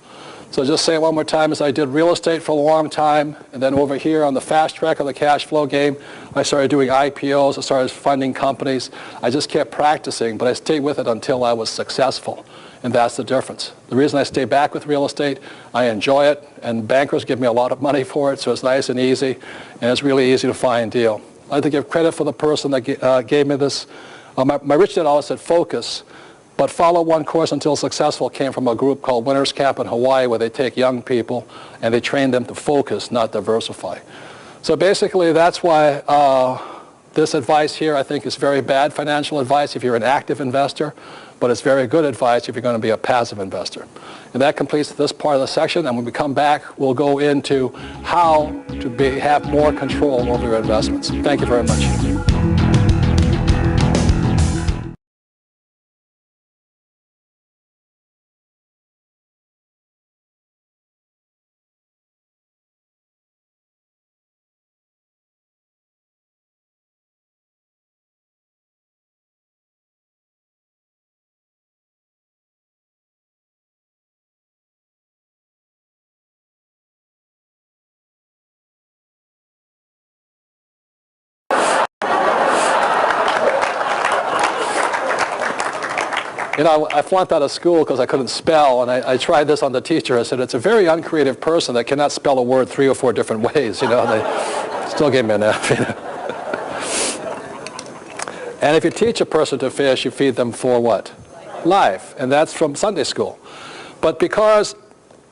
Speaker 2: So just say it one more time, as I did real estate for a long time, and then over here on the fast track of the cash flow game, I started doing IPOs, I started funding companies. I just kept practicing, but I stayed with it until I was successful. And that's the difference. The reason I stay back with real estate, I enjoy it, and bankers give me a lot of money for it, so it's nice and easy, and it's really easy to find a deal. I'd like to give credit for the person that gave me this. My rich dad always said focus, but follow one course until successful came from a group called Winners Camp in Hawaii, where they take young people and they train them to focus, not diversify. So basically that's why this advice here I think is very bad financial advice if you're an active investor, but it's very good advice if you're going to be a passive investor. And that completes this part of the section, and when we come back we'll go into how to have more control over your investments. Thank you very much. You know, I flunked out of school because I couldn't spell, and I tried this on the teacher. I said, it's a very uncreative person that cannot spell a word 3 or 4 different ways, you know. They still gave me an F, you know. And if you teach a person to fish, you feed them for what? Life. And that's from Sunday school. But because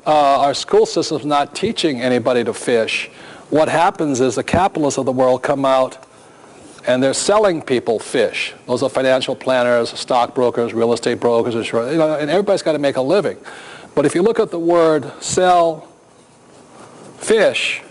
Speaker 2: our school system is not teaching anybody to fish, what happens is the capitalists of the world come out and they're selling people fish. Those are financial planners, stockbrokers, real estate brokers, you know, and everybody's got to make a living. But if you look at the word sell fish,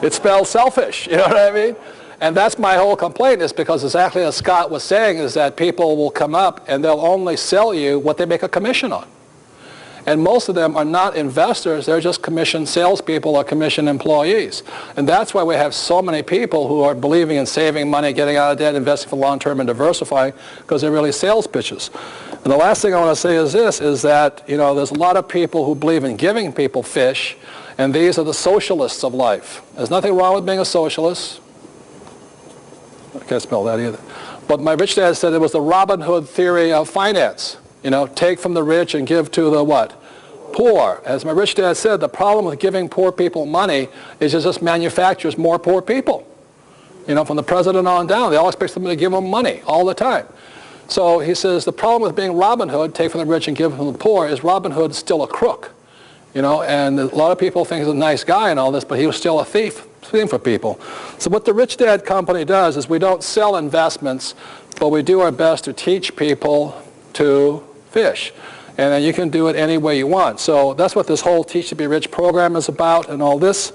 Speaker 2: it spells selfish, you know what I mean? And that's my whole complaint, is because exactly as Scott was saying, is that people will come up and they'll only sell you what they make a commission on. And most of them are not investors, they're just commission salespeople or commission employees. And that's why we have so many people who are believing in saving money, getting out of debt, investing for long-term, and diversifying, because they're really sales pitches. And the last thing I want to say is this, is that, you know, there's a lot of people who believe in giving people fish, and these are the socialists of life. There's nothing wrong with being a socialist. I can't spell that either. But my rich dad said it was the Robin Hood theory of finance. You know, take from the rich and give to the what? Poor. As my rich dad said, the problem with giving poor people money is it just manufactures more poor people. You know, from the president on down, they all expect somebody to give them money all the time. So he says the problem with being Robin Hood, take from the rich and give from the poor, is Robin Hood is still a crook. You know, and a lot of people think he's a nice guy and all this, but he was still a thief, stealing for people. So what the Rich Dad Company does is we don't sell investments, but we do our best to teach people to fish. And then you can do it any way you want. So that's what this whole Teach to Be Rich program is about and all this.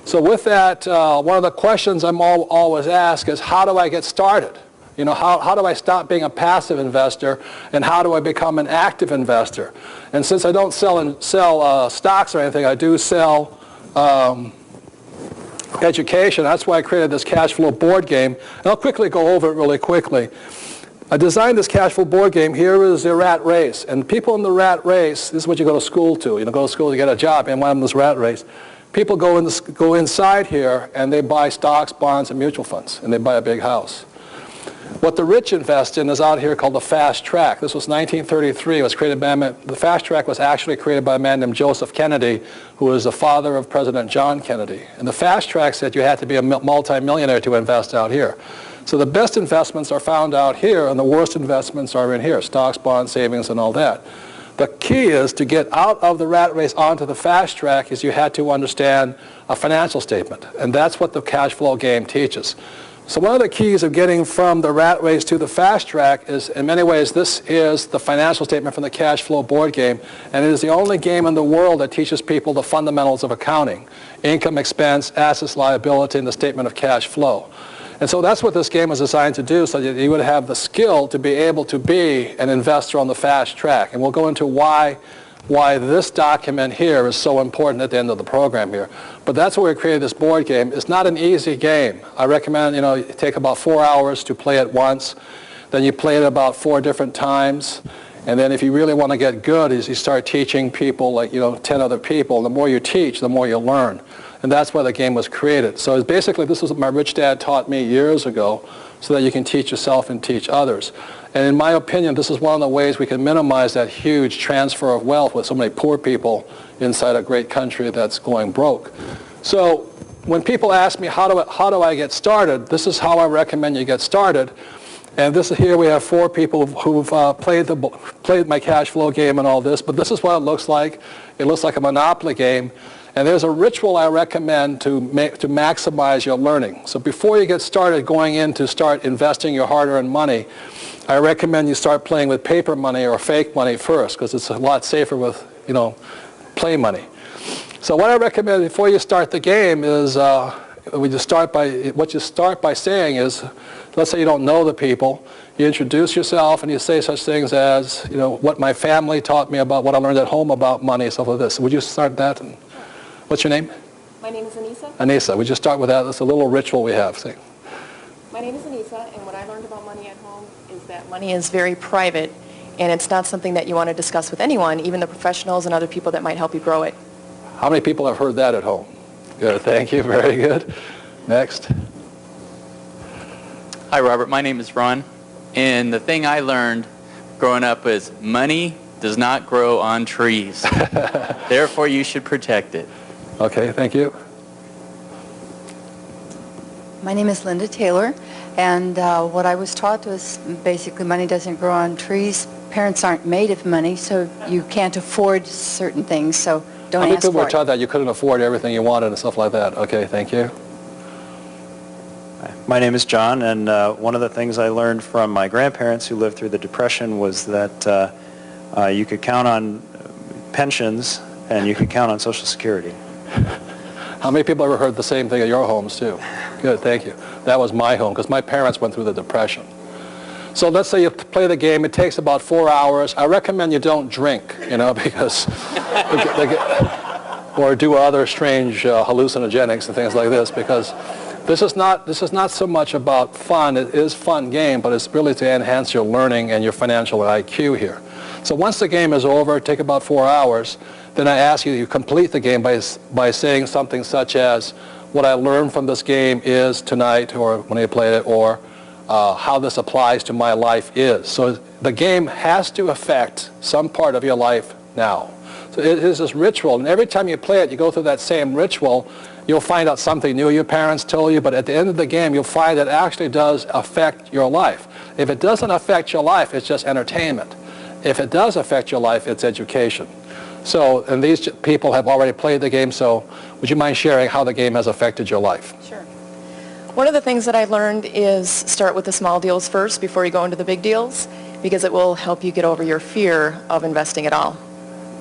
Speaker 2: So with that, one of the questions I'm always asked is, how do I get started? You know, how do I stop being a passive investor, and how do I become an active investor? And since I don't sell stocks or anything, I do sell education. That's why I created this cash flow board game. And I'll quickly go over it really quickly. I designed this cash flow board game. Here is the rat race. And people in the rat race, this is what you go to school to. You know, go to school to get a job, and one of them is rat race. People go inside here, and they buy stocks, bonds, and mutual funds, and they buy a big house. What the rich invest in is out here called the fast track. This was 1933. It was created by the fast track was actually created by a man named Joseph Kennedy, who was the father of President John Kennedy. And the fast track said you had to be a multimillionaire to invest out here. So the best investments are found out here, and the worst investments are in here, stocks, bonds, savings, and all that. The key is to get out of the rat race onto the fast track is you had to understand a financial statement. And that's what the cash flow game teaches. So one of the keys of getting from the rat race to the fast track is, in many ways, this is the financial statement from the cash flow board game, and it is the only game in the world that teaches people the fundamentals of accounting: income, expense, assets, liability, and the statement of cash flow. And so that's what this game is designed to do, so that you would have the skill to be able to be an investor on the fast track. And we'll go into why this document here is so important at the end of the program here. But that's why we created this board game. It's not an easy game. I recommend, you take about 4 hours to play it once. Then you play it about 4 different times. And then if you really want to get good, is you start teaching people, like, 10 other people. The more you teach, the more you learn. And that's why the game was created. So it's basically, this is what my rich dad taught me years ago, so that you can teach yourself and teach others. And in my opinion, this is one of the ways we can minimize that huge transfer of wealth with so many poor people inside a great country that's going broke. So when people ask me, how do I get started, this is how I recommend you get started. And this is here we have 4 people who've played my cash flow game and all this, but this is what it looks like. It looks like a Monopoly game. And there's a ritual I recommend to maximize your learning. So before you get started going in to start investing your hard-earned money, I recommend you start playing with paper money or fake money first, because it's a lot safer with, play money. So what I recommend before you start the game is what you start by saying is, let's say you don't know the people, you introduce yourself and you say such things as, what my family taught me about, what I learned at home about money, stuff like this. Would you start that? What's your name?
Speaker 7: My name is Anissa.
Speaker 2: Anissa. We just start with that. That's a little ritual we have. See?
Speaker 7: My name is Anissa, and what I learned about money at home is that money is very private, and it's not something that you want to discuss with anyone, even the professionals and other people that might help you grow it.
Speaker 2: How many people have heard that at home? Good. Thank you. Very good. Next.
Speaker 8: Hi, Robert. My name is Ron, and the thing I learned growing up is money does not grow on trees. Therefore, you should protect it.
Speaker 2: Okay, thank you.
Speaker 9: My name is Linda Taylor, and what I was taught was basically money doesn't grow on trees. Parents aren't made of money, so you can't afford certain things, so don't ask for it.
Speaker 2: How many people were taught that you couldn't afford everything you wanted and stuff like that? Okay, thank you.
Speaker 10: My name is John, and one of the things I learned from my grandparents who lived through the Depression was that you could count on pensions and you could count on Social Security.
Speaker 2: How many people ever heard the same thing at your homes too? Good, thank you. That was my home, because my parents went through the Depression. So let's say you play the game. It takes about 4 hours. I recommend you don't drink, because, or do other strange hallucinogenics and things like this, because this is not so much about fun. It is fun game, but it's really to enhance your learning and your financial IQ here. So once the game is over, take about 4 hours. Then I ask you to complete the game by saying something such as, what I learned from this game is tonight, or when I played it, or how this applies to my life is. So the game has to affect some part of your life now. So it is this ritual, and every time you play it, you go through that same ritual. You'll find out something new your parents told you, but at the end of the game, you'll find that it actually does affect your life. If it doesn't affect your life, it's just entertainment. If it does affect your life, it's education. So, and these people have already played the game, so would you mind sharing how the game has affected your life?
Speaker 7: Sure. One of the things that I learned is start with the small deals first before you go into the big deals, because it will help you get over your fear of investing at all.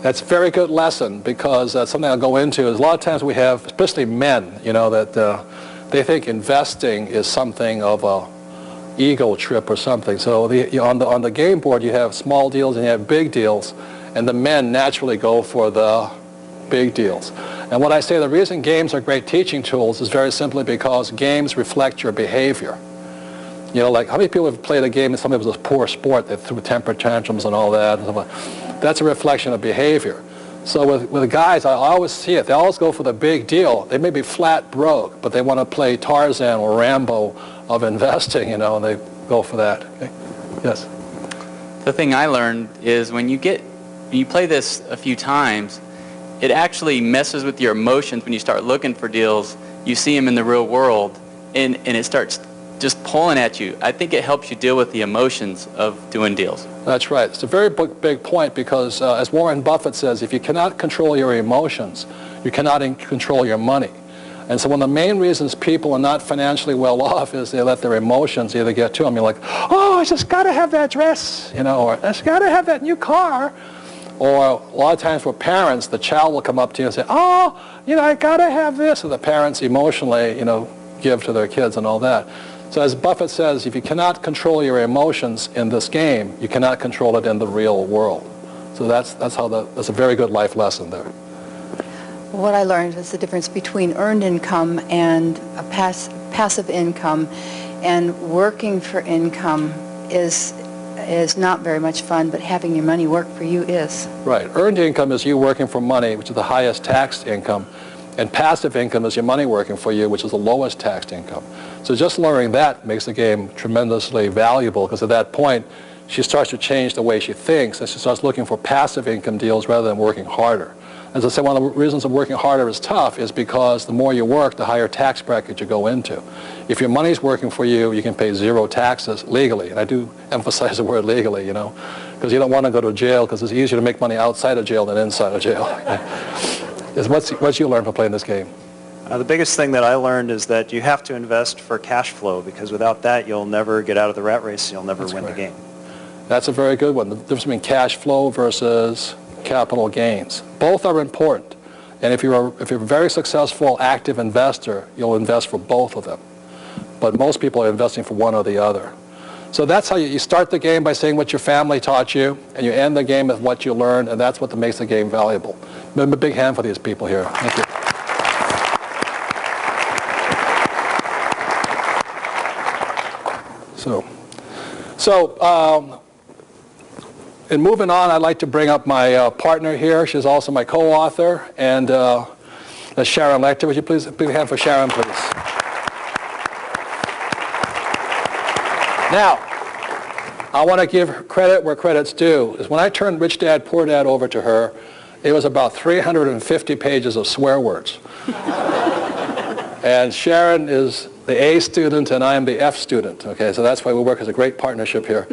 Speaker 2: That's a very good lesson, because something I'll go into is a lot of times we have, especially men, that they think investing is something of a ego trip or something. So on the game board you have small deals and you have big deals, and the men naturally go for the big deals. And what I say, the reason games are great teaching tools is very simply because games reflect your behavior. Like how many people have played a game and somebody was a poor sport, they threw temper tantrums and all that. That's a reflection of behavior. So with the guys, I always see it. They always go for the big deal. They may be flat broke, but they want to play Tarzan or Rambo of investing, and they go for that. Okay? Yes?
Speaker 8: The thing I learned is when you play this a few times, it actually messes with your emotions when you start looking for deals. You see them in the real world, and it starts just pulling at you. I think it helps you deal with the emotions of doing deals.
Speaker 2: That's right. It's a very big point, because as Warren Buffett says, if you cannot control your emotions, you cannot control your money. And so one of the main reasons people are not financially well off is they let their emotions either get to them. You're like, oh, I just got to have that dress, you know, or I just got to have that new car. Or a lot of times for parents, the child will come up to you and say, oh, you know, I got to have this. And the parents emotionally, you know, give to their kids and all that. So as Buffett says, if you cannot control your emotions in this game, you cannot control it in the real world. So that's a very good life lesson there.
Speaker 9: What I learned was the difference between earned income and a passive income, and working for income is not very much fun, but having your money work for you is.
Speaker 2: Right. Earned income is you working for money, which is the highest taxed income, and passive income is your money working for you, which is the lowest taxed income. So just learning that makes the game tremendously valuable, because at that point, she starts to change the way she thinks, and she starts looking for passive income deals rather than working harder. As I said, one of the reasons of working harder is tough is because the more you work, the higher tax bracket you go into. If your money's working for you, you can pay zero taxes legally. And I do emphasize the word legally, you know, because you don't want to go to jail, because it's easier to make money outside of jail than inside of jail. What's you learn from playing this game?
Speaker 10: The biggest thing that I learned is that you have to invest for cash flow, because without that, you'll never get out of the rat race. You'll never win the game.
Speaker 2: That's a very good one. The difference between cash flow versus capital gains. Both are important. And if you're a very successful, active investor, you'll invest for both of them. But most people are investing for one or the other. So that's how you start the game by saying what your family taught you, and you end the game with what you learned, and that's what makes the game valuable. Give a big hand for these people here. Thank you. So in moving on, I'd like to bring up my partner here. She's also my co-author, and that's Sharon Lecter. Would you please, big hand for Sharon, please? Now, I want to give credit where credit's due. Is when I turned Rich Dad, Poor Dad over to her, it was about 350 pages of swear words. And Sharon is the A student, and I am the F student. Okay, so that's why we work as a great partnership here.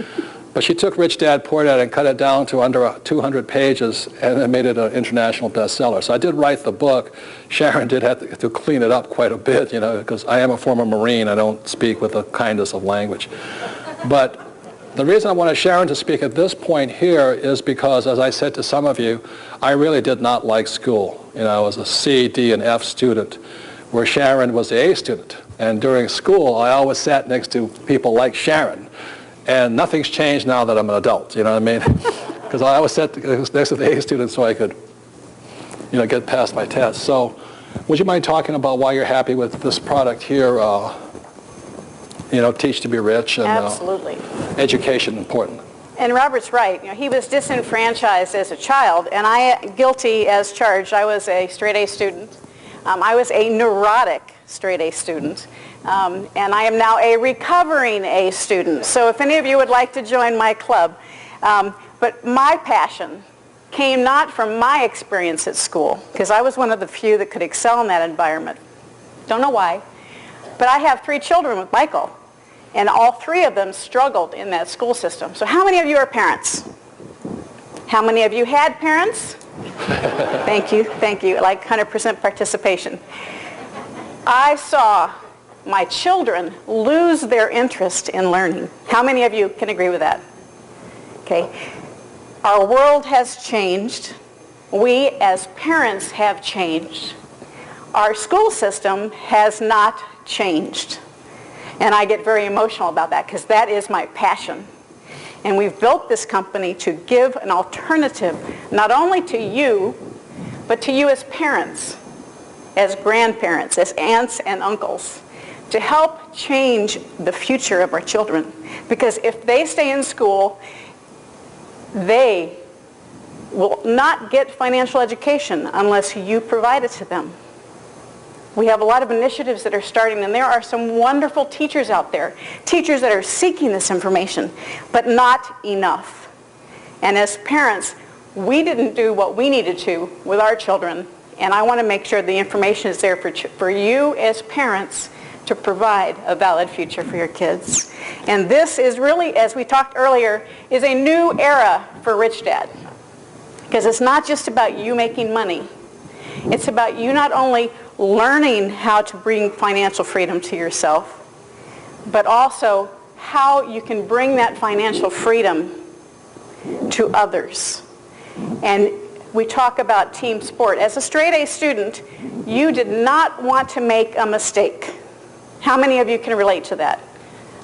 Speaker 2: But she took Rich Dad, Poor Dad and cut it down to under 200 pages and then made it an international bestseller. So I did write the book. Sharon did have to clean it up quite a bit, you know, because I am a former Marine. I don't speak with the kindness of language. But the reason I wanted Sharon to speak at this point here is because, as I said to some of you, I really did not like school. You know, I was a C, D, and F student, where Sharon was the A student. And during school, I always sat next to people like Sharon. And nothing's changed now that I'm an adult, you know what I mean? Because I always sat next to the A students so I could, you know, get past my tests. So would you mind talking about why you're happy with this product here, you know, Teach to be Rich? And,
Speaker 11: absolutely.
Speaker 2: Education important.
Speaker 11: And Robert's right. You know, he was disenfranchised as a child, and I, guilty as charged, I was a straight A student. I was a neurotic straight A student. And I am now a recovering A student. So if any of you would like to join my club. But my passion came not from my experience at school, because I was one of the few that could excel in that environment. Don't know why. But I have 3 children with Michael, and all 3 of them struggled in that school system. So how many of you are parents? How many of you had parents? Thank you, like 100% participation. I saw my children lose their interest in learning. How many of you can agree with that? Okay. Our world has changed. We as parents have changed. Our school system has not changed. And I get very emotional about that, because that is my passion. And we've built this company to give an alternative, not only to you, but to you as parents, as grandparents, as aunts and uncles, to help change the future of our children. Because if they stay in school, they will not get financial education unless you provide it to them. We have a lot of initiatives that are starting, and there are some wonderful teachers out there, teachers that are seeking this information, but not enough. And as parents, we didn't do what we needed to with our children, and I want to make sure the information is there for you as parents to provide a valid future for your kids. And this is really, as we talked earlier, is a new era for Rich Dad. Because it's not just about you making money. It's about you not only learning how to bring financial freedom to yourself, but also how you can bring that financial freedom to others. And we talk about team sport. As a straight-A student, you did not want to make a mistake. How many of you can relate to that?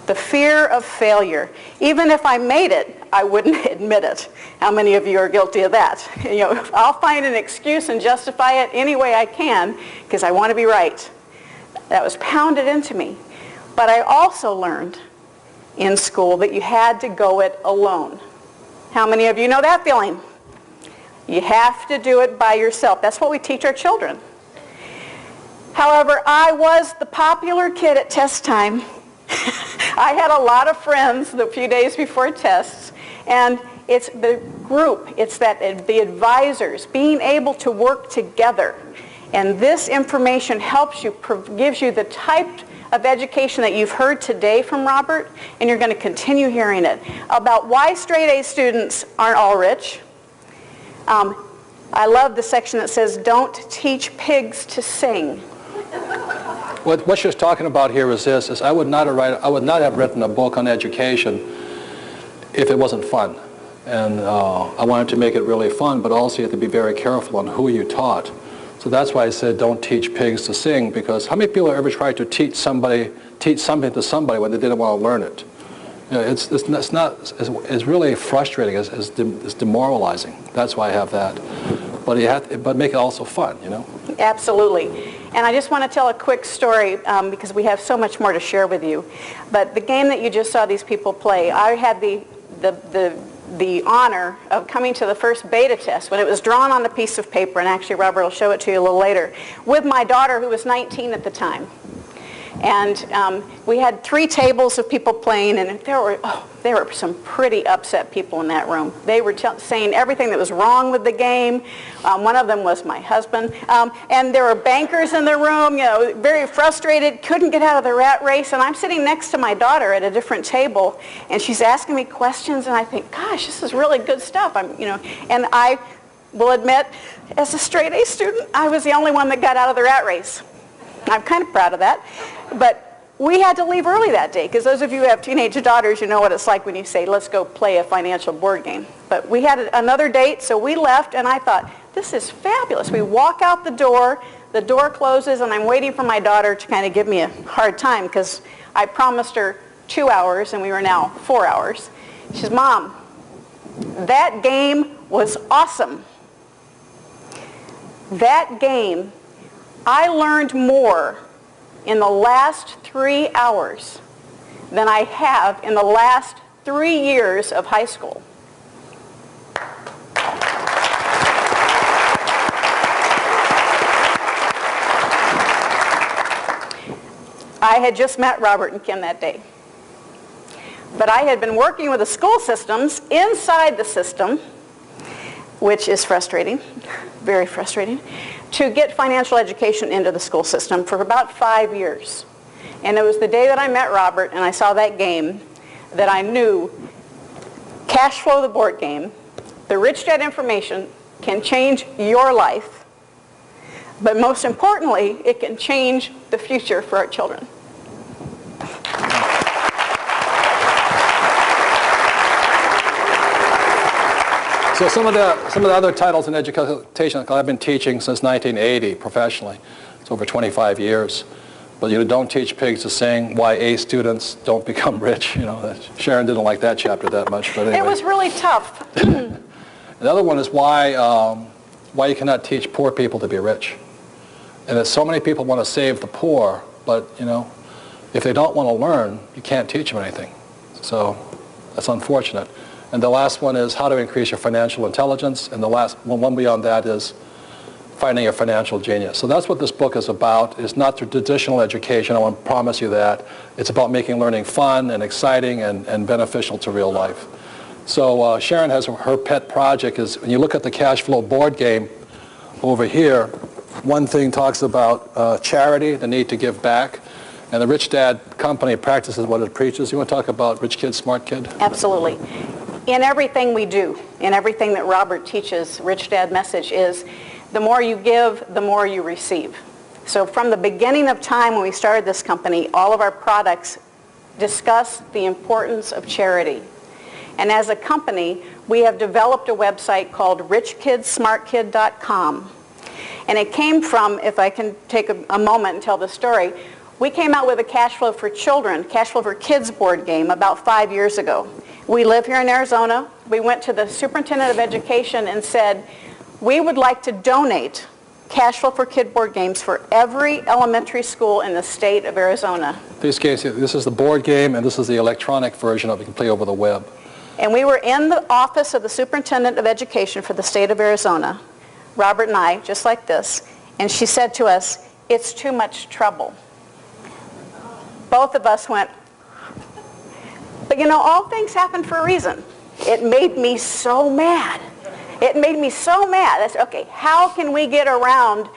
Speaker 11: The fear of failure. Even if I made it, I wouldn't admit it. How many of you are guilty of that? You know, I'll find an excuse and justify it any way I can because I want to be right. That was pounded into me. But I also learned in school that you had to go it alone. How many of you know that feeling? You have to do it by yourself. That's what we teach our children. However, I was the popular kid at test time. I had a lot of friends the few days before tests, and it's the group, it's that the advisors, being able to work together. And this information helps you, gives you the type of education that you've heard today from Robert, and you're going to continue hearing it, about why straight-A students aren't all rich. I love the section that says, don't teach pigs to sing.
Speaker 2: What she's talking about here is this, is I would not have written a book on education if it wasn't fun. And I wanted to make it really fun, but also you have to be very careful on who you taught. So that's why I said don't teach pigs to sing, because how many people have ever tried to teach something to somebody when they didn't want to learn it? You know, it's really frustrating, it's demoralizing. That's why I have that. But make it also fun, you know? Absolutely. And I just want to tell a quick story because we have so much more to share with you. But the game that you just saw these people play, I had the honor of coming to the first beta test when it was drawn on a piece of paper, and actually Robert will show it to you a little later, with my daughter who was 19 at the time. And we had 3 tables of people playing, and there were some pretty upset people in that room. They were saying everything that was wrong with the game. One of them was my husband. And there were bankers in the room, you know, very frustrated, couldn't get out of the rat race. And I'm sitting next to my daughter at a different table, and she's asking me questions, and I think, gosh, this is really good stuff. And I will admit, as a straight-A student, I was the only one that got out of the rat race. I'm kind of proud of that. But we had to leave early that day, because those of you who have teenage daughters, you know what it's like when you say, let's go play a financial board game. But we had another date, so we left, and I thought, this is fabulous. We walk out the door closes, and I'm waiting for my daughter to kind of give me a hard time, because I promised her 2 hours, and we were now 4 hours. She says, Mom, that game was awesome. That game, I learned more in the last 3 hours than I have in the last 3 years of high school. I had just met Robert and Kim that day. But I had been working with the school systems inside the system, which is frustrating, very frustrating, to get financial education into the school system for about 5 years. And it was the day that I met Robert and I saw that game that I knew Cash Flow, the board game, the Rich Dad information can change your life, but most importantly, it can change the future for our children. So some of the other titles in education, I've been teaching since 1980 professionally. It's over 25 years. But don't teach pigs to sing. Why A students don't become rich. Sharon didn't like that chapter that much. But anyway.
Speaker 11: It was really tough.
Speaker 2: The other one is why you cannot teach poor people to be rich. And that so many people want to save the poor, but if they don't want to learn, you can't teach them anything. So that's unfortunate. And the last one is how to increase your financial intelligence. And the last one beyond that is finding your financial genius. So that's what this book is about. It's not the traditional education, I want to promise you that. It's about making learning fun and exciting and beneficial to real life. So Sharon has her pet project is, when you look at the cash flow board game over here, one thing talks about charity, the need to give back. And the Rich Dad company practices what it preaches. You want to talk about Rich Kid, Smart Kid?
Speaker 11: Absolutely. In everything we do, in everything that Robert teaches, Rich Dad message is, the more you give, the more you receive. So from the beginning of time when we started this company, all of our products discuss the importance of charity. And as a company, we have developed a website called richkidsmartkid.com. And it came from, if I can take a moment and tell the story, we came out with a Cash Flow for Children, Cash Flow for Kids board game about 5 years ago. We live here in Arizona. We went to the superintendent of education and said, we would like to donate Cash Flow for Kid board games for every elementary school in the state of Arizona.
Speaker 2: These games, this is the board game, and this is the electronic version of it. You can play over the web.
Speaker 11: And we were in the office of the superintendent of education for the state of Arizona, Robert and I, just like this, and she said to us, it's too much trouble. Both of us went, but you know, all things happen for a reason. It made me so mad. It made me so mad. I said, okay, how can we get around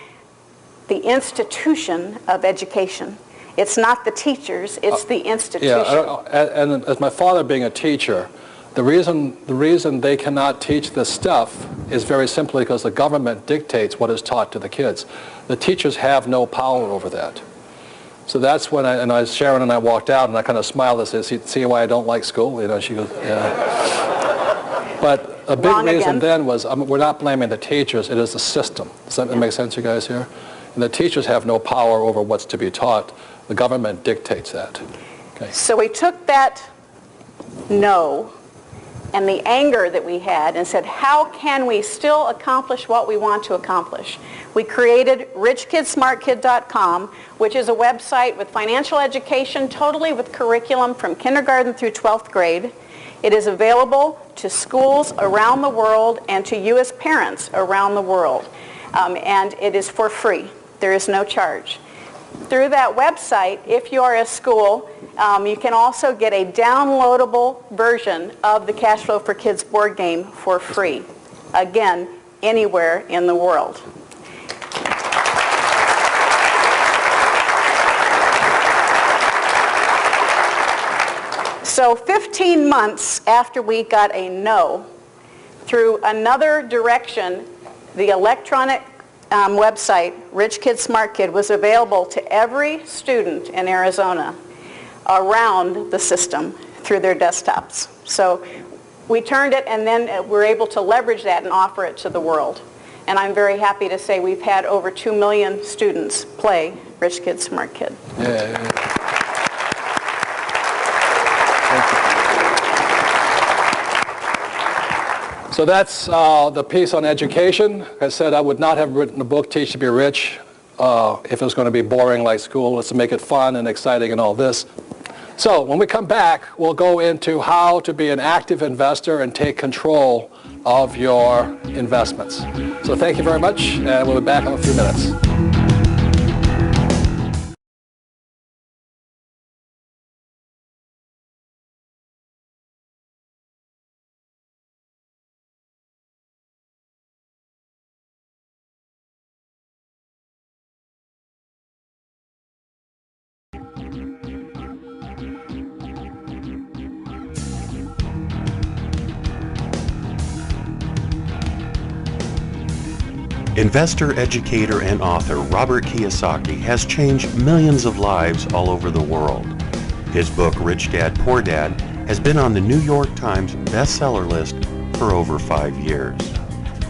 Speaker 11: the institution of education? It's not the teachers, it's the institution.
Speaker 2: Yeah, and as my father being a teacher, the reason they cannot teach this stuff is very simply because the government dictates what is taught to the kids. The teachers have no power over that. So that's when Sharon and I walked out, and I kind of smiled and said, see why I don't like school? You know, she goes, yeah. But a big reason then was, we're not blaming the teachers, it is the system. Does that make sense, you guys here? And the teachers have no power over what's to be taught. The government dictates that. Okay.
Speaker 11: So we took that no and the anger that we had and said, how can we still accomplish what we want to accomplish? We created richkidsmartkid.com, which is a website with financial education, totally with curriculum from kindergarten through 12th grade. It is available to schools around the world and to you as parents around the world. And it is for free. There is no charge. Through that website, if you are a school, you can also get a downloadable version of the Cash Flow for Kids board game for free. Again, anywhere in the world. So 15 months after we got a no, through another direction, the electronic website, Rich Kid Smart Kid, was available to every student in Arizona around the system through their desktops. So we turned it, and then we're able to leverage that and offer it to the world. And I'm very happy to say we've had over 2 million students play Rich Kid Smart Kid.
Speaker 2: Yeah. So that's the piece on education. Like I said, I would not have written a book, Teach to Be Rich, if it was going to be boring like school. Let's make it fun and exciting and all this. So when we come back, we'll go into how to be an active investor and take control of your investments. So thank you very much, and we'll be back in a few minutes.
Speaker 1: Investor, educator, and author Robert Kiyosaki has changed millions of lives all over the world. His book, Rich Dad, Poor Dad, has been on the New York Times bestseller list for over 5 years.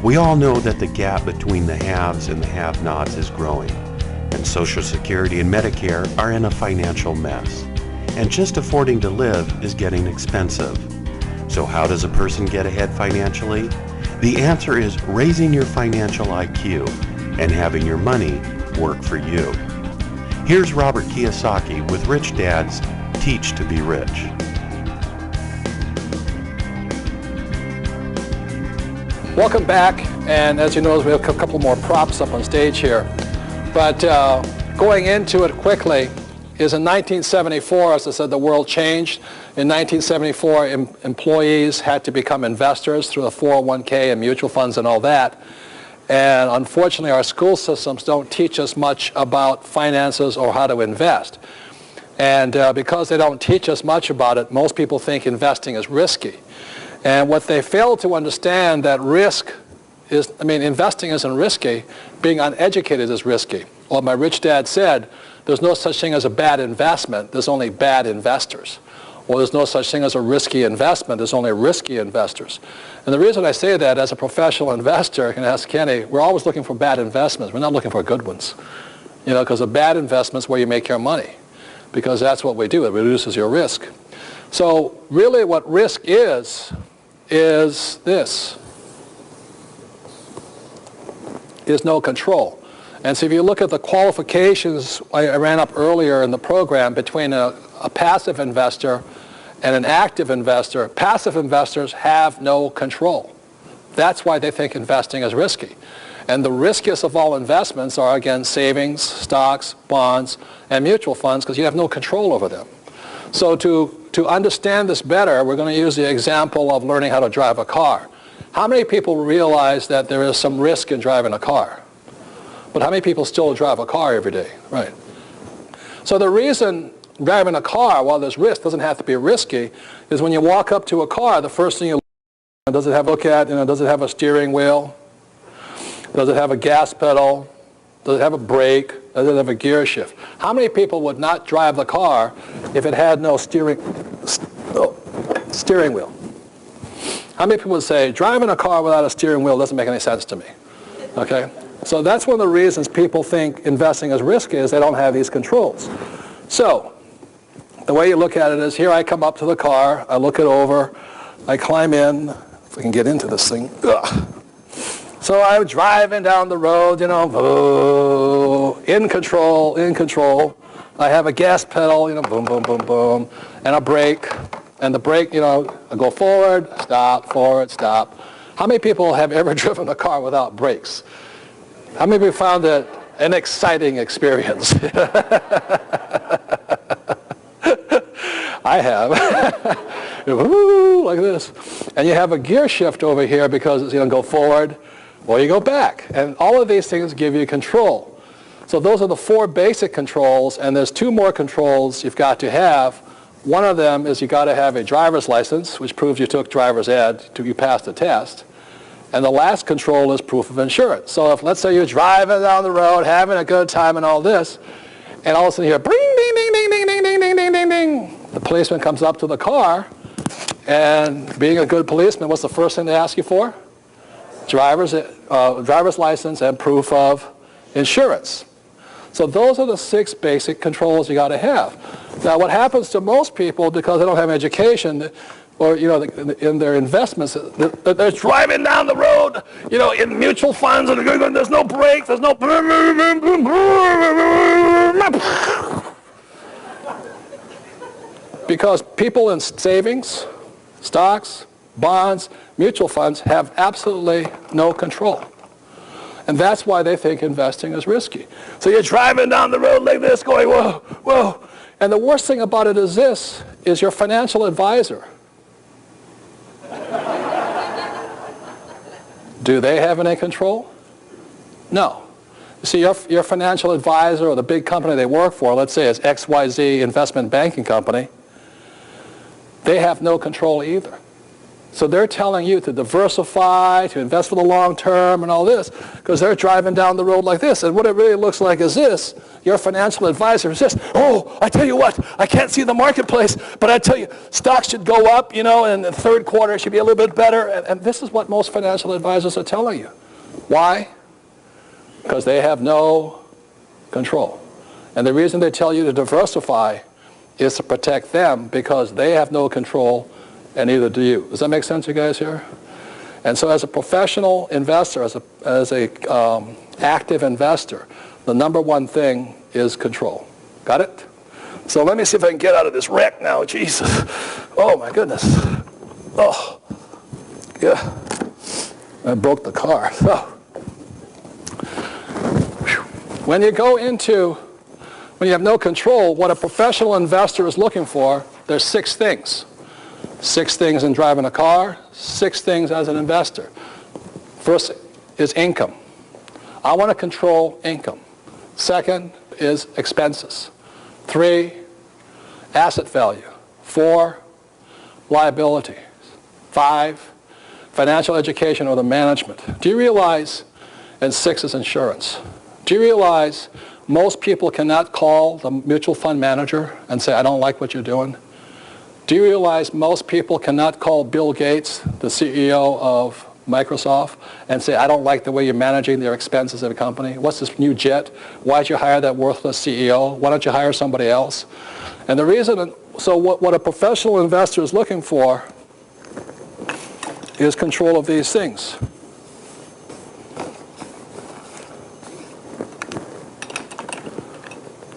Speaker 1: We all know that the gap between the haves and the have-nots is growing, and Social Security and Medicare are in a financial mess. And just affording to live is getting expensive. So how does a person get ahead financially? The answer is raising your financial IQ and having your money work for you. Here's Robert Kiyosaki with Rich Dad's Teach to Be Rich.
Speaker 2: Welcome back, and as you notice, we have a couple more props up on stage here. But going into it quickly is in 1974, as I said, the world changed. In 1974, employees had to become investors through the 401k and mutual funds and all that. And unfortunately, our school systems don't teach us much about finances or how to invest. And because they don't teach us much about it, most people think investing is risky. And what they fail to understand that investing isn't risky, being uneducated is risky. Well, my rich dad said, there's no such thing as a bad investment, there's only bad investors. Or there's no such thing as a risky investment, there's only risky investors. And the reason I say that, as a professional investor, you can ask Kenny, we're always looking for bad investments. We're not looking for good ones. You know, because a bad investment is where you make your money. Because that's what we do, it reduces your risk. So really what risk is this. Is no control. And so if you look at the qualifications I ran up earlier in the program between a passive investor and an active investor, passive investors have no control. That's why they think investing is risky. And the riskiest of all investments are, again, savings, stocks, bonds, and mutual funds, because you have no control over them. So to understand this better, we're going to use the example of learning how to drive a car. How many people realize that there is some risk in driving a car? But how many people still drive a car every day? Right. So the reason driving a car, while there's risk, doesn't have to be risky, is when you walk up to a car, the first thing you look at, does it have does it have a steering wheel? Does it have a gas pedal? Does it have a brake? Does it have a gear shift? How many people would not drive the car if it had no steering wheel? How many people would say, driving a car without a steering wheel doesn't make any sense to me? Okay? So that's one of the reasons people think investing is risky, is they don't have these controls. So the way you look at it is, here I come up to the car, I look it over, I climb in, if we can get into this thing. Ugh. So I'm driving down the road, you know, in control. I have a gas pedal, you know, boom, boom, boom, boom, and a brake. And the brake, you know, I go forward, stop. How many people have ever driven a car without brakes? How many people found it an exciting experience? I have. Woo, like this. And you have a gear shift over here because it's, you know, go forward or you go back. And all of these things give you control. So those are the 4 basic controls, and there's 2 more controls you've got to have. One of them is you got to have a driver's license, which proves you took driver's ed, you passed the test. And the last control is proof of insurance. So if, let's say, you're driving down the road, having a good time and all this, and all of a sudden you hear, bing, ding, ding, ding, ding, ding, ding, ding, ding, ding, ding. The policeman comes up to the car, and being a good policeman, what's the first thing they ask you for? Driver's license and proof of insurance. So those are the 6 basic controls you got to have. Now, what happens to most people, because they don't have education, or, you know, in their investments, they're driving down the road, you know, in mutual funds, and there's no brakes, there's no... Because people in savings, stocks, bonds, mutual funds have absolutely no control. And that's why they think investing is risky. So you're driving down the road like this, going, whoa, whoa. And the worst thing about it is this, is your financial advisor. Do they have any control? No. You see, your financial advisor or the big company they work for, let's say it's XYZ Investment Banking Company, they have no control either. So they're telling you to diversify, to invest for the long term and all this, because they're driving down the road like this. And what it really looks like is this. Your financial advisor is this. Oh, I tell you what, I can't see the marketplace, but I tell you, stocks should go up, you know, and the third quarter should be a little bit better. And this is what most financial advisors are telling you. Why? Because they have no control. And the reason they tell you to diversify is to protect them, because they have no control, and neither do you. Does that make sense, you guys here? And so as a professional investor, as a active investor, the number one thing is control. Got it? So let me see if I can get out of this wreck now. Jesus. Oh, my goodness. Oh, yeah. I broke the car. So, when you go into, when you have no control, what a professional investor is looking for, there's 6 things. 6 things in driving a car, 6 things as an investor. First is income. I want to control income. Second is expenses. 3, asset value. 4, liability. 5, financial education or the management. Do you realize, and 6 is insurance. Do you realize Most people cannot call the mutual fund manager and say, I don't like what you're doing. Do you realize most people cannot call Bill Gates, the CEO of Microsoft, and say, I don't like the way you're managing their expenses of a company. What's this new jet? Why'd you hire that worthless CEO? Why don't you hire somebody else? And the reason, so what a professional investor is looking for is control of these things.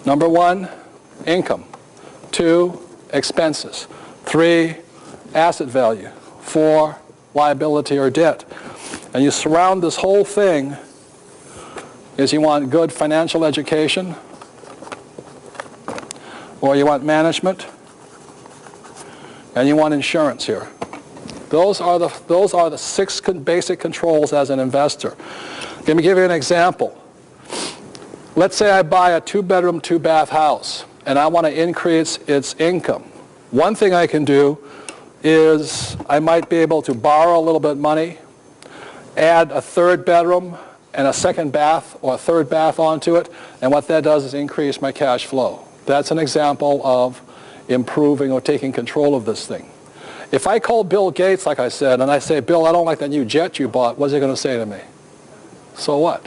Speaker 2: Number 1, income. 2, expenses. 3, asset value. 4, liability or debt. And you surround this whole thing is you want good financial education, or you want management, and you want insurance here. Those are the 6 basic controls as an investor. Let me give you an example. Let's say I buy a 2-bedroom, 2-bath house, and I want to increase its income. One thing I can do is I might be able to borrow a little bit of money, add a 3rd bedroom and a 2nd bath or a 3rd bath onto it, and what that does is increase my cash flow. That's an example of improving or taking control of this thing. If I call Bill Gates, like I said, and I say, Bill, I don't like that new jet you bought, what's he going to say to me? So what?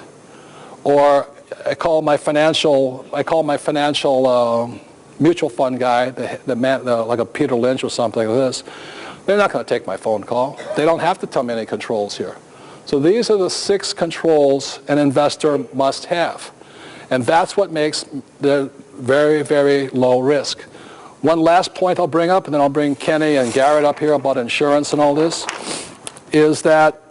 Speaker 2: Or I call my financial mutual fund guy, like a Peter Lynch or something like this. They're not going to take my phone call. They don't have to tell me any controls here. So these are the 6 controls an investor must have. And that's what makes the very, very low risk. One last point I'll bring up, and then I'll bring Kenny and Garrett up here about insurance and all this, is that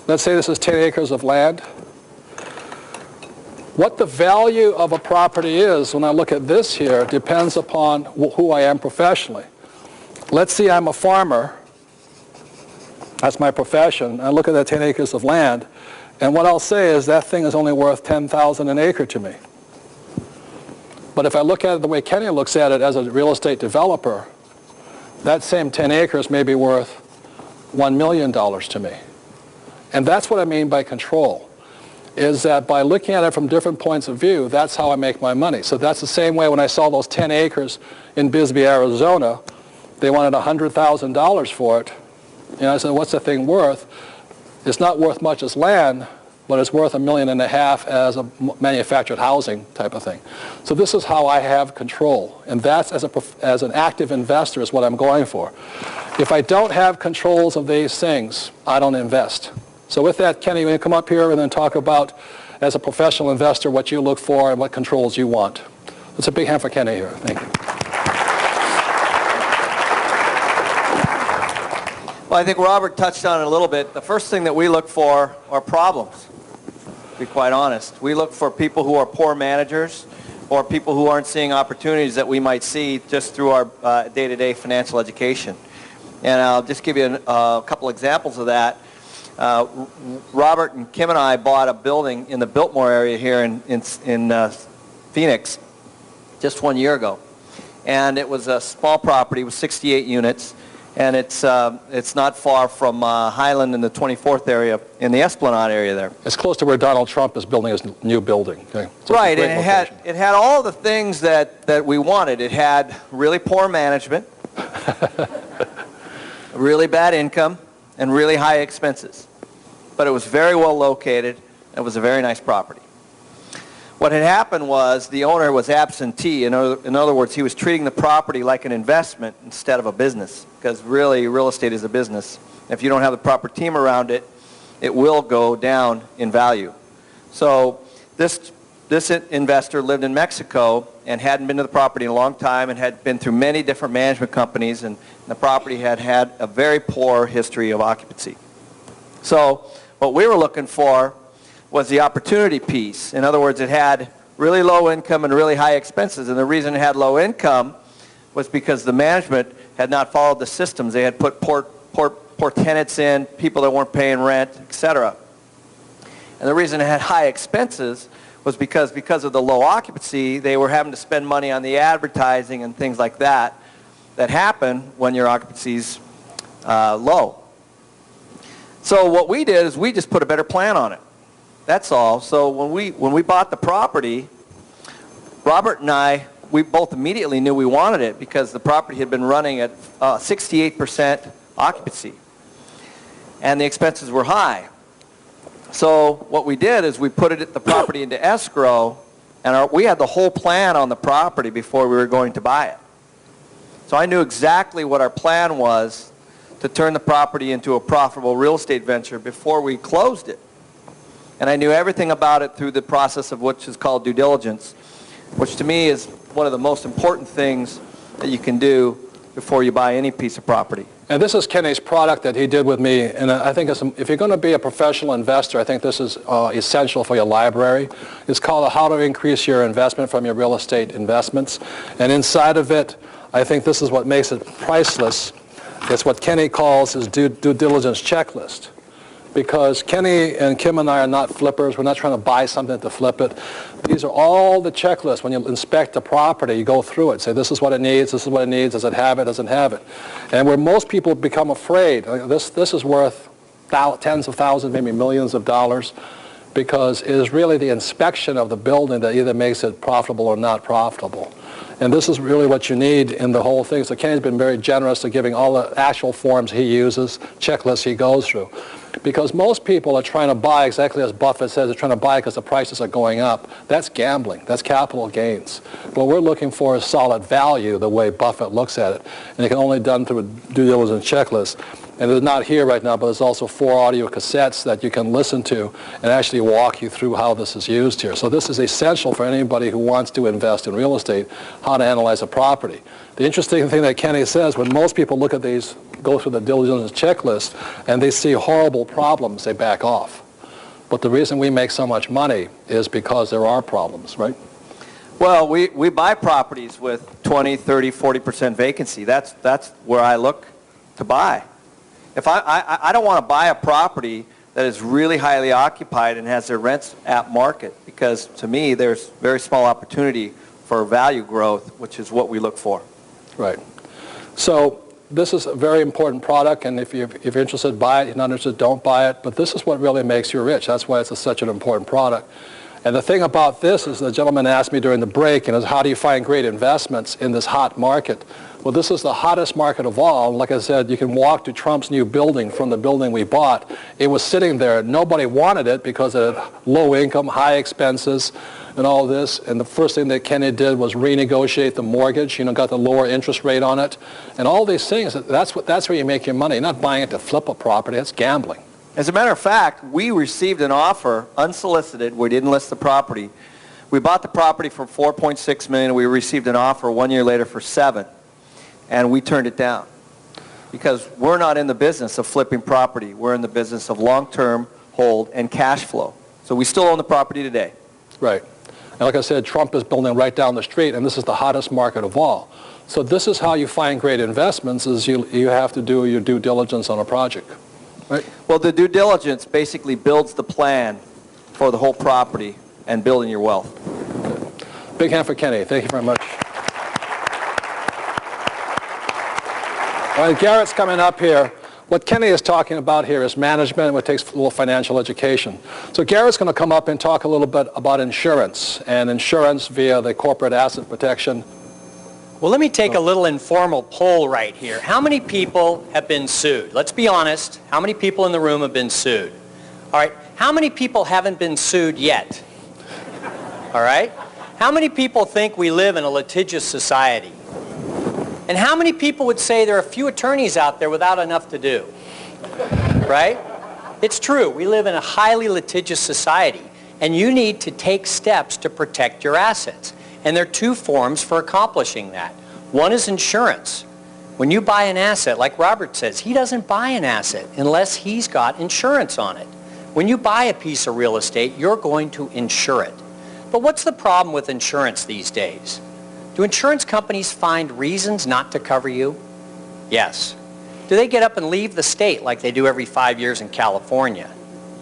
Speaker 2: let's say this is 10 acres of land. What the value of a property is when I look at this here depends upon who I am professionally. Let's say I'm a farmer. That's my profession. I look at that 10 acres of land, and what I'll say is that thing is only worth $10,000 an acre to me. But if I look at it the way Kenny looks at it as a real estate developer, that same 10 acres may be worth $1 million to me. And that's what I mean by control, is that by looking at it from different points of view, that's how I make my money. So that's the same way when I saw those 10 acres in Bisbee, Arizona, they wanted $100,000 for it. And I said, what's the thing worth? It's not worth much as land, but it's worth $1.5 million as a manufactured housing type of thing. So this is how I have control. And that's, as an active investor, is what I'm going for. If I don't have controls of these things, I don't invest. So with that, Kenny, you want to come up here and then talk about, as a professional investor, what you look for and what controls you want. That's a big hand for Kenny here. Thank you.
Speaker 5: Well, I think Robert touched on it a little bit. The first thing that we look for are problems, to be quite honest. We look for people who are poor managers or people who aren't seeing opportunities that we might see just through our day-to-day financial education. And I'll just give you a couple examples of that. Robert and Kim and I bought a building in the Biltmore area here in Phoenix just 1 year ago. And it was a small property with 68 units. And it's not far from Highland in the 24th area, in the Esplanade area there.
Speaker 2: It's close to where Donald Trump is building his new building. Okay. So
Speaker 5: right, and it had all the things that we wanted. It had really poor management, really bad income, and really high expenses. But it was very well located. It was a very nice property. What had happened was the owner was absentee. In other words, he was treating the property like an investment instead of a business, because really real estate is a business. If you don't have the proper team around it, it will go down in value. So this investor lived in Mexico and hadn't been to the property in a long time and had been through many different management companies, and the property had had a very poor history of occupancy. So what we were looking for was the opportunity piece. In other words, it had really low income and really high expenses. And the reason it had low income was because the management had not followed the systems. They had put poor tenants in, people that weren't paying rent, etc. And the reason it had high expenses was because of the low occupancy, they were having to spend money on the advertising and things like that happen when your occupancy's low. So what we did is we just put a better plan on it. That's all. So when we bought the property, Robert and I, we both immediately knew we wanted it because the property had been running at 68% occupancy. And the expenses were high. So what we did is we put the property into escrow, and we had the whole plan on the property before we were going to buy it. So I knew exactly what our plan was to turn the property into a profitable real estate venture before we closed it. And I knew everything about it through the process of which is called due diligence, which to me is one of the most important things that you can do before you buy any piece of property.
Speaker 2: And this is Kenny's product that he did with me, and I think if you're going to be a professional investor, I think this is essential for your library. It's called How to Increase Your Investment from Your Real Estate Investments. And inside of it, I think this is what makes it priceless. It's what Kenny calls his due diligence checklist. Because Kenny and Kim and I are not flippers. We're not trying to buy something to flip it. These are all the checklists. When you inspect a property, you go through it. Say, this is what it needs, this is what it needs, does it have it, doesn't have it. And where most people become afraid, this is worth tens of thousands, maybe millions of dollars, because it is really the inspection of the building that either makes it profitable or not profitable. And this is really what you need in the whole thing. So Kenny's been very generous to giving all the actual forms he uses, checklists he goes through. Because most people are trying to buy, exactly as Buffett says, they're trying to buy because the prices are going up. That's gambling. That's capital gains. What we're looking for is solid value, the way Buffett looks at it. And it can only be done through a due diligence checklist. And it's not here right now, but there's also 4 audio cassettes that you can listen to and actually walk you through how this is used here. So this is essential for anybody who wants to invest in real estate, how to analyze a property. The interesting thing that Kenny says, when most people look at these, go through the diligence checklist, and they see horrible problems, they back off. But the reason we make so much money is because there are problems, right?
Speaker 5: Well, we buy properties with 20, 30, 40% vacancy. That's where I look to buy. If I don't want to buy a property that is really highly occupied and has their rents at market, because to me there's very small opportunity for value growth, which is what we look for.
Speaker 2: Right. So this is a very important product, and if you're interested, buy it. If you're not interested, don't buy it. But this is what really makes you rich. That's why it's such an important product. And the thing about this is the gentleman asked me during the break, and is how do you find great investments in this hot market? Well, this is the hottest market of all. Like I said, you can walk to Trump's new building from the building we bought. It was sitting there. Nobody wanted it because it had low income, high expenses, and all this. And the first thing that Kenny did was renegotiate the mortgage, got the lower interest rate on it. And all these things, that's where you make your money. You're not buying it to flip a property. That's gambling.
Speaker 5: As a matter of fact, we received an offer unsolicited. We didn't list the property. We bought the property for $4.6 million, and we received an offer 1 year later for $7 million. And we turned it down because we're not in the business of flipping property. We're in the business of long-term hold and cash flow. So we still own the property today.
Speaker 2: Right. And like I said, Trump is building right down the street, and this is the hottest market of all. So this is how you find great investments, is you have to do your due diligence on a project. Right?
Speaker 5: Well, the due diligence basically builds the plan for the whole property and building your wealth.
Speaker 2: Okay. Big hand for Kenny. Thank you very much. All right, Garrett's coming up here. What Kenny is talking about here is management, and it takes a little financial education. So Garrett's going to come up and talk a little bit about insurance, and insurance via the corporate asset protection.
Speaker 6: Well, let me take a little informal poll right here. How many people have been sued? Let's be honest. How many people in the room have been sued? All right. How many people haven't been sued yet? All right. How many people think we live in a litigious society? And how many people would say there are a few attorneys out there without enough to do? Right? It's true. We live in a highly litigious society, and you need to take steps to protect your assets. And there are 2 forms for accomplishing that. One is insurance. When you buy an asset, like Robert says, he doesn't buy an asset unless he's got insurance on it. When you buy a piece of real estate, you're going to insure it. But what's the problem with insurance these days? Do insurance companies find reasons not to cover you? Yes. Do they get up and leave the state like they do every 5 years in California?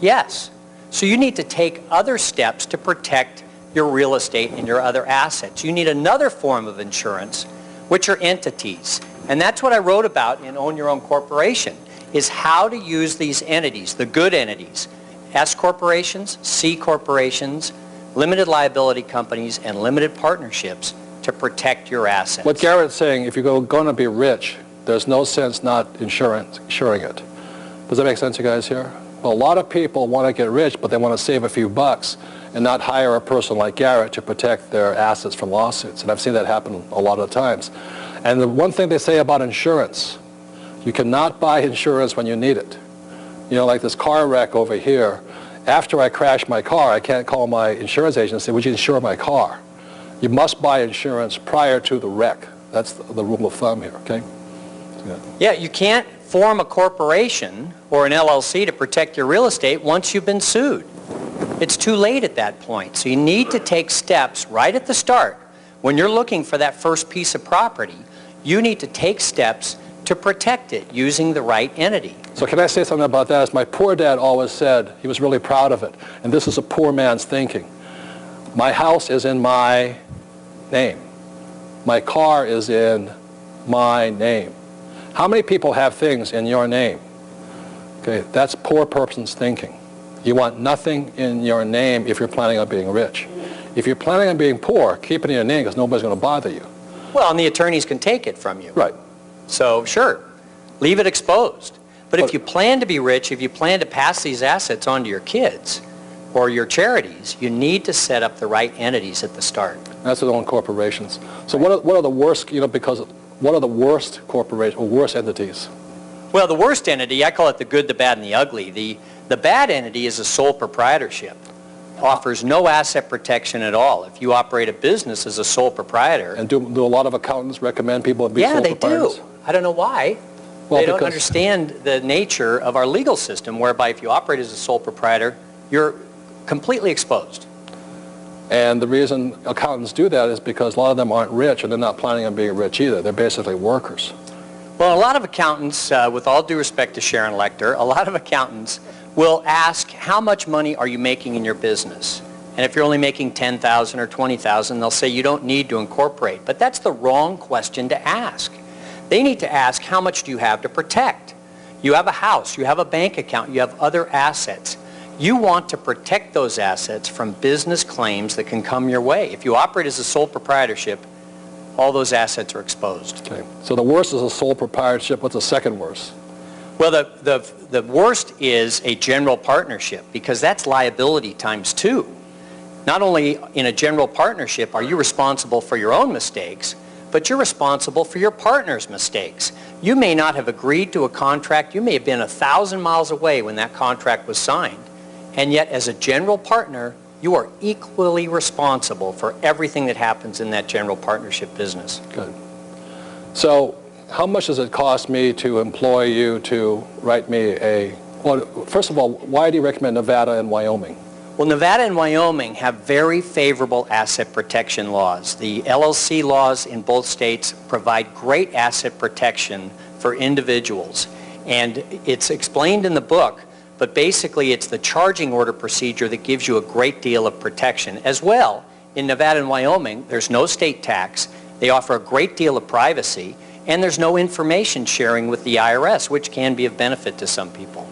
Speaker 6: Yes. So you need to take other steps to protect your real estate and your other assets. You need another form of insurance, which are entities. And that's what I wrote about in Own Your Own Corporation. is how to use these entities, the good entities, S corporations, C corporations, limited liability companies, and limited partnerships to protect your assets.
Speaker 2: What Garrett's saying, if you're going to be rich, there's no sense not insuring it. Does that make sense, you guys here? Well, a lot of people want to get rich, but they want to save a few bucks and not hire a person like Garrett to protect their assets from lawsuits. And I've seen that happen a lot of times. And the one thing they say about insurance, you cannot buy insurance when you need it. You know, like this car wreck over here. After I crash my car, I can't call my insurance agent and say, would you insure my car? You must buy insurance prior to the wreck. That's the rule of thumb here, okay?
Speaker 6: Yeah, you can't form a corporation or an LLC to protect your real estate once you've been sued. It's too late at that point. So you need to take steps right at the start. When you're looking for that first piece of property, you need to take steps to protect it using the right entity.
Speaker 2: So can I say something about that? As my poor dad always said, he was really proud of it. And this is a poor man's thinking. My house is in my name. My car is in my name. How many people have things in your name? Okay, that's poor person's thinking. You want nothing in your name if you're planning on being rich. If you're planning on being poor, keep it in your name because nobody's going to bother you.
Speaker 6: Well, and the attorneys can take it from you.
Speaker 2: Right.
Speaker 6: So, sure, leave it exposed. But if you plan to be rich, if you plan to pass these assets on to your kids or your charities, you need to set up the right entities at the start.
Speaker 2: That's their own corporations. So what are the worst, because what are the worst corporations or worst entities?
Speaker 6: Well, the worst entity, I call it the good, the bad, and the ugly. The bad entity is a sole proprietorship. Offers no asset protection at all. If you operate a business as a sole proprietor.
Speaker 2: And do a lot of accountants recommend people be sole proprietors?
Speaker 6: Yeah, they do. I don't know why. Well, they don't understand the nature of our legal system, whereby if you operate as a sole proprietor, you're completely exposed.
Speaker 2: And the reason accountants do that is because a lot of them aren't rich, and they're not planning on being rich either. They're basically workers.
Speaker 6: Well, a lot of accountants, with all due respect to Sharon Lechter, a lot of accountants will ask, how much money are you making in your business? And if you're only making $10,000 or $20,000, they'll say you don't need to incorporate. But that's the wrong question to ask. They need to ask, how much do you have to protect? You have a house, you have a bank account, you have other assets. You want to protect those assets from business claims that can come your way. If you operate as a sole proprietorship, all those assets are exposed.
Speaker 2: Okay. So the worst is a sole proprietorship. What's the second worst?
Speaker 6: Well, the worst is a general partnership, because that's liability times 2. Not only in a general partnership are you responsible for your own mistakes, but you're responsible for your partner's mistakes. You may not have agreed to a contract. You may have been 1,000 miles away when that contract was signed. And yet, as a general partner, you are equally responsible for everything that happens in that general partnership business.
Speaker 2: Good. So how much does it cost me to employ you to write me well, first of all, why do you recommend Nevada and Wyoming?
Speaker 6: Well, Nevada and Wyoming have very favorable asset protection laws. The LLC laws in both states provide great asset protection for individuals. And it's explained in the book, but basically it's the charging order procedure that gives you a great deal of protection. As well, in Nevada and Wyoming, there's no state tax. They offer a great deal of privacy, and there's no information sharing with the IRS, which can be of benefit to some people.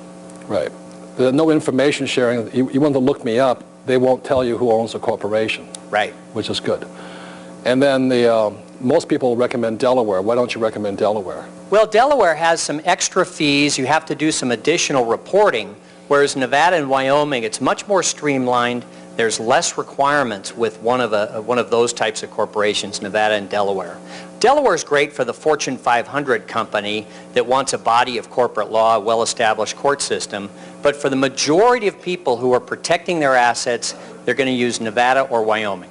Speaker 2: Right. There's no information sharing. You want to look me up, they won't tell you who owns the corporation.
Speaker 6: Right.
Speaker 2: Which is good. And then most people recommend Delaware. Why don't you recommend Delaware?
Speaker 6: Well, Delaware has some extra fees. You have to do some additional reporting, whereas Nevada and Wyoming, it's much more streamlined. There's less requirements with one of those types of corporations, Nevada and Delaware. Delaware is great for the Fortune 500 company that wants a body of corporate law, a well-established court system. But for the majority of people who are protecting their assets, they're going to use Nevada or Wyoming.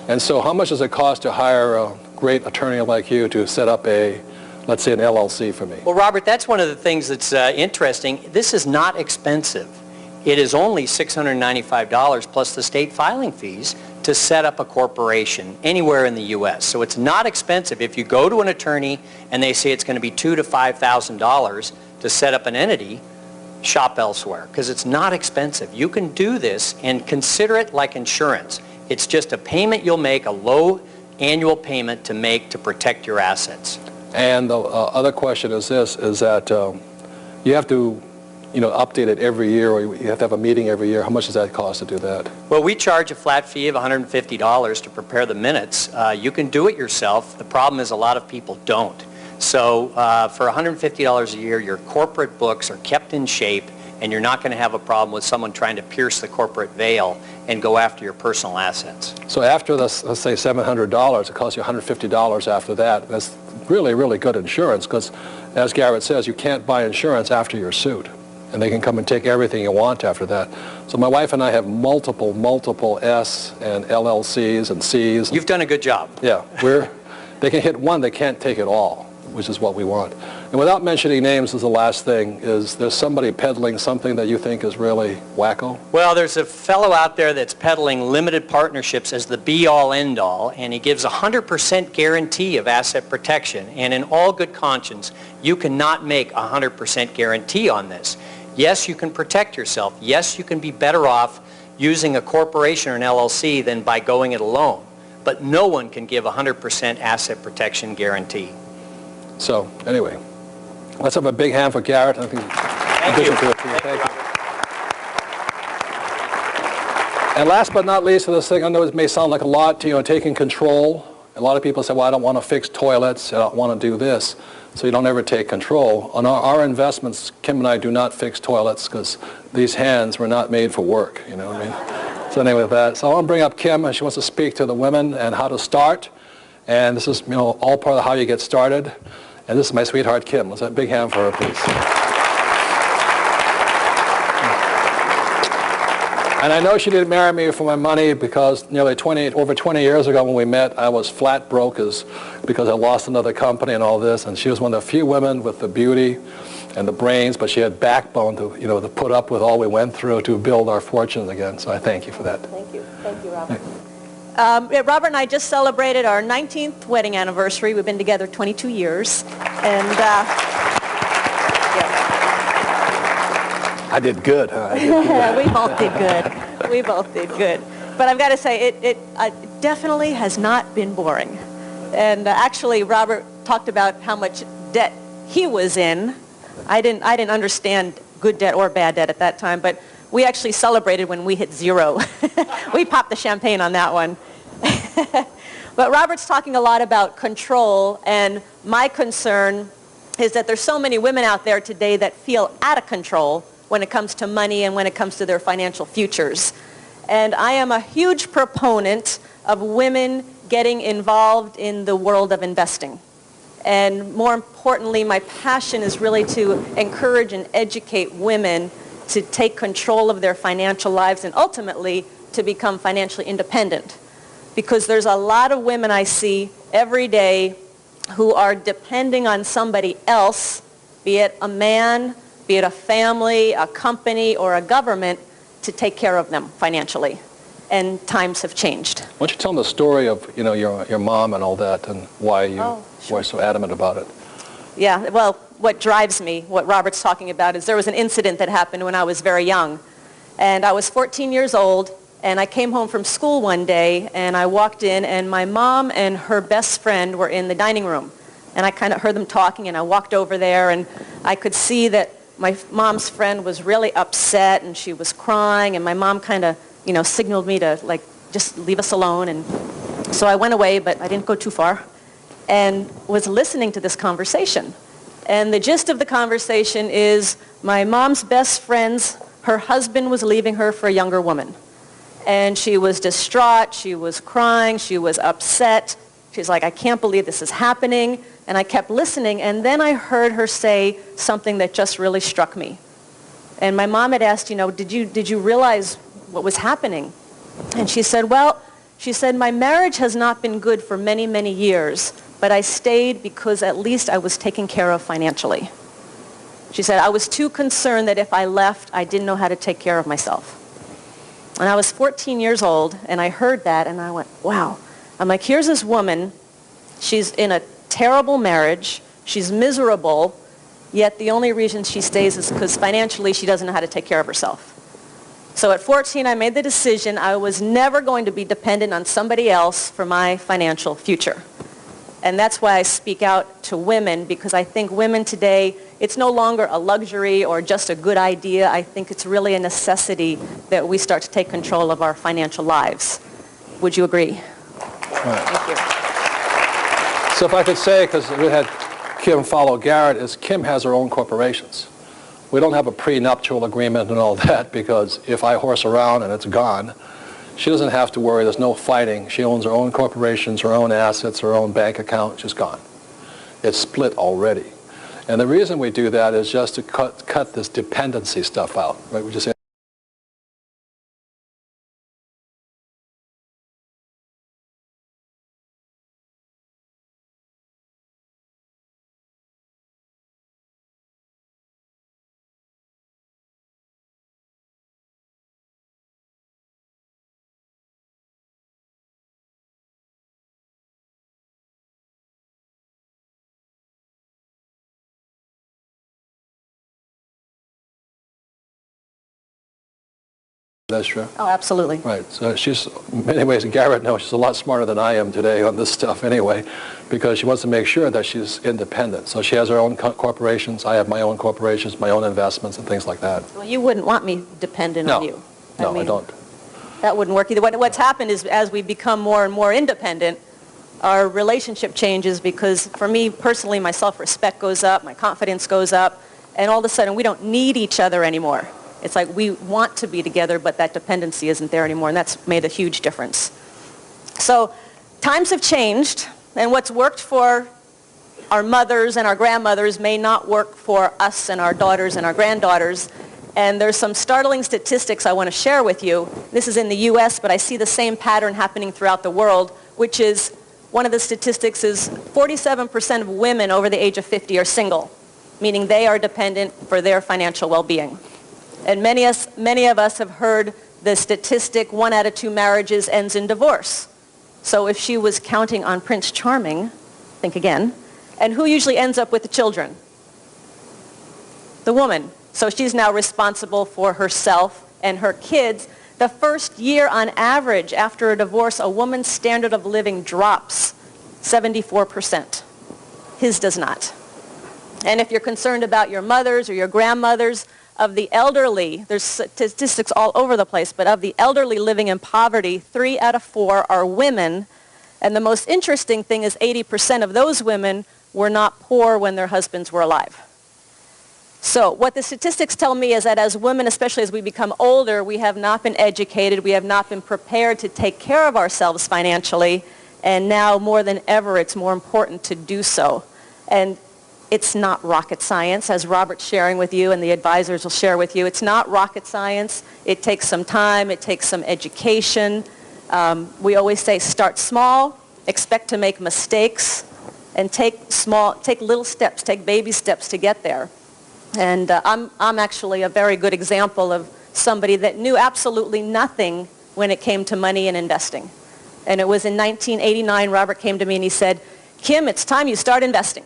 Speaker 2: And so how much does it cost to hire a great attorney like you to set up let's say an LLC for me?
Speaker 6: Well, Robert, that's one of the things that's interesting. This is not expensive. It is only $695 plus the state filing fees to set up a corporation anywhere in the U.S. So it's not expensive. If you go to an attorney and they say it's going to be $2,000 to $5,000 to set up an entity, shop elsewhere, because it's not expensive. You can do this and consider it like insurance. It's just a payment you'll make, a low annual payment to make to protect your assets.
Speaker 2: And the other question is this, is that You have to, update it every year, or you have to have a meeting every year. How much does that cost to do that?
Speaker 6: Well, we charge a flat fee of $150 to prepare the minutes. You can do it yourself. The problem is a lot of people don't. So for $150 a year, your corporate books are kept in shape, and you're not going to have a problem with someone trying to pierce the corporate veil and go after your personal assets.
Speaker 2: So after this, let's say $700, it costs you $150 after that. That's really, really good insurance, because as Garrett says, you can't buy insurance after you're sued. And they can come and take everything you want after that. So my wife and I have multiple S and LLCs and Cs.
Speaker 6: You've done a good job.
Speaker 2: Yeah, they can hit one, they can't take it all, which is what we want. And without mentioning names, is the last thing, is there's somebody peddling something that you think is really wacko?
Speaker 6: Well, there's a fellow out there that's peddling limited partnerships as the be-all, end-all, and he gives 100% guarantee of asset protection. And in all good conscience, you cannot make a 100% guarantee on this. Yes, you can protect yourself. Yes, you can be better off using a corporation or an LLC than by going it alone. But no one can give 100% asset protection guarantee.
Speaker 2: So, anyway, let's have a big hand for Garrett. I think
Speaker 6: Thank you.
Speaker 2: Thank you. And last but not least for this thing, I know it may sound like a lot to taking control. A lot of people say, well, I don't want to fix toilets. I don't want to do this. So you don't ever take control. On our investments, Kim and I do not fix toilets, because these hands were not made for work, you know what I mean? So anyway, with that, so I want to bring up Kim, and she wants to speak to the women and how to start. And this is, all part of how you get started. And this is my sweetheart, Kim. Let's have a big hand for her, please. And I know she didn't marry me for my money, because over 20 years ago when we met, I was flat broke because I lost another company and all this. And she was one of the few women with the beauty and the brains, but she had backbone to, to put up with all we went through to build our fortunes again. So I thank you for that.
Speaker 12: Thank you. Thank you, Robert. Robert and I just celebrated our 19th wedding anniversary. We've been together 22 years. And
Speaker 2: I did good, huh? I did good.
Speaker 12: We both did good. We both did good. But I've got to say, it definitely has not been boring. And actually, Robert talked about how much debt he was in. I didn't understand good debt or bad debt at that time, but we actually celebrated when we hit zero. We popped the champagne on that one. But Robert's talking a lot about control, and my concern is that there's so many women out there today that feel out of control when it comes to money and when it comes to their financial futures. And I am a huge proponent of women getting involved in the world of investing. And more importantly, my passion is really to encourage and educate women to take control of their financial lives and ultimately to become financially independent. Because there's a lot of women I see every day who are depending on somebody else, be it a man, be it a family, a company, or a government, to take care of them financially. And times have changed.
Speaker 2: Why don't you tell them the story of your mom and all that, and why you're so adamant about it?
Speaker 12: Yeah, well, what drives me, what Robert's talking about, is there was an incident that happened when I was very young. And I was 14 years old, and I came home from school one day, and I walked in, and my mom and her best friend were in the dining room. And I kind of heard them talking, and I walked over there, and I could see that my mom's friend was really upset, and she was crying, and my mom kind of, signaled me to, just leave us alone. And so I went away, but I didn't go too far, and was listening to this conversation. And the gist of the conversation is my mom's best friend's, her husband was leaving her for a younger woman. And she was distraught, she was crying, she was upset. She's like, I can't believe this is happening. And I kept listening, and then I heard her say something that just really struck me. And my mom had asked, did you realize what was happening? And she said, my marriage has not been good for many, many years, but I stayed because at least I was taken care of financially. She said, I was too concerned that if I left, I didn't know how to take care of myself. And I was 14 years old, and I heard that, and I went, wow. I'm like, here's this woman, she's in a terrible marriage, she's miserable, yet the only reason she stays is because financially she doesn't know how to take care of herself. So at 14, I made the decision I was never going to be dependent on somebody else for my financial future. And that's why I speak out to women, because I think women today, it's no longer a luxury or just a good idea. I think it's really a necessity that we start to take control of our financial lives. Would you agree?
Speaker 2: Right.
Speaker 12: Thank you.
Speaker 2: So if I could say, because we had Kim follow Garrett, is Kim has her own corporations. We don't have a prenuptial agreement and all that, because if I horse around and it's gone, she doesn't have to worry. There's no fighting. She owns her own corporations, her own assets, her own bank account. She's gone. It's split already. And the reason we do that is just to cut this dependency stuff out. Right? We just That's true.
Speaker 12: Oh, absolutely.
Speaker 2: Right. So she's, in many ways, Garrett knows she's a lot smarter than I am today on this stuff anyway, because she wants to make sure that she's independent. So she has her own corporations. I have my own corporations, my own investments, and things like that.
Speaker 12: Well, you wouldn't want me dependent on you.
Speaker 2: No, I don't.
Speaker 12: That wouldn't work either. What's happened is, as we become more and more independent, our relationship changes, because for me personally, my self-respect goes up, my confidence goes up, and all of a sudden we don't need each other anymore. It's like we want to be together, but that dependency isn't there anymore, and that's made a huge difference. So times have changed, and what's worked for our mothers and our grandmothers may not work for us and our daughters and our granddaughters. And there's some startling statistics I want to share with you. This is in the US, but I see the same pattern happening throughout the world, which is, one of the statistics is 47% of women over the age of 50 are single, meaning they are dependent for their financial well-being. And many of us have heard the statistic, 1 out of 2 marriages ends in divorce. So if she was counting on Prince Charming, think again, and who usually ends up with the children? The woman. So she's now responsible for herself and her kids. The first year on average after a divorce, a woman's standard of living drops 74%. His does not. And if you're concerned about your mothers or your grandmothers, of the elderly, there's statistics all over the place, but of the elderly living in poverty, 3 out of 4 are women. And the most interesting thing is 80% of those women were not poor when their husbands were alive. So what the statistics tell me is that as women, especially as we become older, we have not been educated, we have not been prepared to take care of ourselves financially, and now more than ever it's more important to do so. And it's not rocket science, as Robert's sharing with you and the advisors will share with you. It's not rocket science. It takes some time. It takes some education. We always say start small, expect to make mistakes, and take little steps, take baby steps to get there. And I'm actually a very good example of somebody that knew absolutely nothing when it came to money and investing. And it was in 1989, Robert came to me and he said, "Kim, it's time you start investing."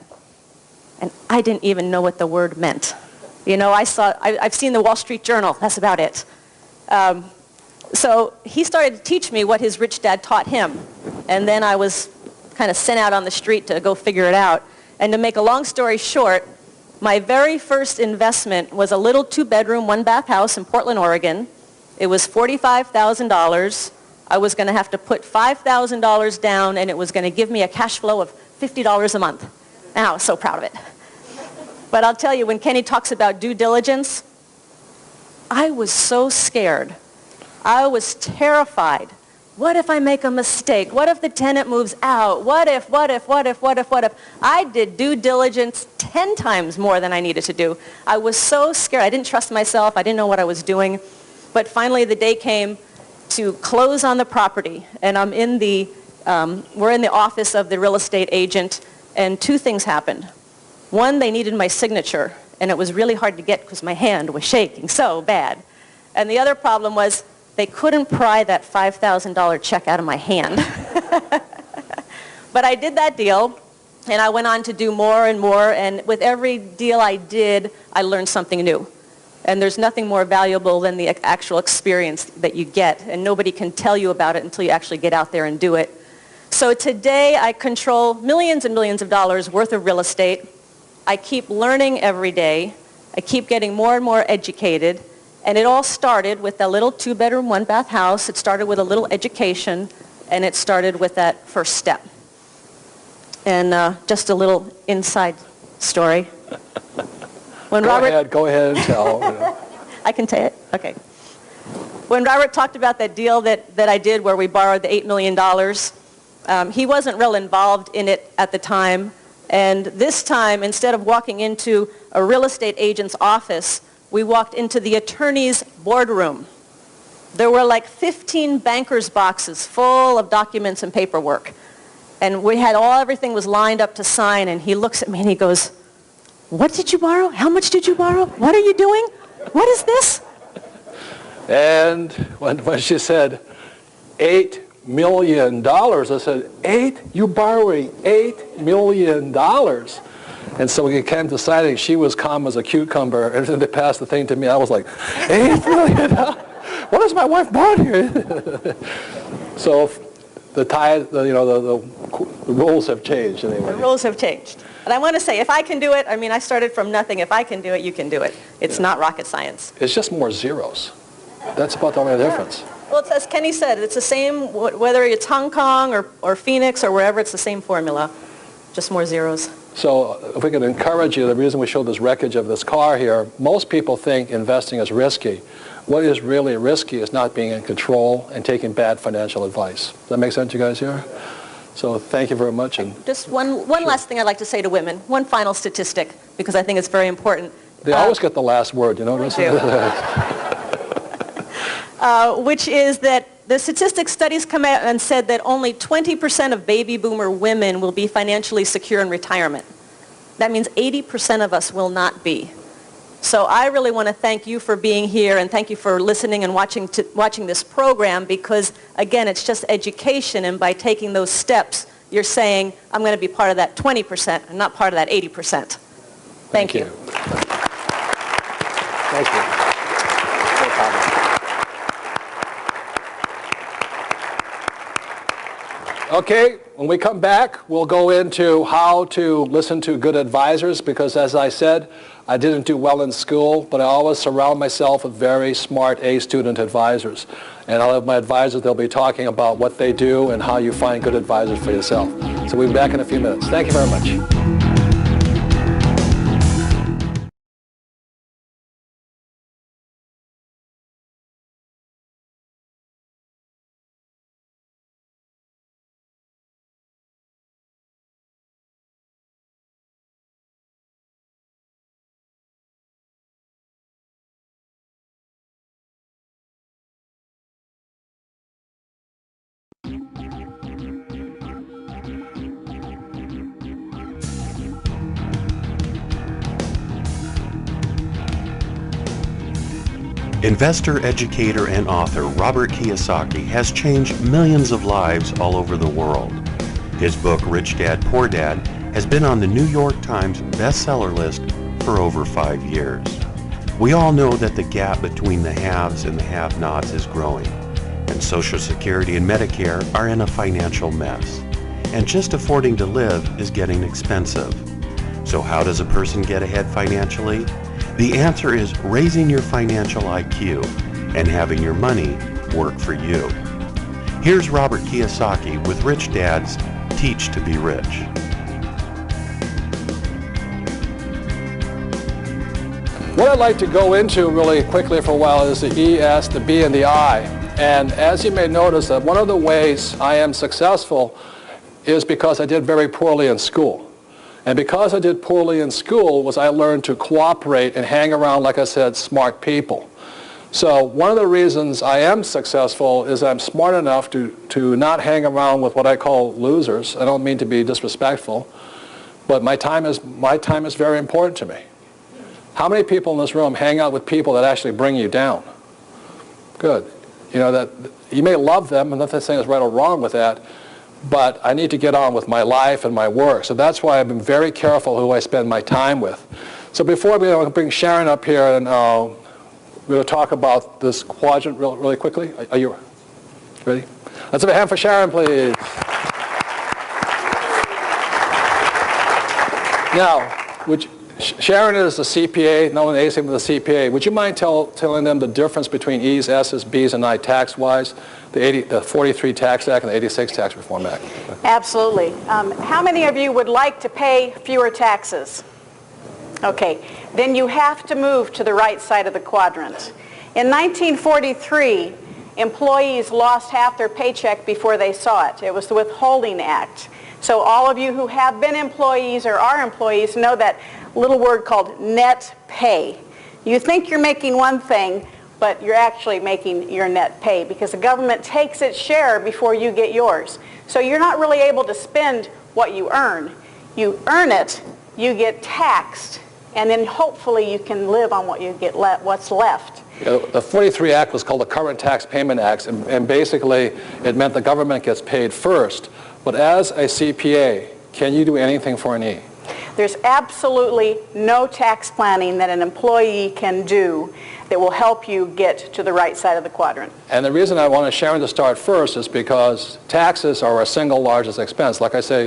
Speaker 12: And I didn't even know what the word meant. You know, I've seen the Wall Street Journal, that's about it. So he started to teach me what his rich dad taught him. And then I was kind of sent out on the street to go figure it out. And to make a long story short, my very first investment was a little 2-bedroom, 1-bath house in Portland, Oregon. It was $45,000. I was going to have to put $5,000 down, and it was going to give me a cash flow of $50 a month. And I was so proud of it. But I'll tell you, when Kenny talks about due diligence, I was so scared. I was terrified. What if I make a mistake? What if the tenant moves out? What if? I did due diligence 10 times more than I needed to do. I was so scared. I didn't trust myself. I didn't know what I was doing. But finally the day came to close on the property. And we're in the office of the real estate agent. And 2 things happened. One, they needed my signature, and it was really hard to get because my hand was shaking so bad. And the other problem was they couldn't pry that $5,000 check out of my hand. But I did that deal, and I went on to do more and more, and with every deal I did, I learned something new. And there's nothing more valuable than the actual experience that you get, and nobody can tell you about it until you actually get out there and do it. So today I control millions and millions of dollars worth of real estate. I keep learning every day. I keep getting more and more educated. And it all started with that little 2-bedroom, 1-bath house. It started with a little education, and it started with that first step. And just a little inside story. When
Speaker 2: Go ahead and tell.
Speaker 12: I can tell it? Okay. When Robert talked about that deal that I did where we borrowed the $8 million, he wasn't real involved in it at the time. And this time, instead of walking into a real estate agent's office, we walked into the attorney's boardroom. There were like 15 banker's boxes full of documents and paperwork. And we had everything was lined up to sign, and he looks at me and he goes, "What did you borrow? How much did you borrow? What are you doing? What is this?"
Speaker 2: And when she said $8 million, I said, "8? You borrowing $8 million?" And so we came deciding she was calm as a cucumber, and then they passed the thing to me. I was like, $8 million? What has my wife bought here? So the rules have changed anyway.
Speaker 12: The rules have changed. And I want to say, if I can do it, I mean, I started from nothing. If I can do it, you can do it. It's not rocket science.
Speaker 2: It's just more zeros. That's about the only difference.
Speaker 12: Well, it's, as Kenny said, it's the same, whether it's Hong Kong or Phoenix or wherever, it's the same formula, just more zeros.
Speaker 2: So if we could encourage you, the reason we showed this wreckage of this car here, most people think investing is risky. What is really risky is not being in control and taking bad financial advice. Does that make sense, you guys here? So thank you very much. And
Speaker 12: just one last thing I'd like to say to women, one final statistic, because I think it's very important.
Speaker 2: They always get the last word, you know?
Speaker 12: Which is that the statistics studies come out and said that only 20% of baby boomer women will be financially secure in retirement. That means 80% of us will not be. So I really want to thank you for being here, and thank you for listening and watching this program, because again, it's just education, and by taking those steps, you're saying, I'm going to be part of that 20% and not part of that 80%. Thank you.
Speaker 2: Thank you. No problem. Okay, when we come back, we'll go into how to listen to good advisors, because as I said, I didn't do well in school, but I always surround myself with very smart A-student advisors. And I'll have my advisors, they'll be talking about what they do and how you find good advisors for yourself. So we'll be back in a few minutes. Thank you very much.
Speaker 1: Investor, educator, and author Robert Kiyosaki has changed millions of lives all over the world. His book, Rich Dad, Poor Dad, has been on the New York Times bestseller list for over 5 years. We all know that the gap between the haves and the have-nots is growing, and Social Security and Medicare are in a financial mess. And just affording to live is getting expensive. So how does a person get ahead financially? The answer is raising your financial IQ and having your money work for you. Here's Robert Kiyosaki with Rich Dad's Teach to Be Rich.
Speaker 2: What I'd like to go into really quickly for a while is the E, S, the B, and the I. And as you may notice, that one of the ways I am successful is because I did very poorly in school. And because I did poorly in school was I learned to cooperate and hang around, like I said, smart people. So one of the reasons I am successful is I'm smart enough to not hang around with what I call losers. I don't mean to be disrespectful, but my time is very important to me. How many people in this room hang out with people that actually bring you down? Good. You know, that you may love them, and nothing saying is right or wrong with that, but I need to get on with my life and my work. So that's why I've been very careful who I spend my time with. So before we bring Sharon up here, and we're going to talk about this quadrant really quickly. Are you ready? Let's have a hand for Sharon, please. Now, Sharon is a CPA, knowing anything with a CPA. Would you mind telling them the difference between E's, S's, B's, and I tax-wise, the 43 Tax Act and the 86 Tax Reform Act?
Speaker 11: Absolutely. How many of you would like to pay fewer taxes? Okay, then you have to move to the right side of the quadrant. In 1943, employees lost half their paycheck before they saw it. It was the Withholding Act. So all of you who have been employees or are employees know that little word called net pay. You think you're making one thing, but you're actually making your net pay because the government takes its share before you get yours. So you're not really able to spend what you earn. You earn it, you get taxed, and then hopefully you can live on what you get what's left.
Speaker 2: The 43 Act was called the Current Tax Payment Act, and basically it meant the government gets paid first. But as a CPA, can you do anything for an E?
Speaker 11: There's absolutely no tax planning that an employee can do that will help you get to the right side of the quadrant.
Speaker 2: And the reason I wanted Sharon to start first is because taxes are our single largest expense. Like I say,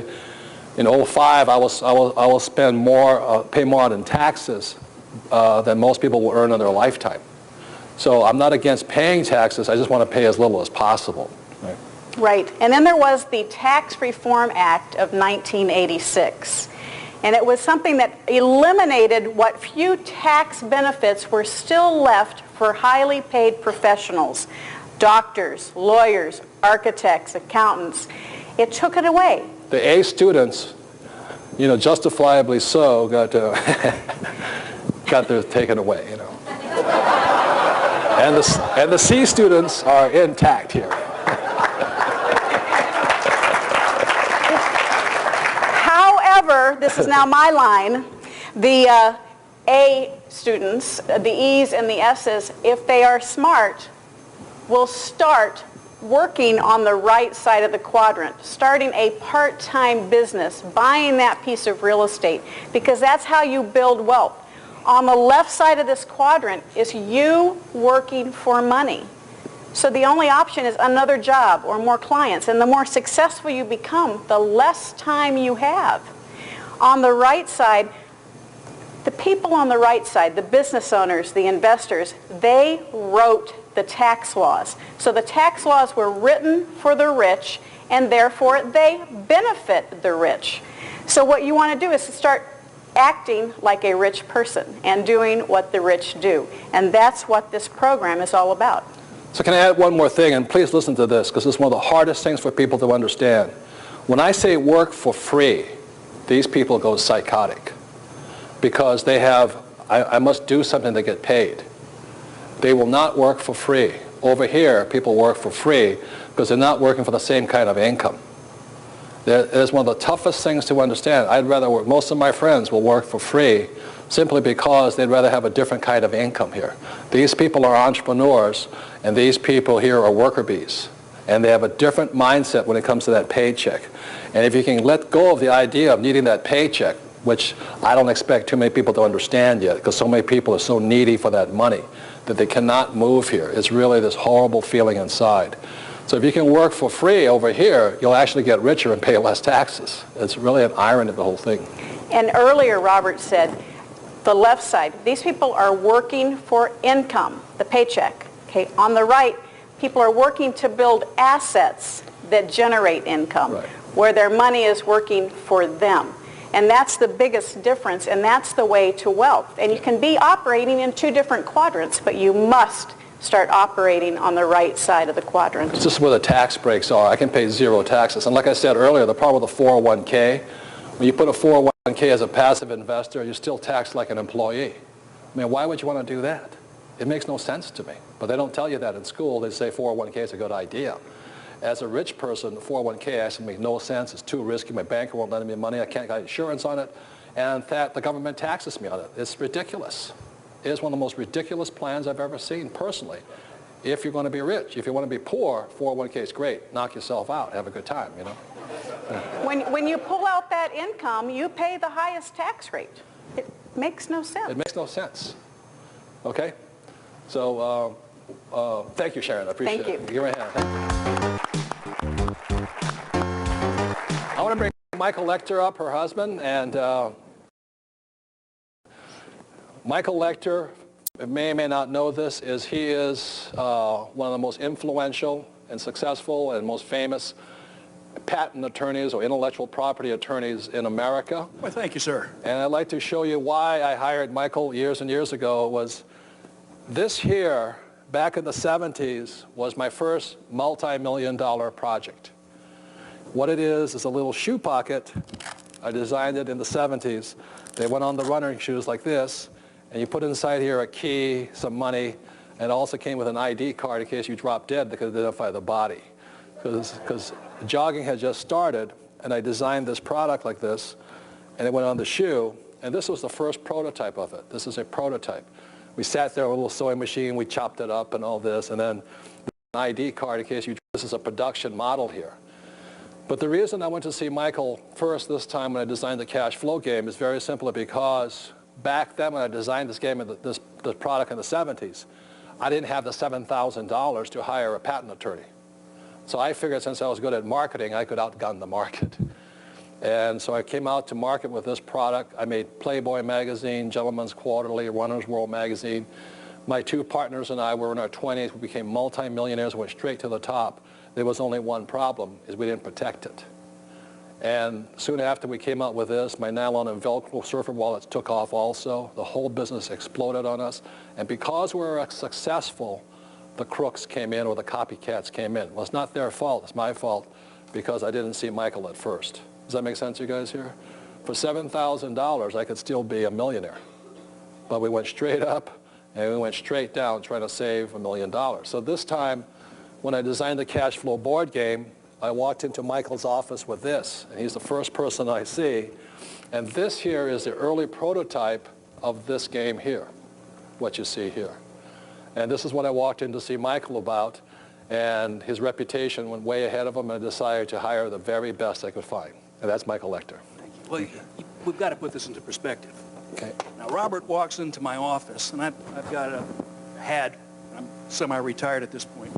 Speaker 2: in 2005, I will spend more, pay more in taxes than most people will earn in their lifetime. So I'm not against paying taxes. I just want to pay as little as possible. Right?
Speaker 11: Right. And then there was the Tax Reform Act of 1986. And it was something that eliminated what few tax benefits were still left for highly paid professionals, doctors, lawyers, architects, accountants. It took it away.
Speaker 2: The A students, you know, justifiably so, got theirs taken away, you know. And the C students are intact here.
Speaker 11: However, this is now my line, the A students, the E's and the S's, if they are smart, will start working on the right side of the quadrant, starting a part-time business, buying that piece of real estate, because that's how you build wealth. On the left side of this quadrant is you working for money. So the only option is another job or more clients. And the more successful you become, the less time you have. On the right side, the people on the right side, the business owners, the investors, they wrote the tax laws. So the tax laws were written for the rich, and therefore they benefit the rich. So what you want to do is to start acting like a rich person and doing what the rich do. And that's what this program is all about.
Speaker 2: So can I add one more thing? And please listen to this, because it's one of the hardest things for people to understand. When I say work for free, these people go psychotic. Because they have, I must do something to get paid. They will not work for free. Over here, people work for free because they're not working for the same kind of income. It is one of the toughest things to understand. I'd rather work, most of my friends will work for free simply because they'd rather have a different kind of income here. These people are entrepreneurs, and these people here are worker bees. And they have a different mindset when it comes to that paycheck. And if you can let go of the idea of needing that paycheck, which I don't expect too many people to understand yet, because so many people are so needy for that money that they cannot move here. It's really this horrible feeling inside. So if you can work for free over here, you'll actually get richer and pay less taxes. It's really an irony of the whole thing.
Speaker 11: And earlier, Robert said, the left side, these people are working for income, the paycheck. Okay, on the right, people are working to build assets that generate income, right, where their money is working for them. And that's the biggest difference, and that's the way to wealth. And you can be operating in two different quadrants, but you must start operating on the right side of the quadrant.
Speaker 2: This is where the tax breaks are. I can pay zero taxes. And like I said earlier, the problem with the 401k, when you put a 401k as a passive investor, you're still taxed like an employee. I mean, why would you want to do that? It makes no sense to me. But they don't tell you that in school. They say 401k is a good idea. As a rich person, 401k actually makes no sense. It's too risky. My banker won't lend me money. I can't get insurance on it. And that the government taxes me on it. It's ridiculous. It is one of the most ridiculous plans I've ever seen personally. If you're going to be rich. If you want to be poor, 401k is great. Knock yourself out. Have a good time, you know.
Speaker 11: When you pull out that income, you pay the highest tax rate. It makes no sense.
Speaker 2: It makes no sense. Okay? So thank you, Sharon. I appreciate it.
Speaker 11: Thank you.
Speaker 2: Give me a hand. I want to bring Michael Lecter up, her husband, and Michael Lecter, you may or may not know this, he is one of the most influential and successful and most famous patent attorneys or intellectual property attorneys in America.
Speaker 3: Well, thank you, sir.
Speaker 2: And I'd like to show you why I hired Michael years and years ago. Was this here, back in the 70s, was my first multi-million-dollar project. What it is a little shoe pocket. I designed it in the 70s. They went on the running shoes like this, and you put inside here a key, some money, and it also came with an ID card in case you dropped dead. They could identify the body. Because jogging had just started, and I designed this product like this, and it went on the shoe, and this was the first prototype of it. This is a prototype. We sat there with a little sewing machine, we chopped it up and all this, and then an ID card in case this is a production model here. But the reason I went to see Michael first this time when I designed the cash flow game is very simply because back then when I designed this game, this product in the 70s, I didn't have the $7,000 to hire a patent attorney. So I figured since I was good at marketing, I could outgun the market. And so I came out to market with this product. I made Playboy magazine, Gentleman's Quarterly, Runner's World magazine. My two partners and I were in our 20s. We became multi-millionaires, went straight to the top. There was only one problem, is we didn't protect it. And soon after we came out with this, my nylon and Velcro surfer wallets took off also. The whole business exploded on us. And because we were successful, the crooks came in or the copycats came in. Well, it's not their fault, it's my fault because I didn't see Michael at first. Does that make sense to you guys here? For $7,000, I could still be a millionaire. But we went straight up and we went straight down trying to save $1 million. So this time, when I designed the cash flow board game, I walked into Michael's office with this, and he's the first person I see. And this here is the early prototype of this game here, what you see here. And this is what I walked in to see Michael about, and his reputation went way ahead of him, and I decided to hire the very best I could find. And that's Michael Lecter.
Speaker 3: Thank you. Well, we've got to put this into perspective.
Speaker 2: Okay.
Speaker 3: Now, Robert walks into my office, and I've got I'm semi-retired at this point,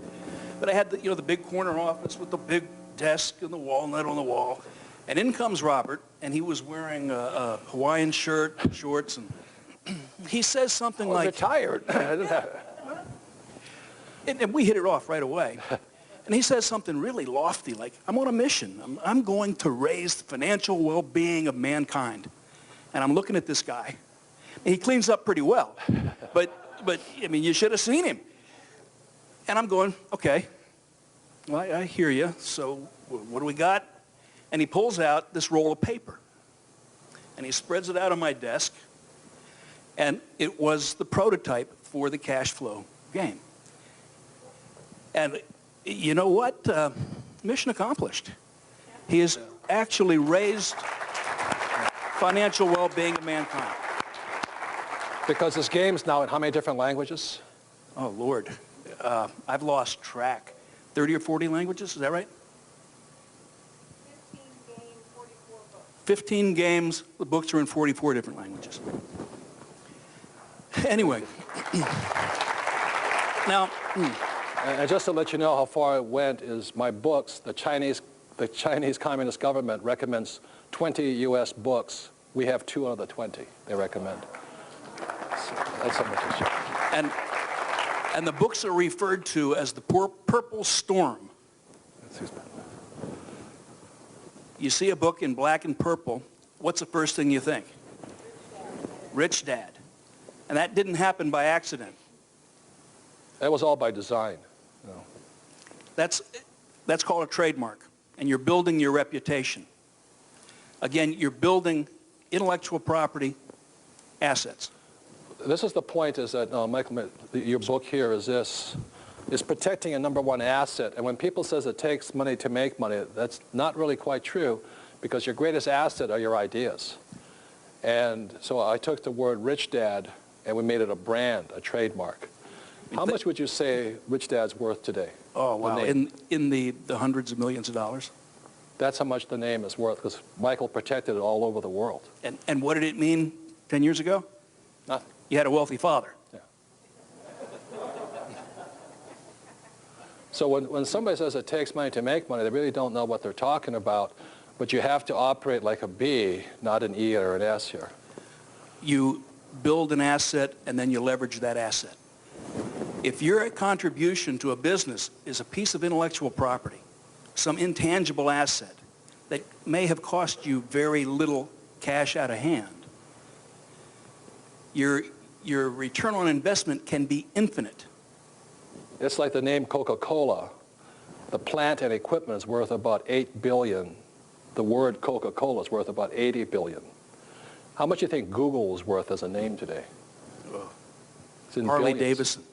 Speaker 3: but I had the big corner office with the big desk and the walnut on the wall, and in comes Robert, and he was wearing a Hawaiian shirt, shorts, and he says something like,
Speaker 2: retired.
Speaker 3: And we hit it off right away. And he says something really lofty, like, I'm on a mission. I'm going to raise the financial well-being of mankind. And I'm looking at this guy. And he cleans up pretty well. But I mean, you should have seen him. And I'm going, okay, well, I hear you. So what do we got? And he pulls out this roll of paper. And he spreads it out on my desk. And it was the prototype for the cash flow game. And you know what? Mission accomplished. He has actually raised financial well-being of mankind.
Speaker 2: Because this game's now in how many different languages?
Speaker 3: Oh, Lord. I've lost track. 30 or 40 languages, is that right?
Speaker 11: 15 games, 44 books.
Speaker 3: 15 games. The books are in 44 different languages. Anyway. Now,
Speaker 2: and just to let you know how far it went is my books, the Chinese Communist government recommends 20 U.S. books. We have 2 out of the 20 they recommend. So that's how much it's changed.
Speaker 3: And the books are referred to as the Purple Storm. You see a book in black and purple, what's the first thing you think? Rich Dad. And that didn't happen by accident.
Speaker 2: That was all by design. No.
Speaker 3: That's called a trademark, and you're building your reputation. Again, you're building intellectual property assets.
Speaker 2: This is the point is that, Michael, your book here is this, is protecting a number one asset. And when people says it takes money to make money, that's not really quite true because your greatest asset are your ideas. And so I took the word Rich Dad and we made it a brand, a trademark. How much would you say Rich Dad's worth today?
Speaker 3: Oh, wow. In the hundreds of millions of dollars?
Speaker 2: That's how much the name is worth because Michael protected it all over the world.
Speaker 3: And what did it mean 10 years ago?
Speaker 2: Nothing.
Speaker 3: You had a wealthy father.
Speaker 2: Yeah. So when somebody says it takes money to make money, they really don't know what they're talking about. But you have to operate like a B, not an E or an S here.
Speaker 3: You build an asset, and then you leverage that asset. If your contribution to a business is a piece of intellectual property, some intangible asset that may have cost you very little cash out of hand, your return on investment can be infinite.
Speaker 2: It's like the name Coca-Cola. The plant and equipment is worth about $8 billion. The word Coca-Cola is worth about $80 billion. How much do you think Google is worth as a name today? It's in
Speaker 3: Harley
Speaker 2: billions.
Speaker 3: Davidson.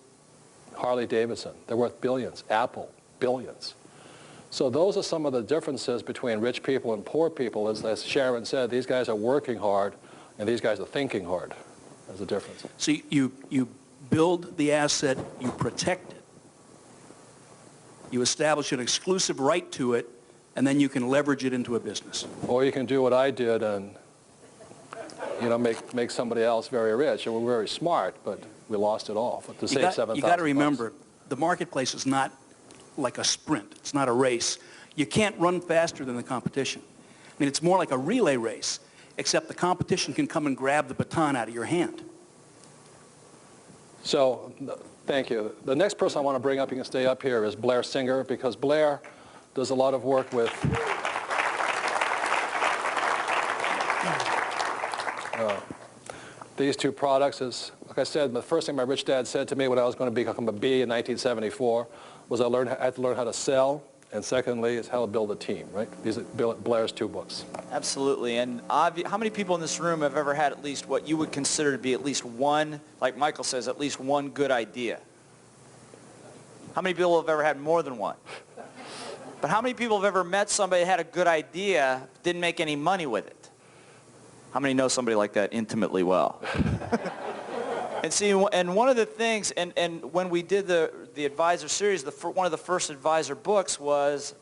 Speaker 2: Harley Davidson. They're worth billions. Apple, billions. So those are some of the differences between rich people and poor people. As Sharon said, these guys are working hard, and these guys are thinking hard. There's a difference.
Speaker 3: So you build the asset, you protect it, you establish an exclusive right to it, and then you can leverage it into a business.
Speaker 2: Or you can do what I did and make somebody else very rich. And we're very smart, but we lost it all to save $7,000.
Speaker 3: You got to remember, the marketplace is not like a sprint. It's not a race. You can't run faster than the competition. I mean, it's more like a relay race, except the competition can come and grab the baton out of your hand.
Speaker 2: So, thank you. The next person I want to bring up, you can stay up here, is Blair Singer, because Blair does a lot of work with these two products. Like I said, the first thing my rich dad said to me when I was going to become a B in 1974 was I had to learn how to sell, and secondly is how to build a team, right? These are Blair's two books.
Speaker 13: Absolutely. And how many people in this room have ever had at least what you would consider to be at least one, like Michael says, at least one good idea? How many people have ever had more than one? But how many people have ever met somebody that had a good idea, didn't make any money with it? How many know somebody like that intimately well? And see, and one of the things, and when we did the advisor series, one of the first advisor books was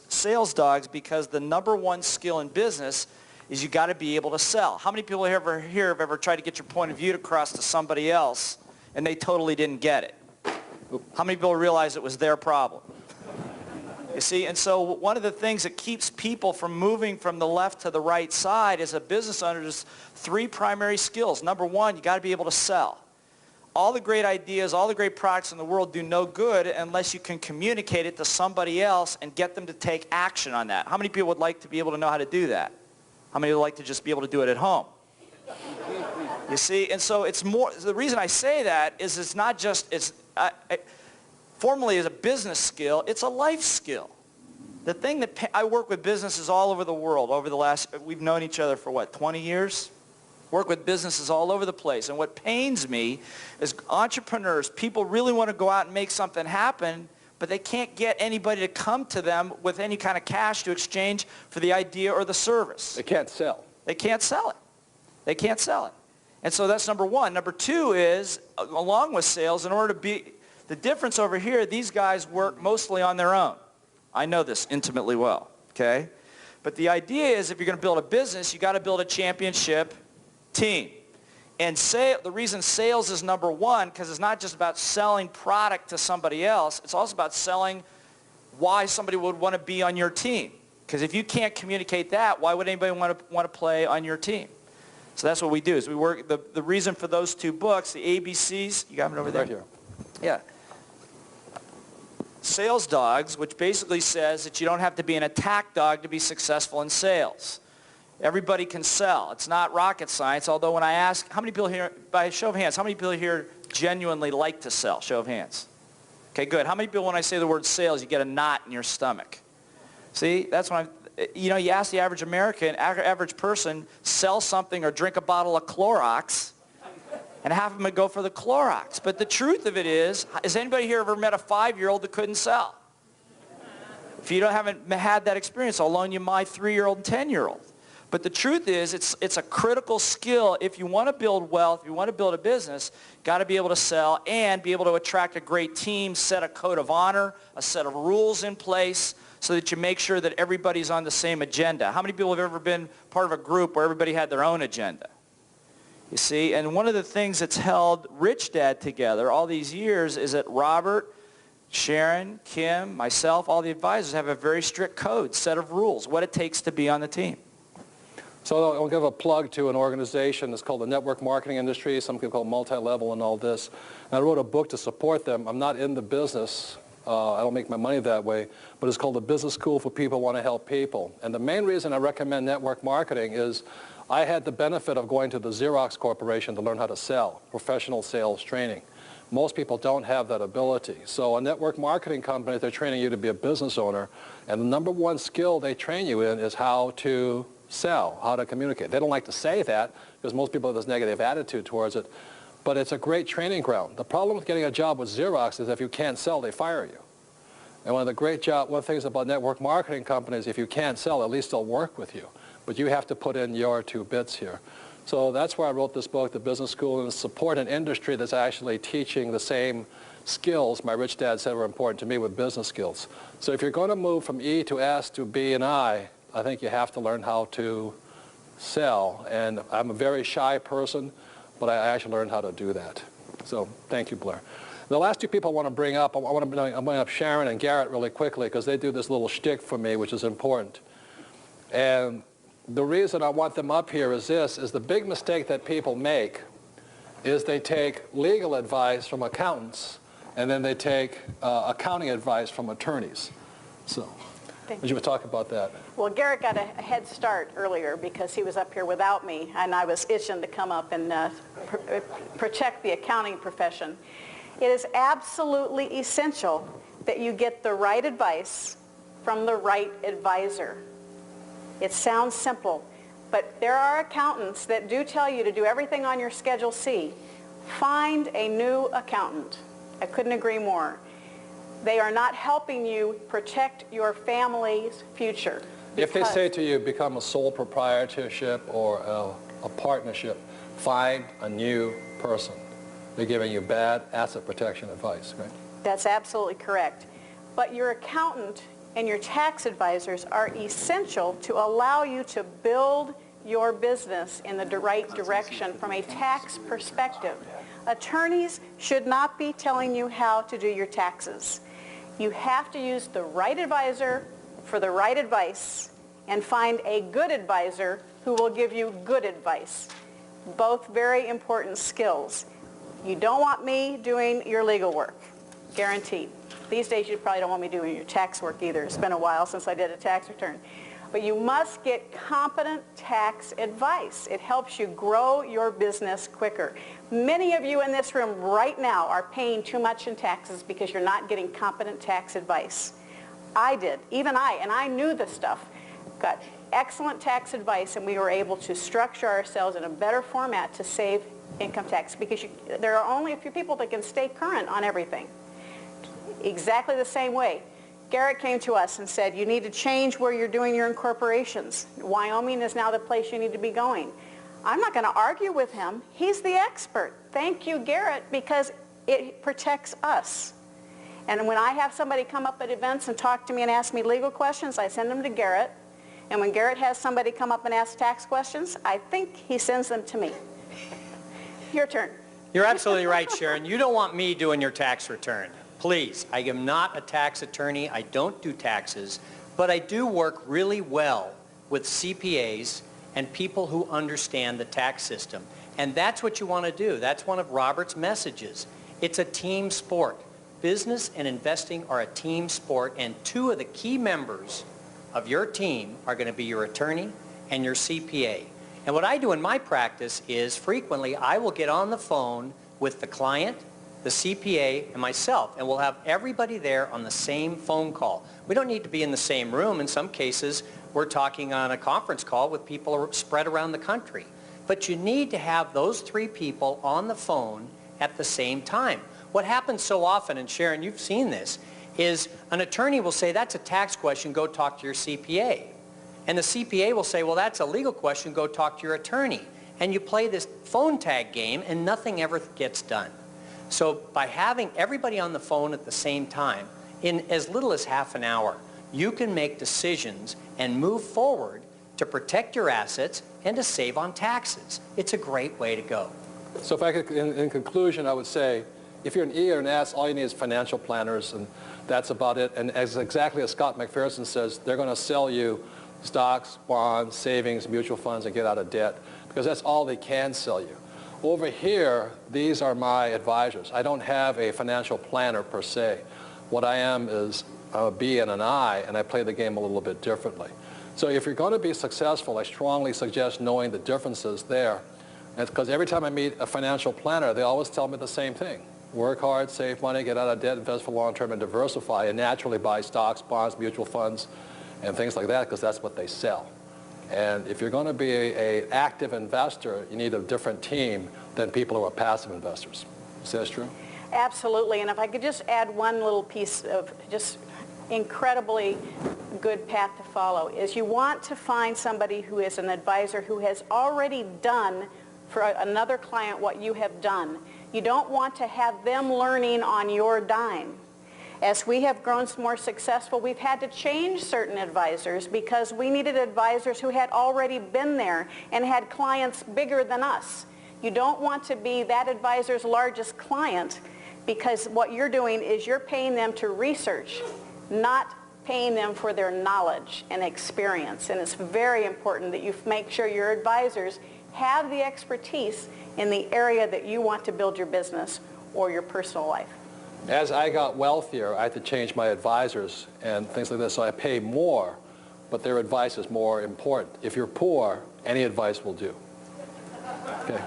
Speaker 13: Sales Dogs, because the number one skill in business is you got to be able to sell. How many people here have ever tried to get your point of view across to somebody else and they totally didn't get it? How many people realize it was their problem? You see, and so one of the things that keeps people from moving from the left to the right side as a business owner is three primary skills. Number one, you got to be able to sell. All the great ideas, all the great products in the world do no good unless you can communicate it to somebody else and get them to take action on that. How many people would like to be able to know how to do that? How many would like to just be able to do it at home? You see, and so it's more, the reason I say that is it's not just, formally as a business skill, it's a life skill. The thing that I work with businesses all over the world we've known each other for what, 20 years? Work with businesses all over the place. And what pains me is entrepreneurs, people really want to go out and make something happen, but they can't get anybody to come to them with any kind of cash to exchange for the idea or the service.
Speaker 2: They can't sell.
Speaker 13: They can't sell it. They can't sell it. And so that's number one. Number two is, along with sales, in order to be, the difference over here, these guys work mostly on their own. I know this intimately well, okay? But the idea is if you're going to build a business, you got to build a championship team. And the reason sales is number one, because it's not just about selling product to somebody else, it's also about selling why somebody would want to be on your team. Because if you can't communicate that, why would anybody want to play on your team? So that's what we do, is we work, the reason for those two books, the ABCs, you got them over there?
Speaker 2: Right here.
Speaker 13: Yeah. Sales Dogs, which basically says that you don't have to be an attack dog to be successful in sales. Everybody can sell. It's not rocket science, although when I ask, how many people here, by show of hands, how many people here genuinely like to sell? Show of hands. Okay, good. How many people, when I say the word sales, you get a knot in your stomach? See, that's when you ask the average American, average person, sell something or drink a bottle of Clorox, and half of them would go for the Clorox. But the truth of it is, has anybody here ever met a 5-year-old that couldn't sell? If you haven't had that experience, I'll loan you my 3-year-old and 10-year-old. But the truth is, it's a critical skill. If you want to build wealth, if you want to build a business, got to be able to sell and be able to attract a great team, set a code of honor, a set of rules in place so that you make sure that everybody's on the same agenda. How many people have ever been part of a group where everybody had their own agenda? You see, and one of the things that's held Rich Dad together all these years is that Robert, Sharon, Kim, myself, all the advisors have a very strict code, set of rules, what it takes to be on the team.
Speaker 2: So I'll give a plug to an organization that's called the Network Marketing Industry. Some people call it multi-level and all this. And I wrote a book to support them. I'm not in the business. I don't make my money that way. But it's called The Business School for People Who Want to Help People. And the main reason I recommend network marketing is I had the benefit of going to the Xerox Corporation to learn how to sell, professional sales training. Most people don't have that ability. So a network marketing company, they're training you to be a business owner. And the number one skill they train you in is how to sell, how to communicate. They don't like to say that because most people have this negative attitude towards it, but it's a great training ground. The problem with getting a job with Xerox is if you can't sell, they fire you. And one of the things about network marketing companies, if you can't sell, at least they'll work with you. But you have to put in your 2 bits here. So that's why I wrote this book, The Business School, and support an industry that's actually teaching the same skills my rich dad said were important to me with business skills. So if you're going to move from E to S to B and I think you have to learn how to sell. And I'm a very shy person, but I actually learned how to do that. So thank you, Blair. The last 2 people I want to bring up, I'm going to bring up Sharon and Garrett really quickly because they do this little shtick for me, which is important. And the reason I want them up here is this, is the big mistake that people make is they take legal advice from accountants and then they take accounting advice from attorneys. So. Would you talk about that?
Speaker 11: Well, Garrett got a head start earlier because he was up here without me, and I was itching to come up and protect the accounting profession. It is absolutely essential that you get the right advice from the right advisor. It sounds simple, but there are accountants that do tell you to do everything on your Schedule C. Find a new accountant. I couldn't agree more. They are not helping you protect your family's future.
Speaker 2: If they say to you, become a sole proprietorship or a partnership, find a new person. They're giving you bad asset protection advice, right?
Speaker 11: That's absolutely correct. But your accountant and your tax advisors are essential to allow you to build your business in the right direction from a tax perspective. Attorneys should not be telling you how to do your taxes. You have to use the right advisor for the right advice and find a good advisor who will give you good advice. Both very important skills. You don't want me doing your legal work, guaranteed. These days you probably don't want me doing your tax work either. It's been a while since I did a tax return. But you must get competent tax advice. It helps you grow your business quicker. Many of you in this room right now are paying too much in taxes because you're not getting competent tax advice. I did, even and I knew this stuff. Got excellent tax advice, and we were able to structure ourselves in a better format to save income tax because there are only a few people that can stay current on everything. Exactly the same way. Garrett came to us and said, you need to change where you're doing your incorporations. Wyoming is now the place you need to be going. I'm not going to argue with him. He's the expert. Thank you, Garrett, because it protects us. And when I have somebody come up at events and talk to me and ask me legal questions, I send them to Garrett. And when Garrett has somebody come up and ask tax questions, I think he sends them to me. Your turn.
Speaker 6: You're absolutely right, Sharon. You don't want me doing your tax return. Please, I am not a tax attorney. I don't do taxes, but I do work really well with CPAs and people who understand the tax system. And that's what you want to do. That's one of Robert's messages. It's a team sport. Business and investing are a team sport, and 2 of the key members of your team are going to be your attorney and your CPA. And what I do in my practice is frequently I will get on the phone with the client, the CPA, and myself, and we'll have everybody there on the same phone call. We don't need to be in the same room. In some cases, we're talking on a conference call with people spread around the country. But you need to have those 3 people on the phone at the same time. What happens so often, and Sharon, you've seen this, is an attorney will say, that's a tax question, go talk to your CPA. And the CPA will say, well, that's a legal question, go talk to your attorney. And you play this phone tag game and nothing ever gets done. So by having everybody on the phone at the same time, in as little as half an hour, you can make decisions and move forward to protect your assets and to save on taxes. It's a great way to go.
Speaker 2: So if I could, in conclusion, I would say, if you're an E or an S, all you need is financial planners, and that's about it. And exactly as Scott McPherson says, they're going to sell you stocks, bonds, savings, mutual funds, and get out of debt, because that's all they can sell you. Over here, these are my advisors. I don't have a financial planner per se. What I am is a B and an I, and I play the game a little bit differently. So if you're going to be successful, I strongly suggest knowing the differences there. Because every time I meet a financial planner, they always tell me the same thing. Work hard, save money, get out of debt, invest for long term, and diversify, and naturally buy stocks, bonds, mutual funds, and things like that, because that's what they sell. And if you're going to be an active investor, you need a different team than people who are passive investors. Is that true?
Speaker 11: Absolutely. And if I could just add one little piece of just incredibly good path to follow, is you want to find somebody who is an advisor who has already done for another client what you have done. You don't want to have them learning on your dime. As we have grown more successful, we've had to change certain advisors because we needed advisors who had already been there and had clients bigger than us. You don't want to be that advisor's largest client, because what you're doing is you're paying them to research, not paying them for their knowledge and experience. And it's very important that you make sure your advisors have the expertise in the area that you want to build your business or your personal life.
Speaker 2: As I got wealthier, I had to change my advisors and things like this, so I pay more, but their advice is more important. If you're poor, any advice will do. Okay.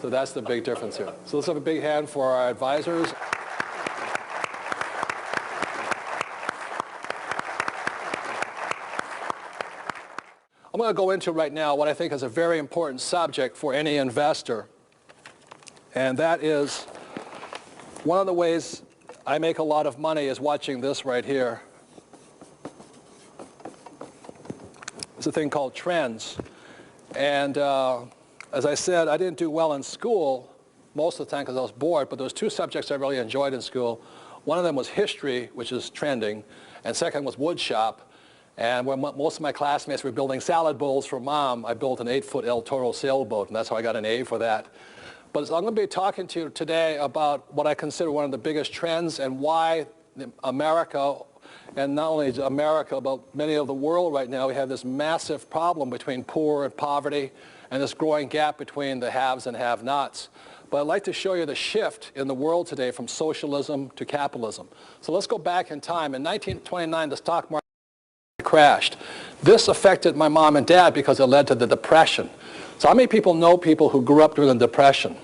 Speaker 2: So that's the big difference here. So let's have a big hand for our advisors. I'm going to go into right now what I think is a very important subject for any investor, and that is one of the ways I make a lot of money is watching this right here. It's a thing called trends. And as I said, I didn't do well in school most of the time because I was bored, but there was two subjects I really enjoyed in school. One of them was history, which is trending, and second was wood shop. And when most of my classmates were building salad bowls for Mom, I built an 8-foot El Toro sailboat, and that's how I got an A for that. But I'm going to be talking to you today about what I consider one of the biggest trends and why America, and not only America, but many of the world right now, we have this massive problem between poor and poverty and this growing gap between the haves and have-nots. But I'd like to show you the shift in the world today from socialism to capitalism. So let's go back in time. In 1929, the stock market crashed. This affected my mom and dad because it led to the Depression. So how many people know people who grew up during the Depression?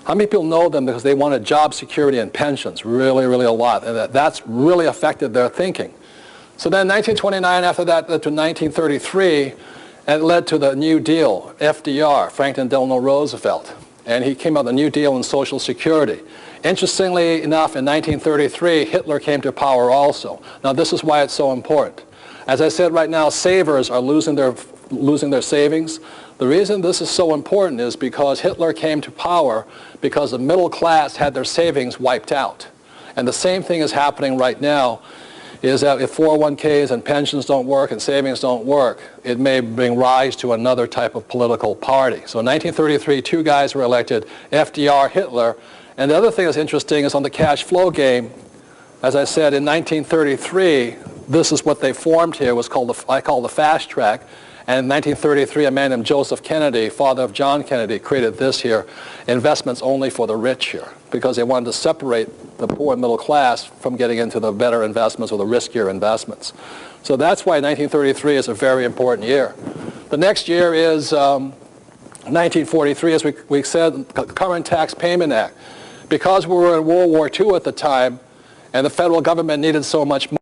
Speaker 2: How many people know them because they wanted job security and pensions? Really, really a lot. And that's really affected their thinking. So then 1929, after that, led to 1933, and it led to the New Deal, FDR, Franklin Delano Roosevelt. And he came out with the New Deal in Social Security. Interestingly enough, in 1933, Hitler came to power also. Now, this is why it's so important. As I said, right now, savers are losing their savings. The reason this is so important is because Hitler came to power because the middle class had their savings wiped out. And the same thing is happening right now, is that if 401ks and pensions don't work and savings don't work, it may bring rise to another type of political party. So in 1933, two guys were elected, FDR, Hitler. And the other thing that's interesting is on the cash flow game, as I said, in 1933, this is what they formed here, was called I call the fast track. And in 1933, a man named Joseph Kennedy, father of John Kennedy, created this here, investments only for the rich here, because they wanted to separate the poor and middle class from getting into the better investments or the riskier investments. So that's why 1933 is a very important year. The next year is 1943, as we said, Current Tax Payment Act. Because we were in World War II at the time, and the federal government needed so much money,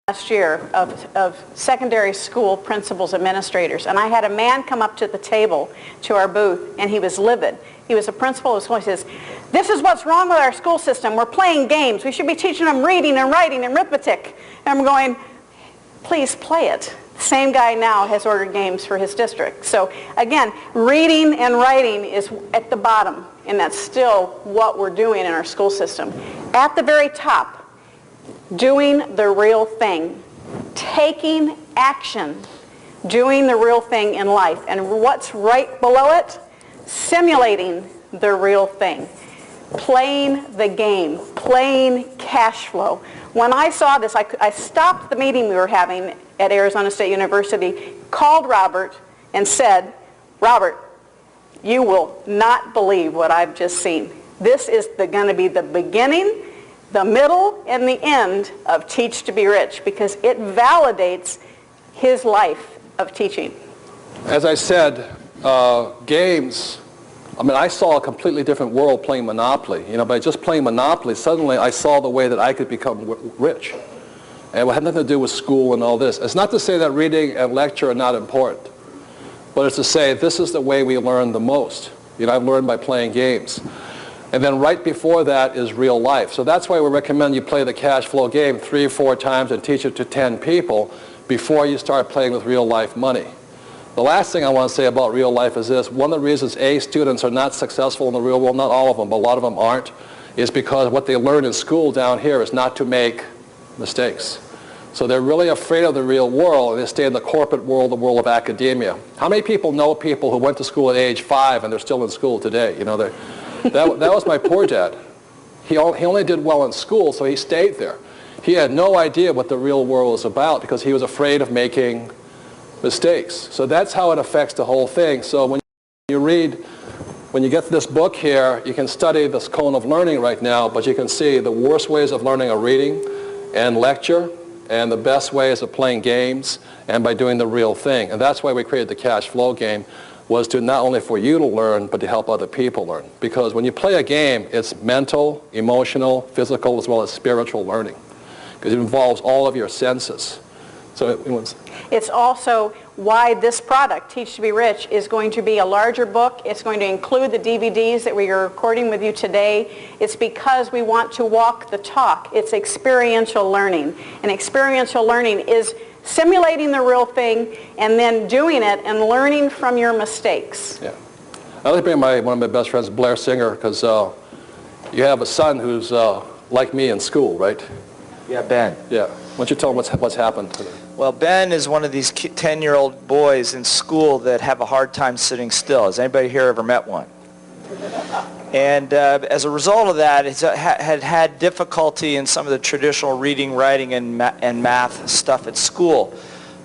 Speaker 11: last year of secondary school principals, administrators, and I had a man come up to the table to our booth, and he was livid. He was a principal of the school. He says, "This is what's wrong with our school system. We're playing games. We should be teaching them reading and writing and arithmetic." And I'm going, please play it. The same guy now has ordered games for his district. So again, reading and writing is at the bottom, and that's still what we're doing in our school system. At the very top, doing the real thing, taking action, doing the real thing in life. And what's right below it? Simulating the real thing, playing the game, playing cash flow. When I saw this, I stopped the meeting we were having at Arizona State University, called Robert and said, "Robert, you will not believe what I've just seen. This is going to be the beginning, the middle, and the end of Teach to be Rich, because it validates his life of teaching."
Speaker 2: As I said, games, I mean, I saw a completely different world playing Monopoly. You know, by just playing Monopoly, suddenly I saw the way that I could become rich. And it had nothing to do with school and all this. It's not to say that reading and lecture are not important, but it's to say this is the way we learn the most. You know, I've learned by playing games. And then right before that is real life. So that's why we recommend you play the cash flow game 3 or 4 times and teach it to 10 people before you start playing with real life money. The last thing I want to say about real life is this. One of the reasons A, students are not successful in the real world, not all of them, but a lot of them aren't, is because what they learn in school down here is not to make mistakes. So they're really afraid of the real world, and they stay in the corporate world, the world of academia. How many people know people who went to school at age 5 and they're still in school today? You know, that was my poor dad. He only did well in school, so he stayed there. He had no idea what the real world was about because he was afraid of making mistakes. So that's how it affects the whole thing. So when you get to this book here, you can study this cone of learning right now, but you can see the worst ways of learning are reading and lecture, and the best ways of playing games and by doing the real thing. And that's why we created the cash flow game, was to not only for you to learn, but to help other people learn. Because when you play a game, it's mental, emotional, physical, as well as spiritual learning. Because it involves all of your senses. So
Speaker 11: it's also why this product, Teach to be Rich, is going to be a larger book. It's going to include the DVDs that we are recording with you today. It's because we want to walk the talk. It's experiential learning. And experiential learning is simulating the real thing and then doing it and learning from your mistakes.
Speaker 2: Yeah. I'd like to bring one of my best friends, Blair Singer, because you have a son who's like me in school, right?
Speaker 13: Yeah, Ben.
Speaker 2: Yeah. Why don't you tell him what's happened to him?
Speaker 13: Well, Ben is one of these 10-year-old boys in school that have a hard time sitting still. Has anybody here ever met one? And as a result of that, he had difficulty in some of the traditional reading, writing, and math stuff at school.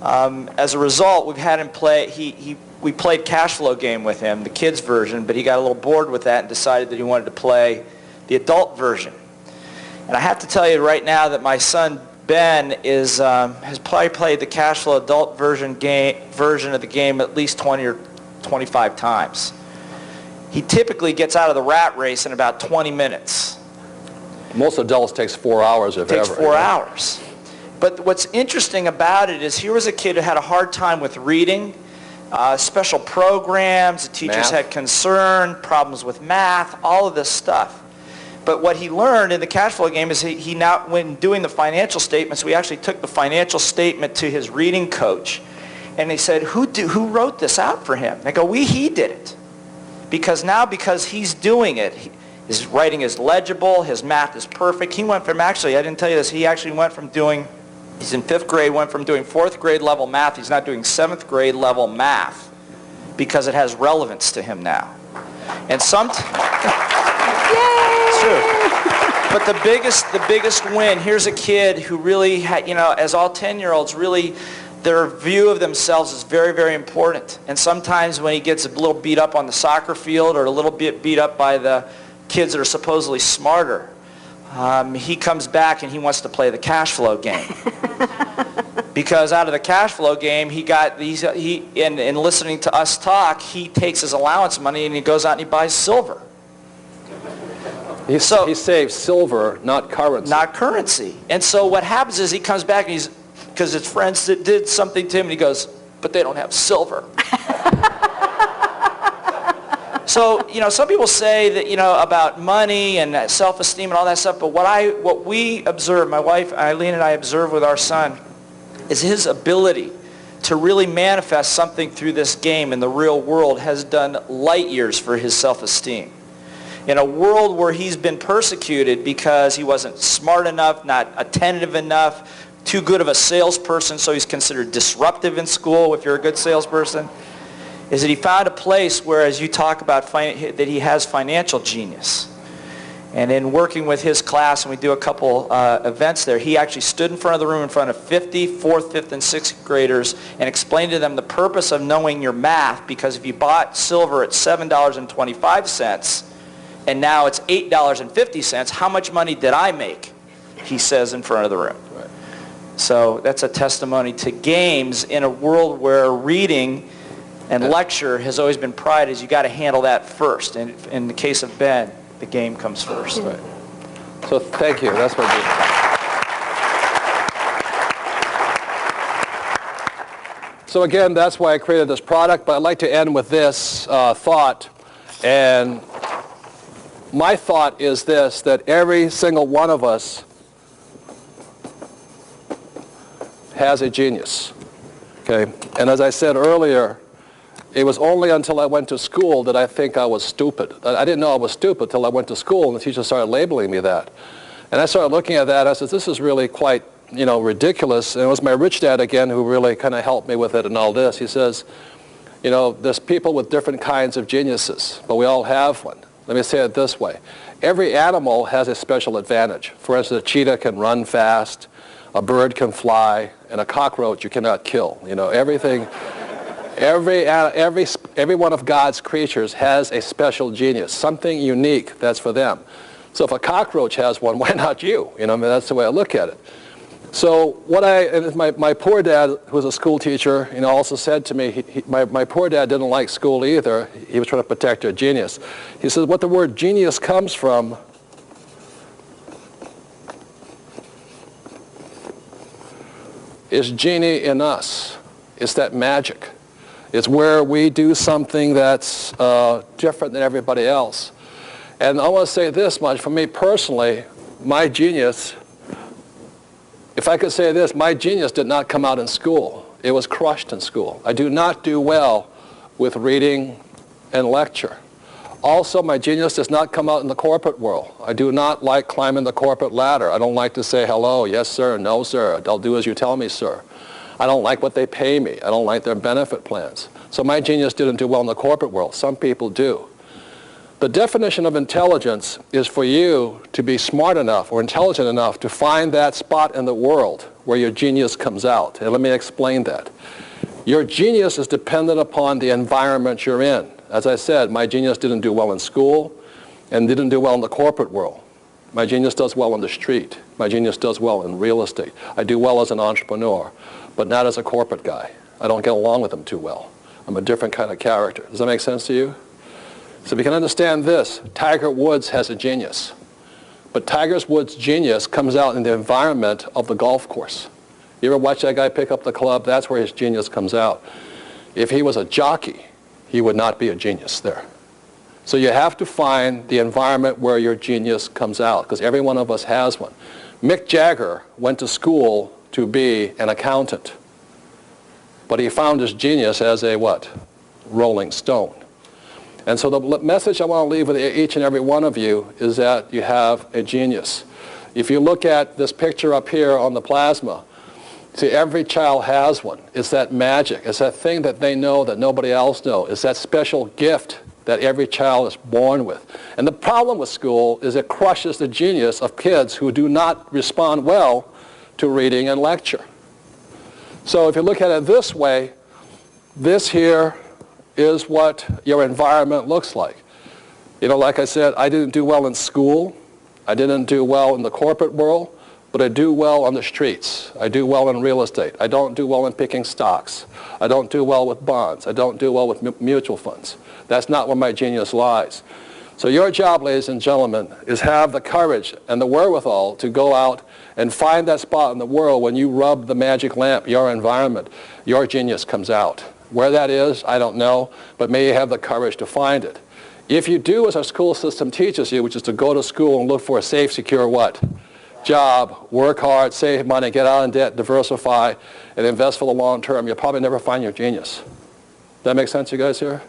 Speaker 13: As a result, we've had him play, we played cash flow game with him, the kids version, but he got a little bored with that and decided that he wanted to play the adult version. And I have to tell you right now that my son Ben has probably played the cash flow adult version of the game at least 20 or 25 times. He typically gets out of the rat race in about 20 minutes.
Speaker 2: Most adults takes 4 hours, if ever.
Speaker 13: Takes 4 hours. But what's interesting about it is here was a kid who had a hard time with reading, special programs, the teachers had concern, problems with math, all of this stuff. But what he learned in the cash flow game is he now, when doing the financial statements, we actually took the financial statement to his reading coach, and they said, who wrote this out for him? They go, he did it. Because he's doing it, his writing is legible, his math is perfect. He went from, actually, I didn't tell you this, he actually went from doing, he's in 5th grade, went from doing 4th grade level math, he's not doing 7th grade level math, because it has relevance to him now. And True. But the biggest win, here's a kid who really had, as all 10-year-olds, really, their view of themselves is very, very important. And sometimes when he gets a little beat up on the soccer field or a little bit beat up by the kids that are supposedly smarter, he comes back and he wants to play the cash flow game. Because out of the cash flow game, in listening to us talk, he takes his allowance money and he goes out and he buys silver.
Speaker 2: He saves silver, not currency.
Speaker 13: Not currency. And so what happens is he comes back and he's because his friends did something to him, and he goes, but they don't have silver. So, some people say that, about money and self-esteem and all that stuff, but what we observe, my wife Eileen and I observe with our son, is his ability to really manifest something through this game in the real world has done light years for his self-esteem. In a world where he's been persecuted because he wasn't smart enough, not attentive enough, too good of a salesperson, so he's considered disruptive in school if you're a good salesperson, is that he found a place where, as you talk about, that he has financial genius. And in working with his class, and we do a couple events there, he actually stood in front of the room in front of 50 4th, 5th, and 6th graders and explained to them the purpose of knowing your math, because if you bought silver at $7.25 and now it's $8.50, how much money did I make? He says in front of the room. Right. So that's a testimony to games in a world where reading and lecture has always been prized. Is you got to handle that first. And in the case of Ben, the game comes first.
Speaker 2: Right. So thank you. That's what I do. So again, that's why I created this product. But I'd like to end with this thought. And my thought is this, that every single one of us has a genius. Okay? And as I said earlier, it was only until I went to school that I think I was stupid. I didn't know I was stupid until I went to school, and the teacher started labeling me that. And I started looking at that, and I said, this is really quite, ridiculous. And it was my rich dad again who really kind of helped me with it and all this. He says, there's people with different kinds of geniuses, but we all have one. Let me say it this way. Every animal has a special advantage. For instance, a cheetah can run fast, a bird can fly, and a cockroach you cannot kill. Everything. Every one of God's creatures has a special genius, something unique that's for them. So if a cockroach has one, why not you? That's the way I look at it. So my poor dad, who was a school teacher, also said to me, my poor dad didn't like school either. He was trying to protect their genius. He says, what the word genius comes from is genie in us. It's that magic. It's where we do something that's different than everybody else. And I want to say this much. For me personally, my genius, if I could say this, my genius did not come out in school. It was crushed in school. I do not do well with reading and lecture. Also, my genius does not come out in the corporate world. I do not like climbing the corporate ladder. I don't like to say hello, yes sir, no sir, I'll do as you tell me, sir. I don't like what they pay me. I don't like their benefit plans. So my genius didn't do well in the corporate world. Some people do. The definition of intelligence is for you to be smart enough or intelligent enough to find that spot in the world where your genius comes out. And let me explain that. Your genius is dependent upon the environment you're in. As I said, my genius didn't do well in school and didn't do well in the corporate world. My genius does well on the street. My genius does well in real estate. I do well as an entrepreneur, but not as a corporate guy. I don't get along with them too well. I'm a different kind of character. Does that make sense to you? So if you can understand this, Tiger Woods has a genius. But Tiger Woods' genius comes out in the environment of the golf course. You ever watch that guy pick up the club? That's where his genius comes out. If he was a jockey, he would not be a genius there. So you have to find the environment where your genius comes out, because every one of us has one. Mick Jagger went to school to be an accountant. But he found his genius as a what? Rolling Stone. And so the message I want to leave with each and every one of you is that you have a genius. If you look at this picture up here on the plasma, see, every child has one. It's that magic. It's that thing that they know that nobody else knows. It's that special gift that every child is born with. And the problem with school is it crushes the genius of kids who do not respond well to reading and lecture. So if you look at it this way, this here is what your environment looks like. Like I said, I didn't do well in school. I didn't do well in the corporate world, but I do well on the streets. I do well in real estate. I don't do well in picking stocks. I don't do well with bonds. I don't do well with mutual funds. That's not where my genius lies. So your job, ladies and gentlemen, is have the courage and the wherewithal to go out and find that spot in the world when you rub the magic lamp, your environment, your genius comes out. Where that is, I don't know, but may you have the courage to find it. If you do as our school system teaches you, which is to go to school and look for a safe, secure what? Job, work hard, save money, get out of debt, diversify, and invest for the long term, you'll probably never find your genius. That make sense, you guys here?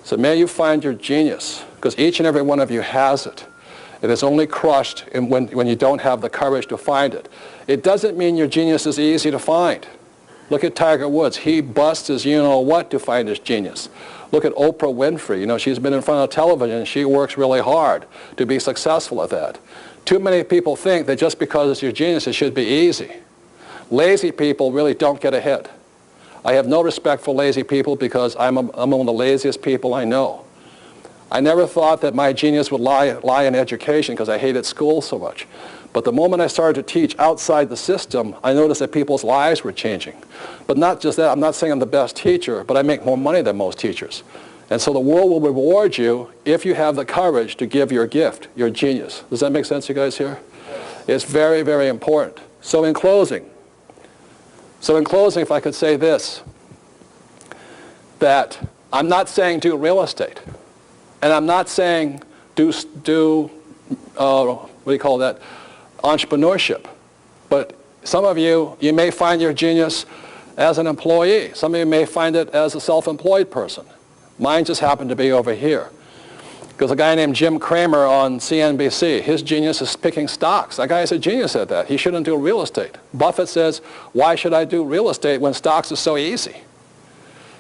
Speaker 2: So may you find your genius, because each and every one of you has it. It is only crushed when you don't have the courage to find it. It doesn't mean your genius is easy to find. Look at Tiger Woods. He busts his you-know-what to find his genius. Look at Oprah Winfrey. You know, she's been in front of television and she works really hard to be successful at that. Too many people think that just because it's your genius, it should be easy. Lazy people really don't get ahead. I have no respect for lazy people because I'm one of the laziest people I know. I never thought that my genius would lie in education because I hated school so much. But the moment I started to teach outside the system, I noticed that people's lives were changing. But not just that, I'm not saying I'm the best teacher, but I make more money than most teachers. And so the world will reward you if you have the courage to give your gift, your genius. Does that make sense, you guys here? It's very, very important. So in closing, if I could say this, that I'm not saying do real estate. And I'm not saying do what do you call that, entrepreneurship. But some of you may find your genius as an employee. Some of you may find it as a self-employed person. Mine just happened to be over here. Because a guy named Jim Cramer on CNBC, his genius is picking stocks. That guy is a genius at that. He shouldn't do real estate. Buffett says, why should I do real estate when stocks are so easy?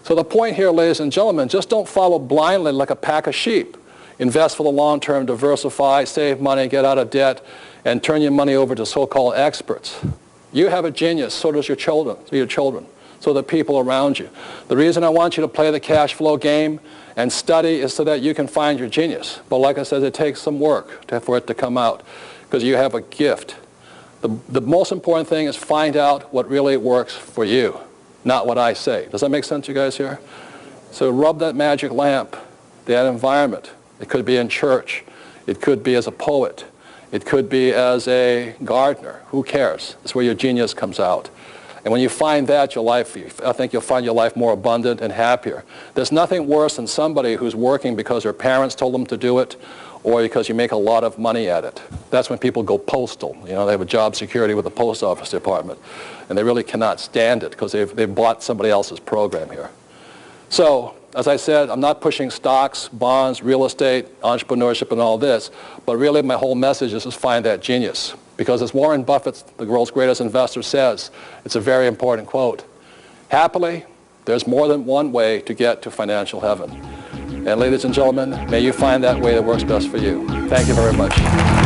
Speaker 2: So the point here, ladies and gentlemen, just don't follow blindly like a pack of sheep. Invest for the long term, diversify, save money, get out of debt, and turn your money over to so-called experts. You have a genius, so does your children, so the people around you. The reason I want you to play the cash flow game and study is so that you can find your genius. But like I said, it takes some work for it to come out because you have a gift. The most important thing is find out what really works for you, not what I say. Does that make sense, you guys here? So rub that magic lamp, that environment. It could be in church. It could be as a poet. It could be as a gardener. Who cares? It's where your genius comes out. And when you find that, I think you'll find your life more abundant and happier. There's nothing worse than somebody who's working because their parents told them to do it or because you make a lot of money at it. That's when people go postal. You know, they have a job security with the post office department. And they really cannot stand it because they've bought somebody else's program here. So, as I said, I'm not pushing stocks, bonds, real estate, entrepreneurship, and all this. But really, my whole message is to find that genius. Because as Warren Buffett, the world's greatest investor, says, it's a very important quote. Happily, there's more than one way to get to financial heaven. And ladies and gentlemen, may you find that way that works best for you. Thank you very much.